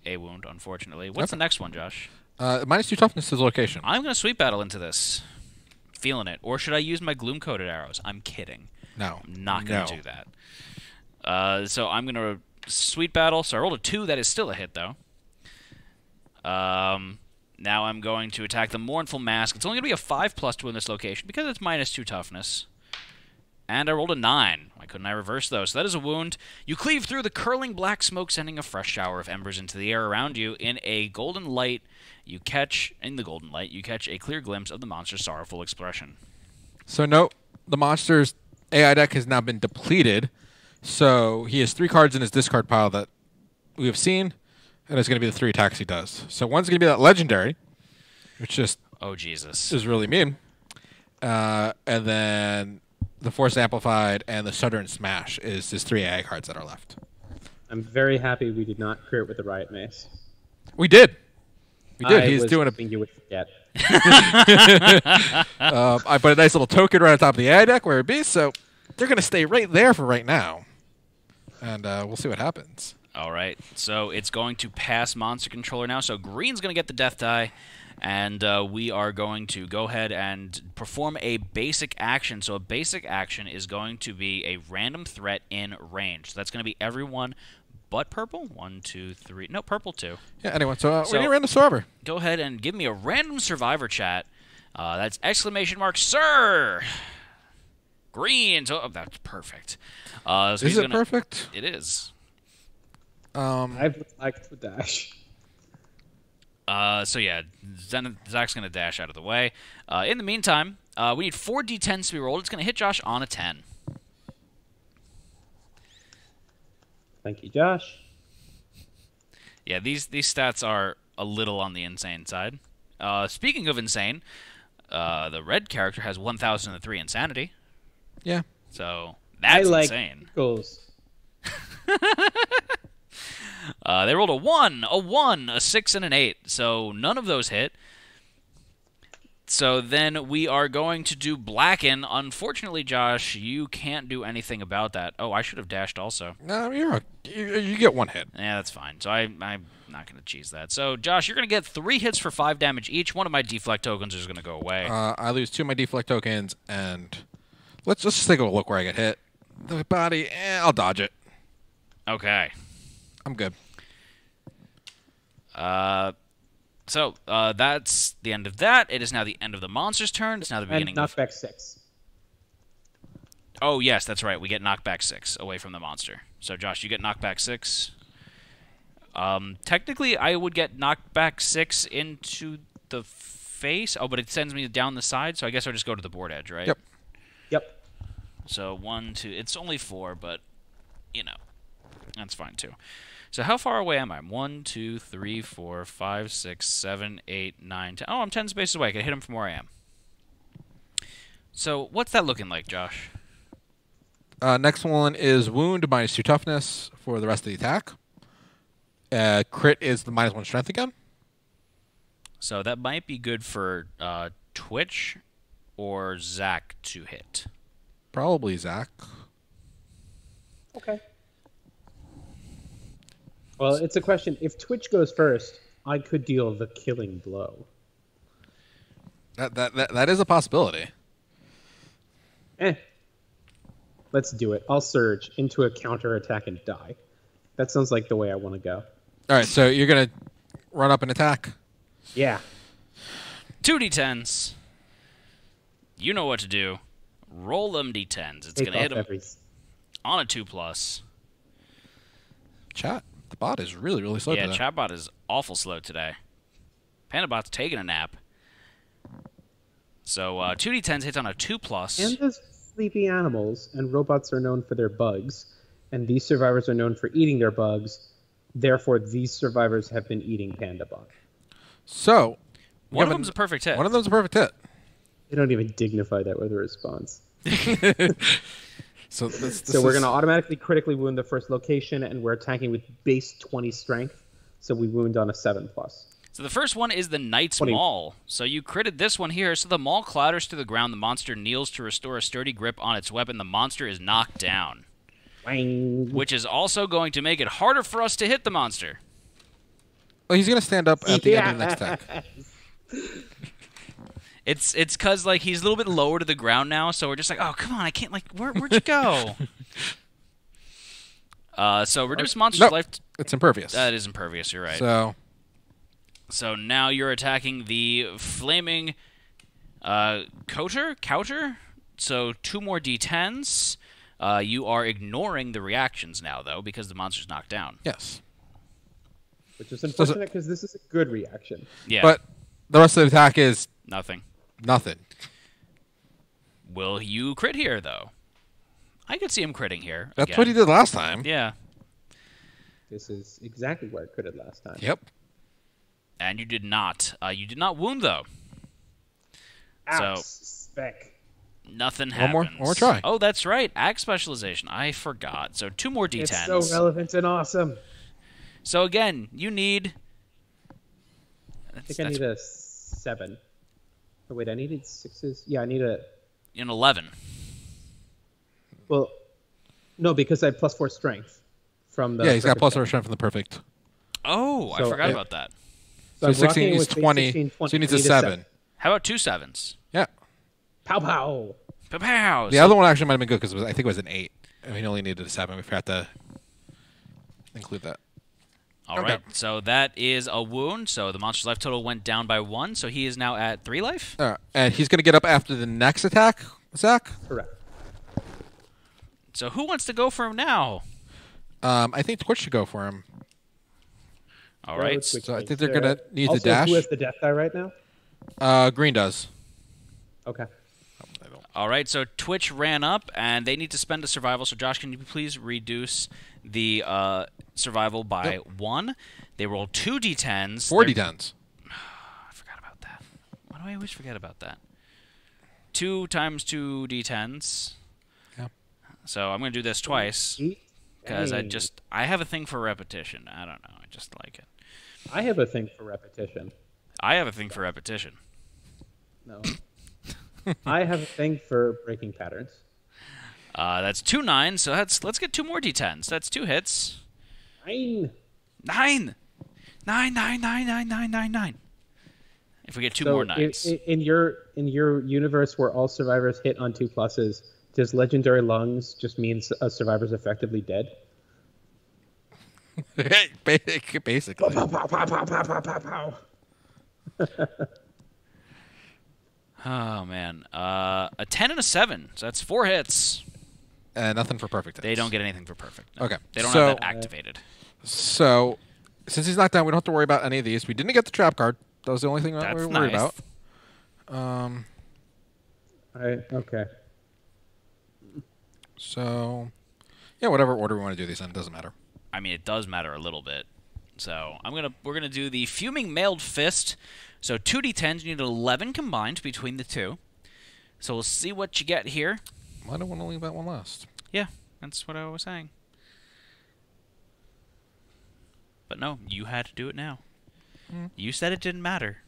a wound, unfortunately. What's the next one, Josh? -2 toughness is location. I'm going to sweep battle into this. Feeling it. Or should I use my gloom-coated arrows? I'm kidding. No. I'm not going to do that. So I'm going to sweet battle. So I rolled a 2. That is still a hit, though. Now I'm going to attack the Mournful Mask. It's only going to be a 5+2 in this location because it's -2 toughness. And I rolled a 9. Why couldn't I reverse those? So that is a wound. You cleave through the curling black smoke, sending a fresh shower of embers into the air around you. In the golden light, you catch a clear glimpse of the monster's sorrowful expression. So note, the monster's AI deck has now been depleted. So he has 3 cards in his discard pile that we have seen, and it's going to be the 3 attacks he does. So one's going to be that legendary, which just Oh, Jesus. is really mean. And then the Force Amplified and the Shudder and Smash is his 3 AI cards that are left. I'm very happy we did not crit with the Riot Mace. We did. We did. I He's was doing a. hoping you would forget. I put a nice little token right on top of the AI deck where it be, so they're going to stay right there for right now. And we'll see what happens. All right, so it's going to pass monster controller now. So green's going to get the death die, and we are going to go ahead and perform a basic action. So a basic action is going to be a random threat in range. So that's going to be everyone but purple. 1, 2, 3. No, purple 2. Yeah, anyway, so So- we need a random survivor. Go ahead and give me a random survivor chat. That's exclamation mark, sir. Green. So, oh, that's perfect. So Is he's it gonna- perfect? It is. I would like to dash. So yeah, Zach's gonna dash out of the way. In the meantime, we need 4 d10s to be rolled. It's gonna hit Josh on a 10. Thank you, Josh. Yeah, these stats are a little on the insane side. Speaking of insane, the red character has 1,003 insanity. Yeah. So I that's like insane. goals. They rolled a 1, a 6, and an 8. So none of those hit. So then we are going to do Blacken. Unfortunately, Josh, you can't do anything about that. Oh, I should have dashed also. No, you get 1 hit. Yeah, that's fine. So I'm not going to cheese that. So, Josh, you're going to get 3 hits for 5 damage each. One of my deflect tokens is going to go away. I lose 2 of my deflect tokens, and let's just take a look where I get hit. The body, I'll dodge it. Okay. I'm good. So that's the end of that. It is now the end of the monster's turn. It's now the And beginning of... knockback 6. Oh, yes, that's right. We get knockback 6 away from the monster. So, Josh, you get knockback 6. Technically, I would get knockback 6 into the face. Oh, but it sends me down the side, so I guess I'll just go to the board edge, right? Yep. Yep. So 1, 2... It's only 4, but, you know, that's fine, too. So how far away am I? 1, 2, 3, 4, 5, 6, 7, 8, 9, 10. Oh, I'm 10 spaces away. I can hit him from where I am. So what's that looking like, Josh? Next one is wound -2 toughness for the rest of the attack. Crit is the -1 strength again. So that might be good for Twitch or Zach to hit. Probably Zach. Okay. Well, it's a question. If Twitch goes first, I could deal the killing blow. That is a possibility. Let's do it. I'll surge into a counter attack and die. That sounds like the way I want to go. All right, so you're gonna run up and attack. Yeah. 2 d10s. You know what to do. Roll them d10s. It's Take going to hit off him every... on a 2+. Chat. The bot is really, really slow Yeah, today. Chatbot is awful slow today. Pandabot's taking a nap. So 2d10s hits on a 2+. Pandas, sleepy animals, and robots are known for their bugs, and these survivors are known for eating their bugs. Therefore, these survivors have been eating Pandabot. So One of them's a perfect hit. One of them's a perfect hit. They don't even dignify that with a response. So this So we're is- going to automatically critically wound the first location, and we're attacking with base 20 strength. So we wound on a 7+. So the first one is the Knight's 20. Maul. So you critted this one here. So the maul clatters to the ground. The monster kneels to restore a sturdy grip on its weapon. The monster is knocked down, Wang. which is also going to make it harder for us to hit the monster. Well, he's gonna stand up at the end of the next attack. It's because like he's a little bit lower to the ground now, so we're just like, oh come on, I can't like where'd you go? So reduce monster's No, life. it's impervious. That is impervious. You're right. So So now you're attacking the flaming counter. So 2 more d10s. You are ignoring the reactions now, though, because the monster's knocked down. yes, Which is unfortunate because this is a good reaction. Yeah, but the rest of the attack is nothing. nothing. Will you crit here, though? I could see him critting here. That's again. what he did last time. Yeah, This is exactly where I critted last time. Yep. and you did not. You did not wound, though. Ouch, So- spec. Nothing One more happens. try. Oh, that's right. Axe specialization. I forgot. So 2 more d10s. It's so relevant and awesome. So again, you need... I think I need a 7. Oh, wait, I needed 6s? Yeah, I need a... an 11. Well, no, because I have +4 strength from the. Yeah, he's got perfect plus die. over strength from the perfect. Oh, I So, forgot yeah. about that. So I'm 16 rocking is with 20, 16, so he needs a need 7. How about 2 7s? Yeah. Pow pow. Pow. The other one actually might have been good because I think it was an 8. And he only needed a 7. We forgot to include that. All right, so that is a wound. So the monster's life total went down by 1, so he is now at 3 life. And he's going to get up after the next attack, Zach? Correct. So who wants to go for him now? I think Twitch should go for him. All right. So I think they're going to need also, to dash. Who has the death die right now? Green does. Okay. All right, so Twitch ran up, and they need to spend a survival. So Josh, can you please reduce the survival by 1? They rolled 2 d10s. 4 d10s. I forgot about that. Why do I always forget about that? 2 times 2 d10s. Yeah. So I'm going to do this twice because I have a thing for repetition. I don't know. I just like it. I have a thing for repetition. I have a thing for repetition. No. I have a thing for breaking patterns. That's 2 9s, so let's get 2 more d10s. That's 2 hits. 9. 9! 9, 9, 9, 9, 9, 9, 9. If we get 2 more 9s. In your universe where all survivors hit on 2 pluses, does legendary lungs just mean a survivor's effectively dead? Basically. Pow, pow, pow, pow, pow, pow, pow, pow. Oh, man. A 10 and a 7, so that's 4 hits. Nothing for perfect hits. They don't get anything for perfect. No. Okay. They don't So- have that activated. So, since he's knocked down, we don't have to worry about any of these. We didn't get the trap card. That was the only thing that we That's were worried nice. about. Okay. So, yeah, whatever order we want to do these in, it doesn't matter. I mean, it does matter a little bit. So we're gonna do the Fuming Mailed Fist. So 2 d10s, you need 11 combined between the two. So we'll see what you get here. Why do I want to leave that one last? Yeah, that's what I was saying. But no, you had to do it now. You said it didn't matter.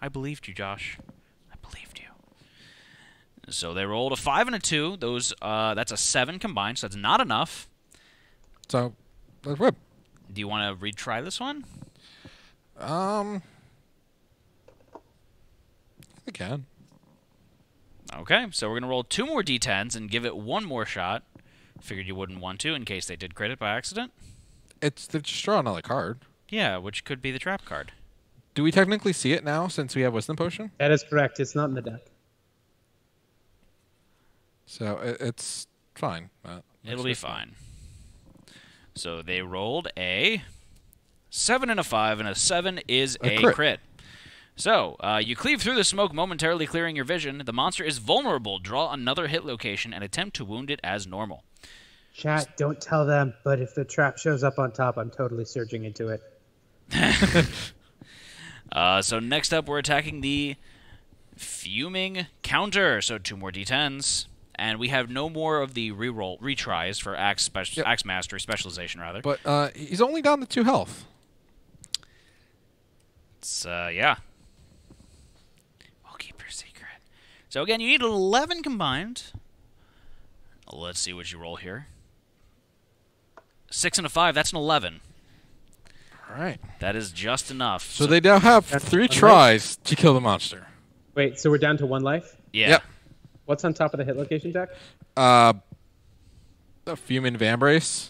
I believed you, Josh. I believed you. So they rolled a 5 and a 2. That's a 7 combined, so that's not enough. So, let's whip. Do you want to retry this one? I can. Okay, so we're going to roll 2 more d10s and give it 1 more shot. Figured you wouldn't want to in case they did crit it by accident. They're just draw another card. Yeah, which could be the trap card. Do we technically see it now since we have Wisdom Potion? That is correct. It's not in the deck. So it's fine. It'll be fine. So they rolled a 7 and a 5, and a 7 is a crit. So, you cleave through the smoke, momentarily clearing your vision. The monster is vulnerable. Draw another hit location and attempt to wound it as normal. Chat, don't tell them, but if the trap shows up on top, I'm totally surging into it. So next up, we're attacking the Fuming Counter. So 2 more d10s. And we have no more of the retries for Axe Mastery, Specialization, rather. But he's only down to 2 health. It's, yeah. We'll keep your secret. So again, you need 11 combined. Let's see what you roll here. 6 and a 5, that's an 11. All right. That is just enough. So they now have 3 tries to kill the monster. Wait, so we're down to 1 life? Yeah. Yep. What's on top of the hit location deck? The Fuming Vambrace.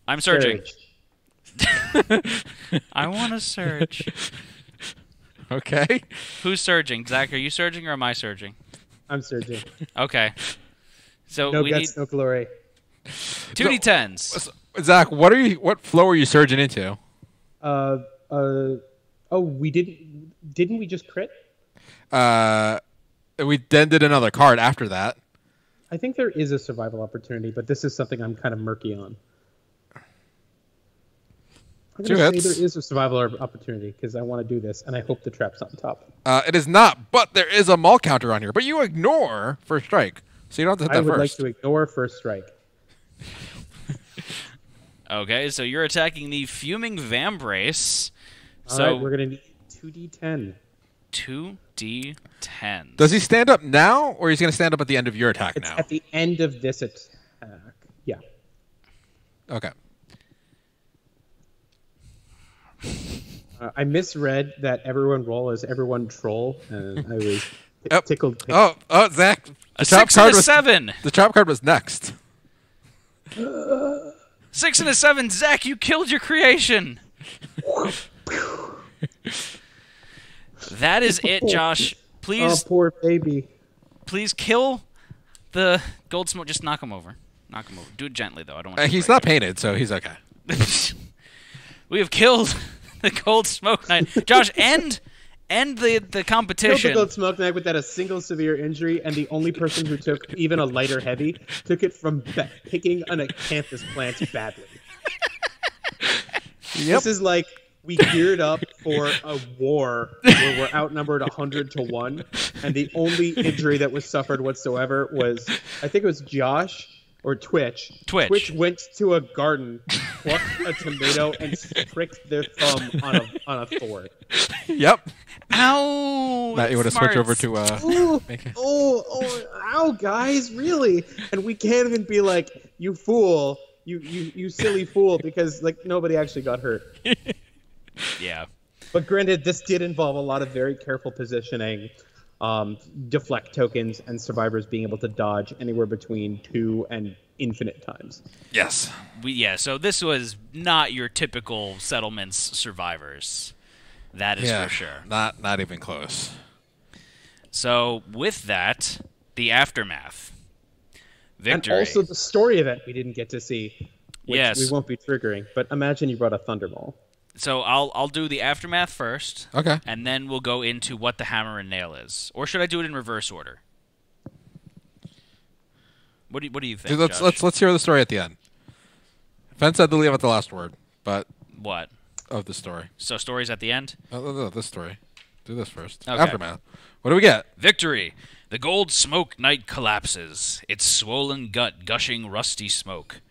I'm surging. Surge. I want to surge. Okay. Who's surging? Zach, are you surging or am I surging? I'm surging. Okay. So No we guts, no glory. need 2 d10s. Zach, what flow are you surging into? Oh, we didn't we just crit? We then did another card after that. I think there is a survival opportunity, but this is something I'm kind of murky on. I'm 2 going to hits. say there is a survival opportunity because I want to do this, and I hope the trap's on top. It is not, but there is a maul counter on here. But you ignore first strike, so you don't have to hit I that would like first. to ignore first strike. Okay, so you're attacking the Fuming Vambrace. All So right, we're going to need 2d10. 2d10s. Does he stand up now, or he's going to stand up at the end of your attack It's now? at the end of this attack. Yeah. Okay. I misread that everyone roll as everyone troll, and I was tickled pink. Oh, Zach. A 6 and a 7. The trap card was next. 6 and a 7. Zach, you killed your creation. That is it, Josh. Please, Oh, poor baby. please kill the gold smoke. Just knock him over. Knock him over. Do it gently, though. I don't want. He's not painted, so he's okay. We have killed the gold smoke knight. Josh, end the Killed the competition. gold smoke knight without a single severe injury, and the only person who took even a lighter heavy took it from picking an acanthus plant badly. This is like we geared up for a war where we're outnumbered 100-1, and the only injury that was suffered whatsoever was, I think it was Josh or Twitch. Twitch went to a garden, plucked a tomato, and pricked their thumb on a thorn. Yep. Ow! Matt, you want to switch over to Ow, guys, really? And we can't even be like, you fool, you silly fool, because like nobody actually got hurt. Yeah. But granted, this did involve a lot of very careful positioning, deflect tokens, and survivors being able to dodge anywhere between 2 and infinite times. Yes. So this was not your typical settlements survivors. That is for sure. Not even close. So with that, the aftermath. Victory. And also the story event we didn't get to see, which Yes. we won't be triggering. But imagine you brought a Thunderball. So I'll do the aftermath first. Okay. And then we'll go into what the hammer and nail is. Or should I do it in reverse order? What do you think? Dude, let's hear the story at the end. Fen said to leave at the last word, but What? of the story. So stories at the end? No, this story. Do this first. Okay. Aftermath. What do we get? Victory! The gold smoke knight collapses, its swollen gut gushing rusty smoke.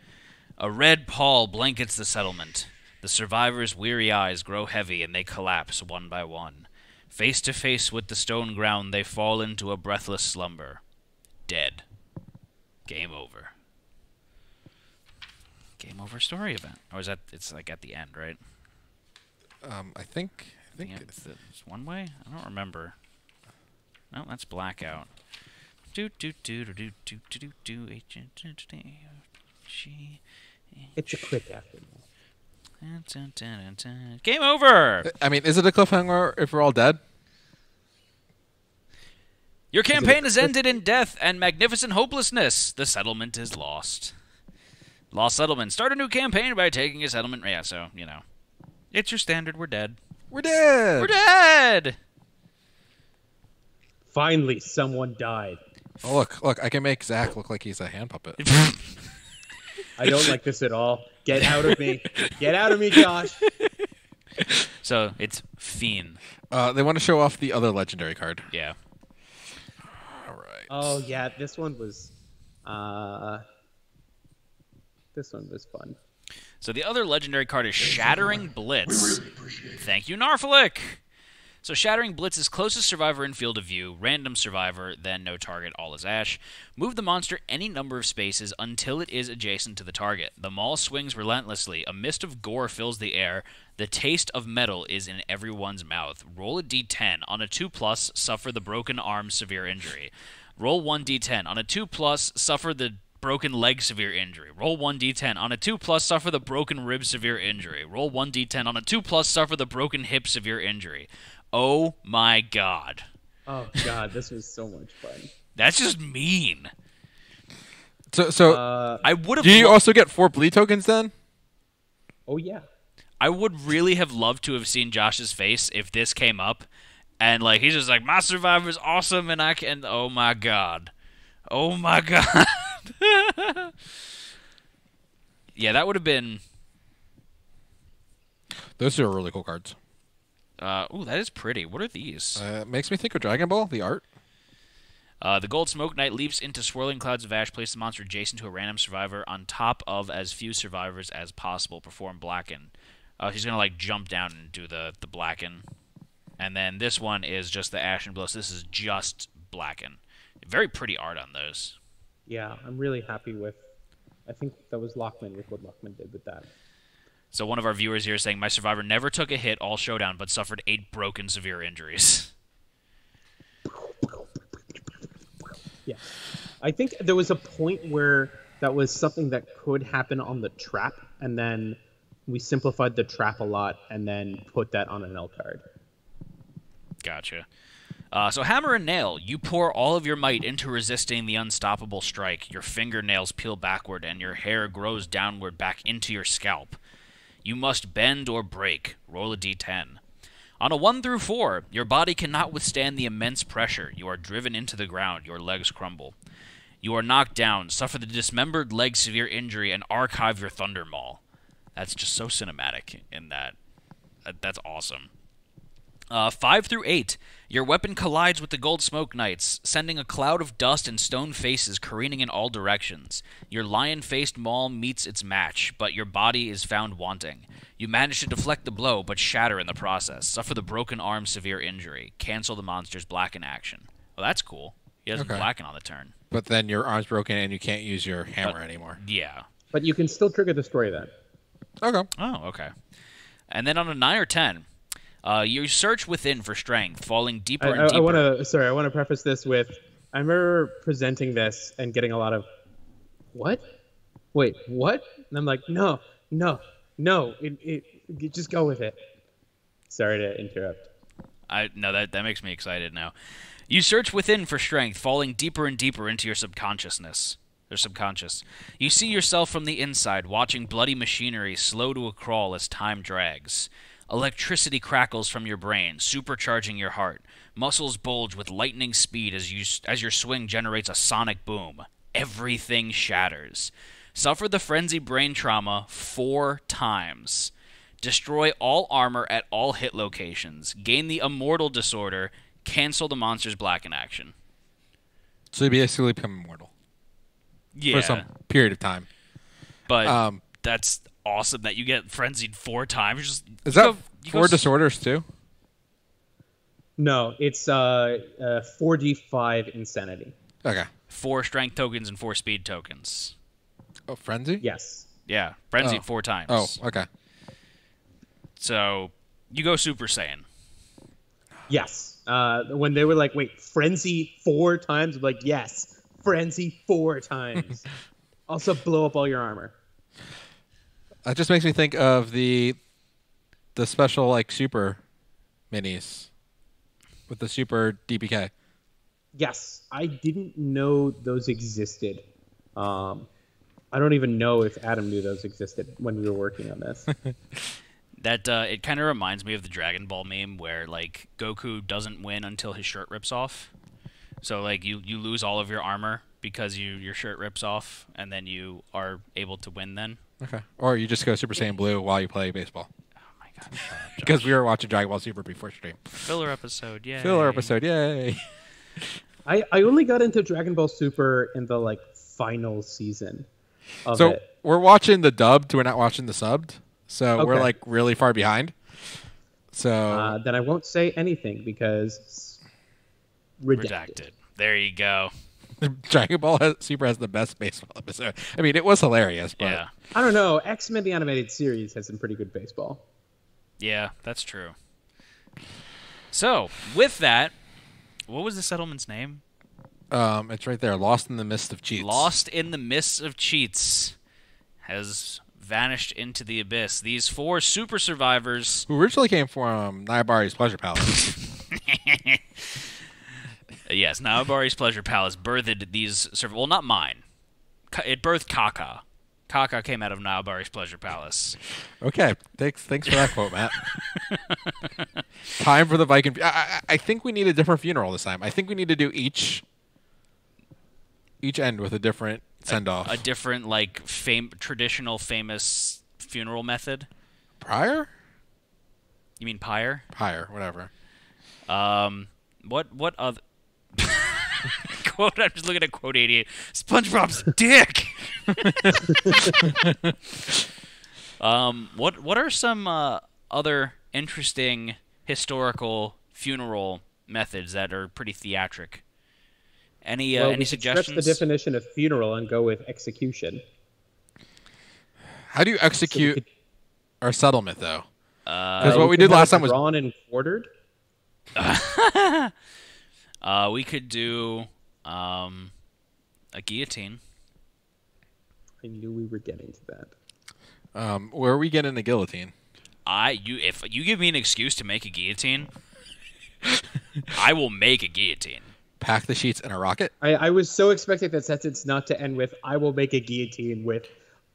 A red pall blankets the settlement. The survivors' weary eyes grow heavy and they collapse one by one. Face to face with the stone ground, they fall into a breathless slumber. Dead. Game over. Game over story event. Or is that, it's like at the end, right? I think Yeah, it's one way? I don't remember. No, that's blackout. Do do do do do do do do do. She. It's a quick aftermath. Game over. I mean, is it a cliffhanger if we're all dead? Your campaign has ended in death and magnificent hopelessness. The settlement is lost. Lost settlement. Start a new campaign by taking a settlement. Yeah, so you know, it's your standard. We're dead. We're dead. We're dead. Finally, someone died. Oh, look! I can make Zach look like he's a hand puppet. I don't like this at all. Get out of me. Get out of me, Josh. So it's Fiend. They want to show off the other legendary card. Yeah. All right. Oh, yeah, this one was fun. So the other legendary card is Shattering Blitz. We really appreciate it. Thank you, Narflick. So Shattering Blitz is closest survivor in field of view, random survivor, then no target, all is ash. Move the monster any number of spaces until it is adjacent to the target. The maul swings relentlessly. A mist of gore fills the air. The taste of metal is in everyone's mouth. Roll a d10. On a 2+, suffer the broken arm severe injury. Roll 1d10. On a 2+, suffer the broken leg severe injury. Roll 1d10. On a 2+, suffer the broken rib severe injury. Roll 1d10. On a 2+, suffer the broken hip severe injury. Oh my god. Oh, God, this was so much fun. That's just mean. So I would have. do you also get 4 bleed tokens then? Oh, yeah. I would really have loved to have seen Josh's face if this came up, and like he's just like, my survivor's awesome, and I can. Oh my god. Oh my god. Yeah, that would have been. Those are really cool cards. Ooh, that is pretty. What are these? Makes me think of Dragon Ball, the art. The Gold Smoke Knight leaps into swirling clouds of ash. Place the monster adjacent to a random survivor on top of as few survivors as possible. Perform Blacken. He's going to like jump down and do the Blacken. And then this one is just the Ashen Blow. So this is just Blacken. Very pretty art on those. Yeah, I'm really happy with... I think that was Lockman with what Lockman did with that. So one of our viewers here is saying, my survivor never took a hit all showdown, but suffered 8 broken severe injuries. Yeah. I think there was a point where that was something that could happen on the trap, and then we simplified the trap a lot and then put that on an L card. Gotcha. So Hammer and Nail, you pour all of your might into resisting the unstoppable strike. Your fingernails peel backward and your hair grows downward back into your scalp. You must bend or break. Roll a d10. On a 1 through 4, your body cannot withstand the immense pressure. You are driven into the ground. Your legs crumble. You are knocked down, suffer the dismembered leg severe injury, and archive your Thunder Maul. That's just so cinematic in that. That's awesome. 5 through 8, your weapon collides with the Gold Smoke Knights, sending a cloud of dust and stone faces careening in all directions. Your lion-faced maul meets its match, but your body is found wanting. You manage to deflect the blow, but shatter in the process. Suffer the broken arm severe injury. Cancel the monster's Blacken action. Well, that's cool. He doesn't Blacken on the turn. But then your arm's broken and you can't use your hammer anymore. Yeah. But you can still trigger Destroy then. Okay. Oh, okay. And then on a 9 or 10, you search within for strength, falling deeper and deeper. I want to preface this with, I remember presenting this and getting a lot of, what? Wait, what? And I'm like, no, just go with it. Sorry to interrupt. No, that makes me excited now. You search within for strength, falling deeper and deeper into your subconsciousness. Or subconscious. You see yourself from the inside, watching bloody machinery slow to a crawl as time drags. Electricity crackles from your brain, supercharging your heart. Muscles bulge with lightning speed as your swing generates a sonic boom. Everything shatters. Suffer the frenzy brain trauma 4 times. Destroy all armor at all hit locations. Gain the immortal disorder. Cancel the monster's Blacken action. So you basically become immortal. Yeah. For some period of time. But that's awesome that you get frenzied 4 times. Is that 4 disorders too? No, it's 4d5 insanity. Okay. 4 strength tokens and 4 speed tokens. Oh, frenzy? Yes. Yeah, frenzied 4 times. Oh, okay. So you go Super Saiyan. Yes. When they were like, wait, frenzy 4 times? I'm like, yes, frenzy 4 times. Also blow up all your armor. That just makes me think of the special like super minis with the super DPK. Yes, I didn't know those existed. I don't even know if Adam knew those existed when we were working on this. That it kind of reminds me of the Dragon Ball meme where like Goku doesn't win until his shirt rips off. So like you lose all of your armor because your shirt rips off, and then you are able to win then. Okay. Or you just go Super Saiyan Blue while you play baseball. Oh my god. Shut up, Because we were watching Dragon Ball Super before stream. Filler episode, yay. Filler episode, yay. I only got into Dragon Ball Super in the like final season of So it. we're watching the dubbed, we're not watching the subbed. So we're Okay. like really far behind. So Then I won't say anything because redacted. There you go. Dragon Ball Super has the best baseball episode. I mean, it was hilarious, but Yeah. I don't know. X-Men the Animated Series has some pretty good baseball. Yeah, that's true. So, with that, what was the settlement's name? it's right there. Lost in the Mist of Cheats. Lost in the Mists of Cheats has vanished into the abyss. These 4 super survivors. Who originally came from Nayabari's Pleasure Palace. Yes, Naobari's Pleasure Palace birthed these. Well, not mine. It birthed Kaka. Kaka came out of Naobari's Pleasure Palace. Okay, thanks for that quote, Matt. Time for the Viking. I think we need a different funeral this time. I think we need to do each end with a different send off. A different, like, traditional famous funeral method. Prior? You mean pyre? Pyre, whatever. What other quote? I'm just looking at quote 88. SpongeBob's dick. What are some other interesting historical funeral methods that are pretty theatric? Any suggestions? Stretch the definition of funeral and go with execution. How do you execute our settlement though? Uh, Because what we did last time was drawn and quartered. we could do a guillotine. I knew we were getting to that. where are we getting the guillotine? If you give me an excuse to make a guillotine, I will make a guillotine. Pack the sheets in a rocket. I was so expecting that sentence not to end with "I will make a guillotine" with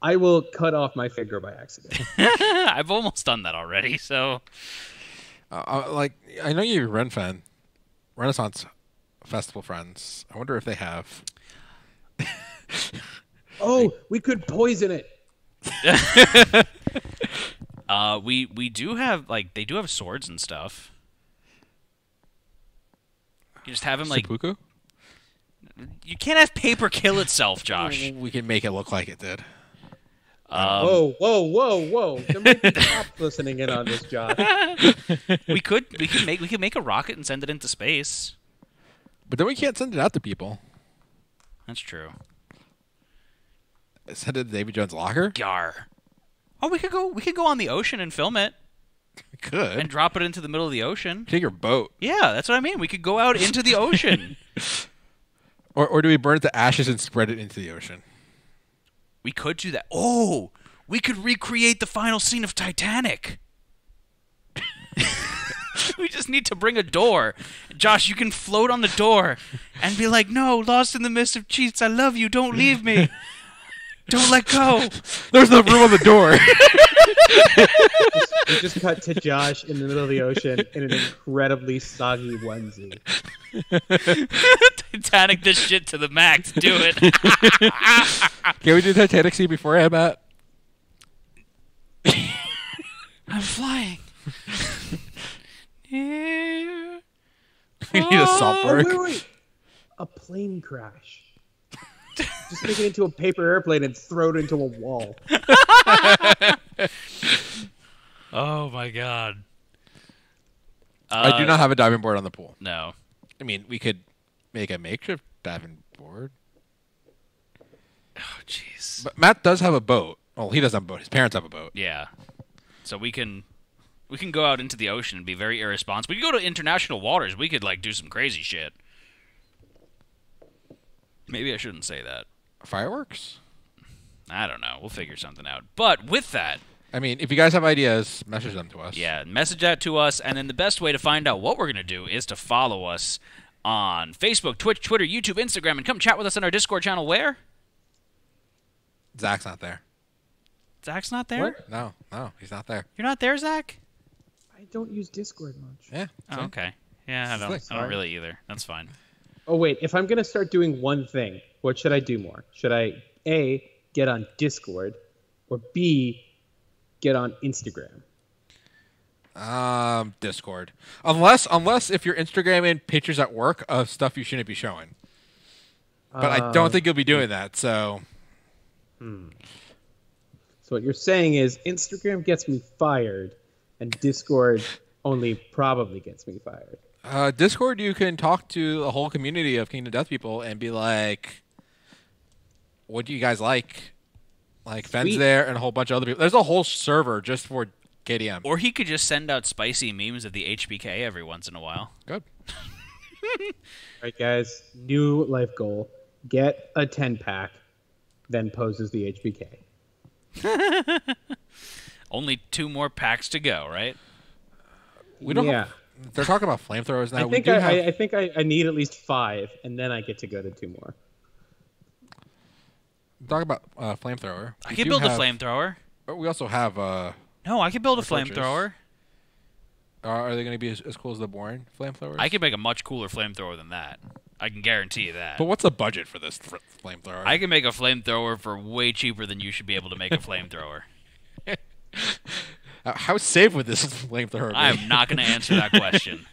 "I will cut off my finger by accident." I've almost done that already, so Like I know you're a Ren fan, Renaissance Festival friends. I wonder if they have. Oh, we could poison it. we do have they do have swords and stuff. You just have him Seppuku? You can't have paper kill itself, Josh. We can make it look like it did. Whoa! There might be cops listening in on this, Josh. we could make a rocket and send it into space. But then we can't send it out to people. That's true. Send it to Davy Jones' locker. Yar. Oh, we could go on the ocean and film it We could. and drop it into the middle of the ocean. Take your boat. Yeah, that's what I mean. We could go out into the ocean. Or do we burn it to ashes and spread it into the ocean? We could do that. Oh, we could recreate the final scene of Titanic. We just need to bring a door. Josh, you can float on the door and be like, "No, lost in the mist of cheats. I love you. Don't leave me. Don't let go." There's no room on the door. We just cut to Josh in the middle of the ocean in an incredibly soggy onesie. Titanic this shit to the max. Do it. Can we do Titanic scene beforehand, Matt? I'm flying. Here. We need a saltberg. Wait. A plane crash. Just make it into a paper airplane and throw it into a wall. Oh my god. I do not have a diving board on the pool. No. I mean, we could make a makeshift diving board. Oh jeez. But Matt does have a boat. Well, he doesn't have a boat. His parents have a boat. Yeah. So we can go out into the ocean and be very irresponsible. We could go to international waters. We could do some crazy shit. Maybe I shouldn't say that. Fireworks? I don't know. We'll figure something out. But with that, I mean, if you guys have ideas, message them to us. yeah, message that to us. And then the best way to find out what we're going to do is to follow us on Facebook, Twitch, Twitter, YouTube, Instagram, and come chat with us on our Discord channel. Where? Zach's not there. Zach's not there? What? No, he's not there. You're not there, Zach? I don't use Discord much. Yeah. Oh, okay. Yeah, I don't Sorry. really either. That's fine. Oh, wait. If I'm going to start doing one thing, what should I do more? Should I, A, get on Discord, or B, get on Instagram? Discord. Unless if you're Instagramming pictures at work of stuff you shouldn't be showing. But I don't think you'll be doing that, so... So what you're saying is Instagram gets me fired, and Discord only probably gets me fired. Discord, you can talk to the whole community of Kingdom Death people and be like, what do you guys like? Like, Fenn's Sweet. there and a whole bunch of other people. There's a whole server just for KDM. Or he could just send out spicy memes of the HBK every once in a while. Good. All right, guys. New life goal. Get a 10-pack, then pose as the HBK. Only 2 more packs to go, right? We don't Yeah. They're talking about flamethrowers now. I think I think I need at least 5, and then I get to go to 2 more. Talk about flamethrower. I can build a flamethrower. We also have... No, I can build a torches. flamethrower. Are they going to be as cool as the boring flamethrowers? I can make a much cooler flamethrower than that. I can guarantee you that. But what's the budget for this flamethrower? I can make a flamethrower for way cheaper than you should be able to make a flamethrower. How safe would this flamethrower be? I am not going to answer that question.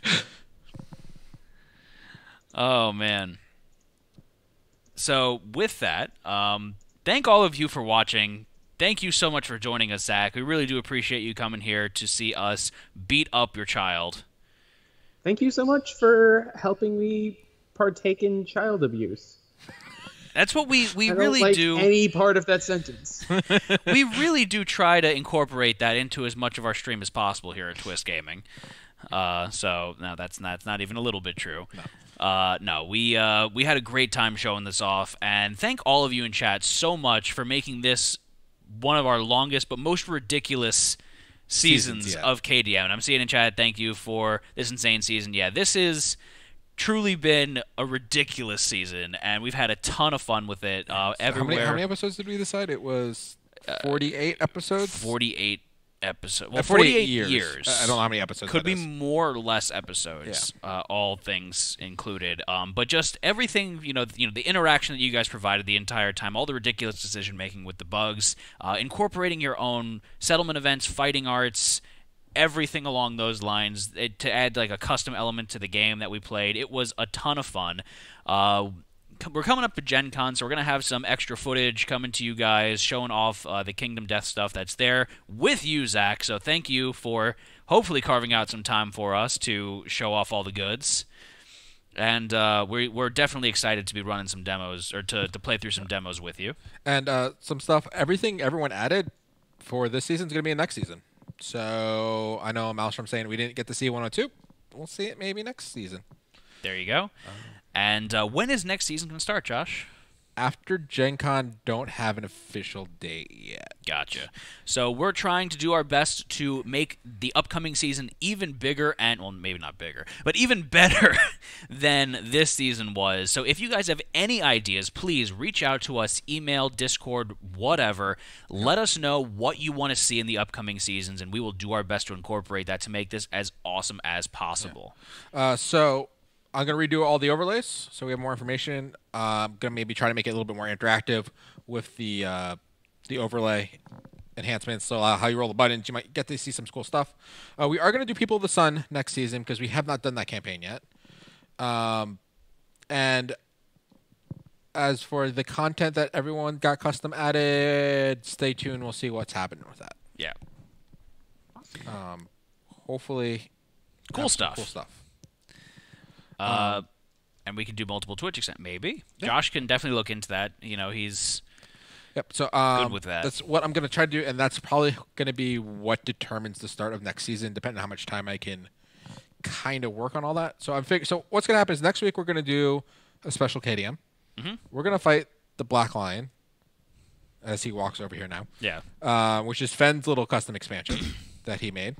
Oh, man. So, with that, thank all of you for watching. Thank you so much for joining us, Zach. We really do appreciate you coming here to see us beat up your child. Thank you so much for helping me partake in child abuse. That's what we I don't really like do. any part of that sentence. We really do try to incorporate that into as much of our stream as possible here at Twist Gaming. So no, that's not even a little bit true. No, we had a great time showing this off, and thank all of you in chat so much for making this one of our longest but most ridiculous seasons of KDM. And I'm seeing in chat, thank you for this insane season. Yeah, this is truly been a ridiculous season, and we've had a ton of fun with it. Everywhere. How many episodes did we decide? It was 48 episodes? 48 episodes. Well, 48 years. I don't know how many episodes Could that be is. more or less episodes, all things included. But just everything, the interaction that you guys provided the entire time, all the ridiculous decision-making with the bugs, incorporating your own settlement events, fighting arts, everything along those lines, to add like a custom element to the game that we played. It was a ton of fun. We're coming up to Gen Con, so we're going to have some extra footage coming to you guys, showing off the Kingdom Death stuff that's there with you, Zach. So thank you for hopefully carving out some time for us to show off all the goods. And we're definitely excited to be running some demos, or to play through some demos with you. And some stuff, everything everyone added for this season is going to be in next season. So I know Maelstrom saying we didn't get to see 102. We'll see it maybe next season. There you go. And when is next season going to start, Josh? After Gen Con, don't have an official date yet. Gotcha. So we're trying to do our best to make the upcoming season even bigger and, well, maybe not bigger, but even better than this season was. So if you guys have any ideas, please reach out to us, email, Discord, whatever. Let us know what you want to see in the upcoming seasons, and we will do our best to incorporate that to make this as awesome as possible. So I'm going to redo all the overlays so we have more information. I'm going to maybe try to make it a little bit more interactive with the overlay enhancements. So how you roll the buttons, you might get to see some cool stuff. We are going to do People of the Sun next season because we have not done that campaign yet. And as for the content that everyone got custom added, stay tuned. We'll see what's happening with that. Yeah. Hopefully. Cool stuff. Cool stuff. And we can do multiple Twitch extent, maybe. Yeah. Josh can definitely look into that. He's so good with that. That's what I'm going to try to do, and that's probably going to be what determines the start of next season, depending on how much time I can kind of work on all that. So So what's going to happen is next week we're going to do a special KDM. Mm-hmm. We're going to fight the Black Lion, as he walks over here now. Yeah. Which is Fenn's little custom expansion that he made.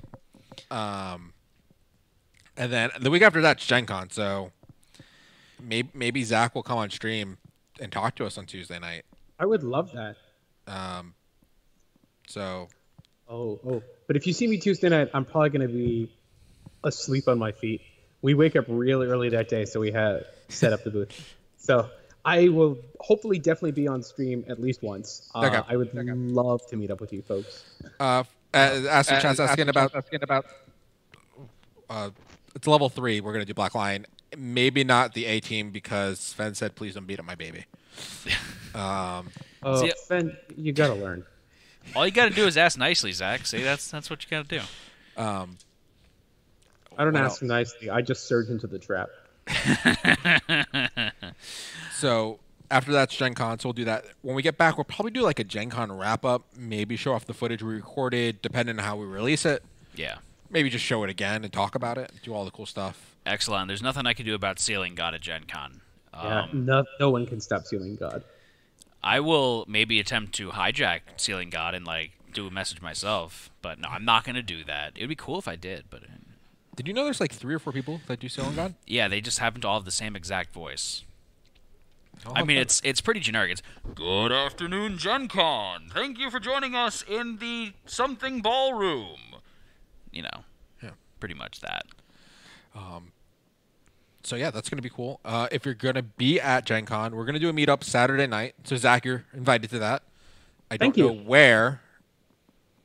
And then the week after that's Gen Con, so maybe Zach will come on stream and talk to us on Tuesday night. I would love that. So. Oh. But if you see me Tuesday night, I'm probably going to be asleep on my feet. We wake up really early that day, so we have set up the booth. So I will hopefully definitely be on stream at least once. Okay. I would love to meet up with you folks. Asking about it's level 3. We're going to do Black Lion. Maybe not the A team because Sven said, please don't beat up my baby. See, Sven, you got to learn. All you got to do is ask nicely, Zach. See, that's what you got to do. I don't ask nicely. I just surge into the trap. So after that's Gen Con, so we'll do that. When we get back, we'll probably do like a Gen Con wrap-up, maybe show off the footage we recorded, depending on how we release it. Yeah. Maybe just show it again and talk about it, do all the cool stuff. Excellent. There's nothing I can do about Sealing God at Gen Con. No one can stop Sealing God. I will maybe attempt to hijack Sealing God and do a message myself, but no, I'm not going to do that. It would be cool if I did, but... Did you know there's 3 or 4 people that do Sealing God? Yeah, they just happen to all have the same exact voice. I mean, it's pretty generic. It's, good afternoon, Gen Con. Thank you for joining us in the something ballroom. Yeah, pretty much that. So yeah, that's going to be cool. If you're going to be at Gen Con, we're going to do a meetup Saturday night. So Zach, you're invited to that. I don't know where,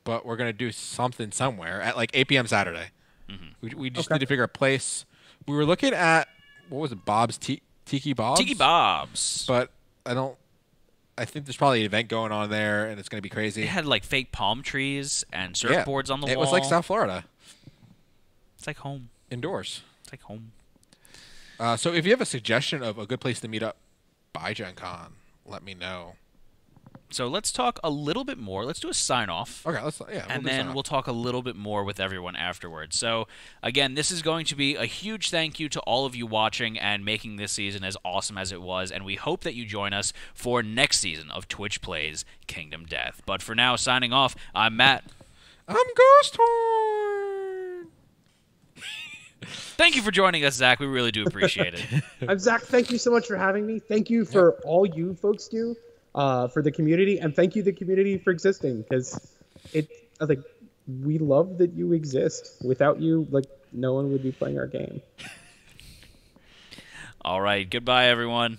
but we're going to do something somewhere at 8 p.m. Saturday. Mm-hmm. We just need to figure a place. We were looking at, what was it, Bob's Tiki Bob's? Tiki Bob's. But I think there's probably an event going on there, and it's going to be crazy. It had fake palm trees and surfboards on the wall. It was like South Florida. It's like home. Indoors. It's like home. So if you have a suggestion of a good place to meet up by Gen Con, let me know. So let's talk a little bit more. Let's do a sign-off. Okay, And then we'll talk a little bit more with everyone afterwards. So, again, this is going to be a huge thank you to all of you watching and making this season as awesome as it was, and we hope that you join us for next season of Twitch Plays Kingdom Death. But for now, signing off, I'm Matt. I'm Ghost Horn. Thank you for joining us, Zach. We really do appreciate it. I'm Zach. Thank you so much for having me. Thank you for all you folks do for the community, and thank you the community for existing, because we love that you exist. Without you, no one would be playing our game. All right. Goodbye, everyone.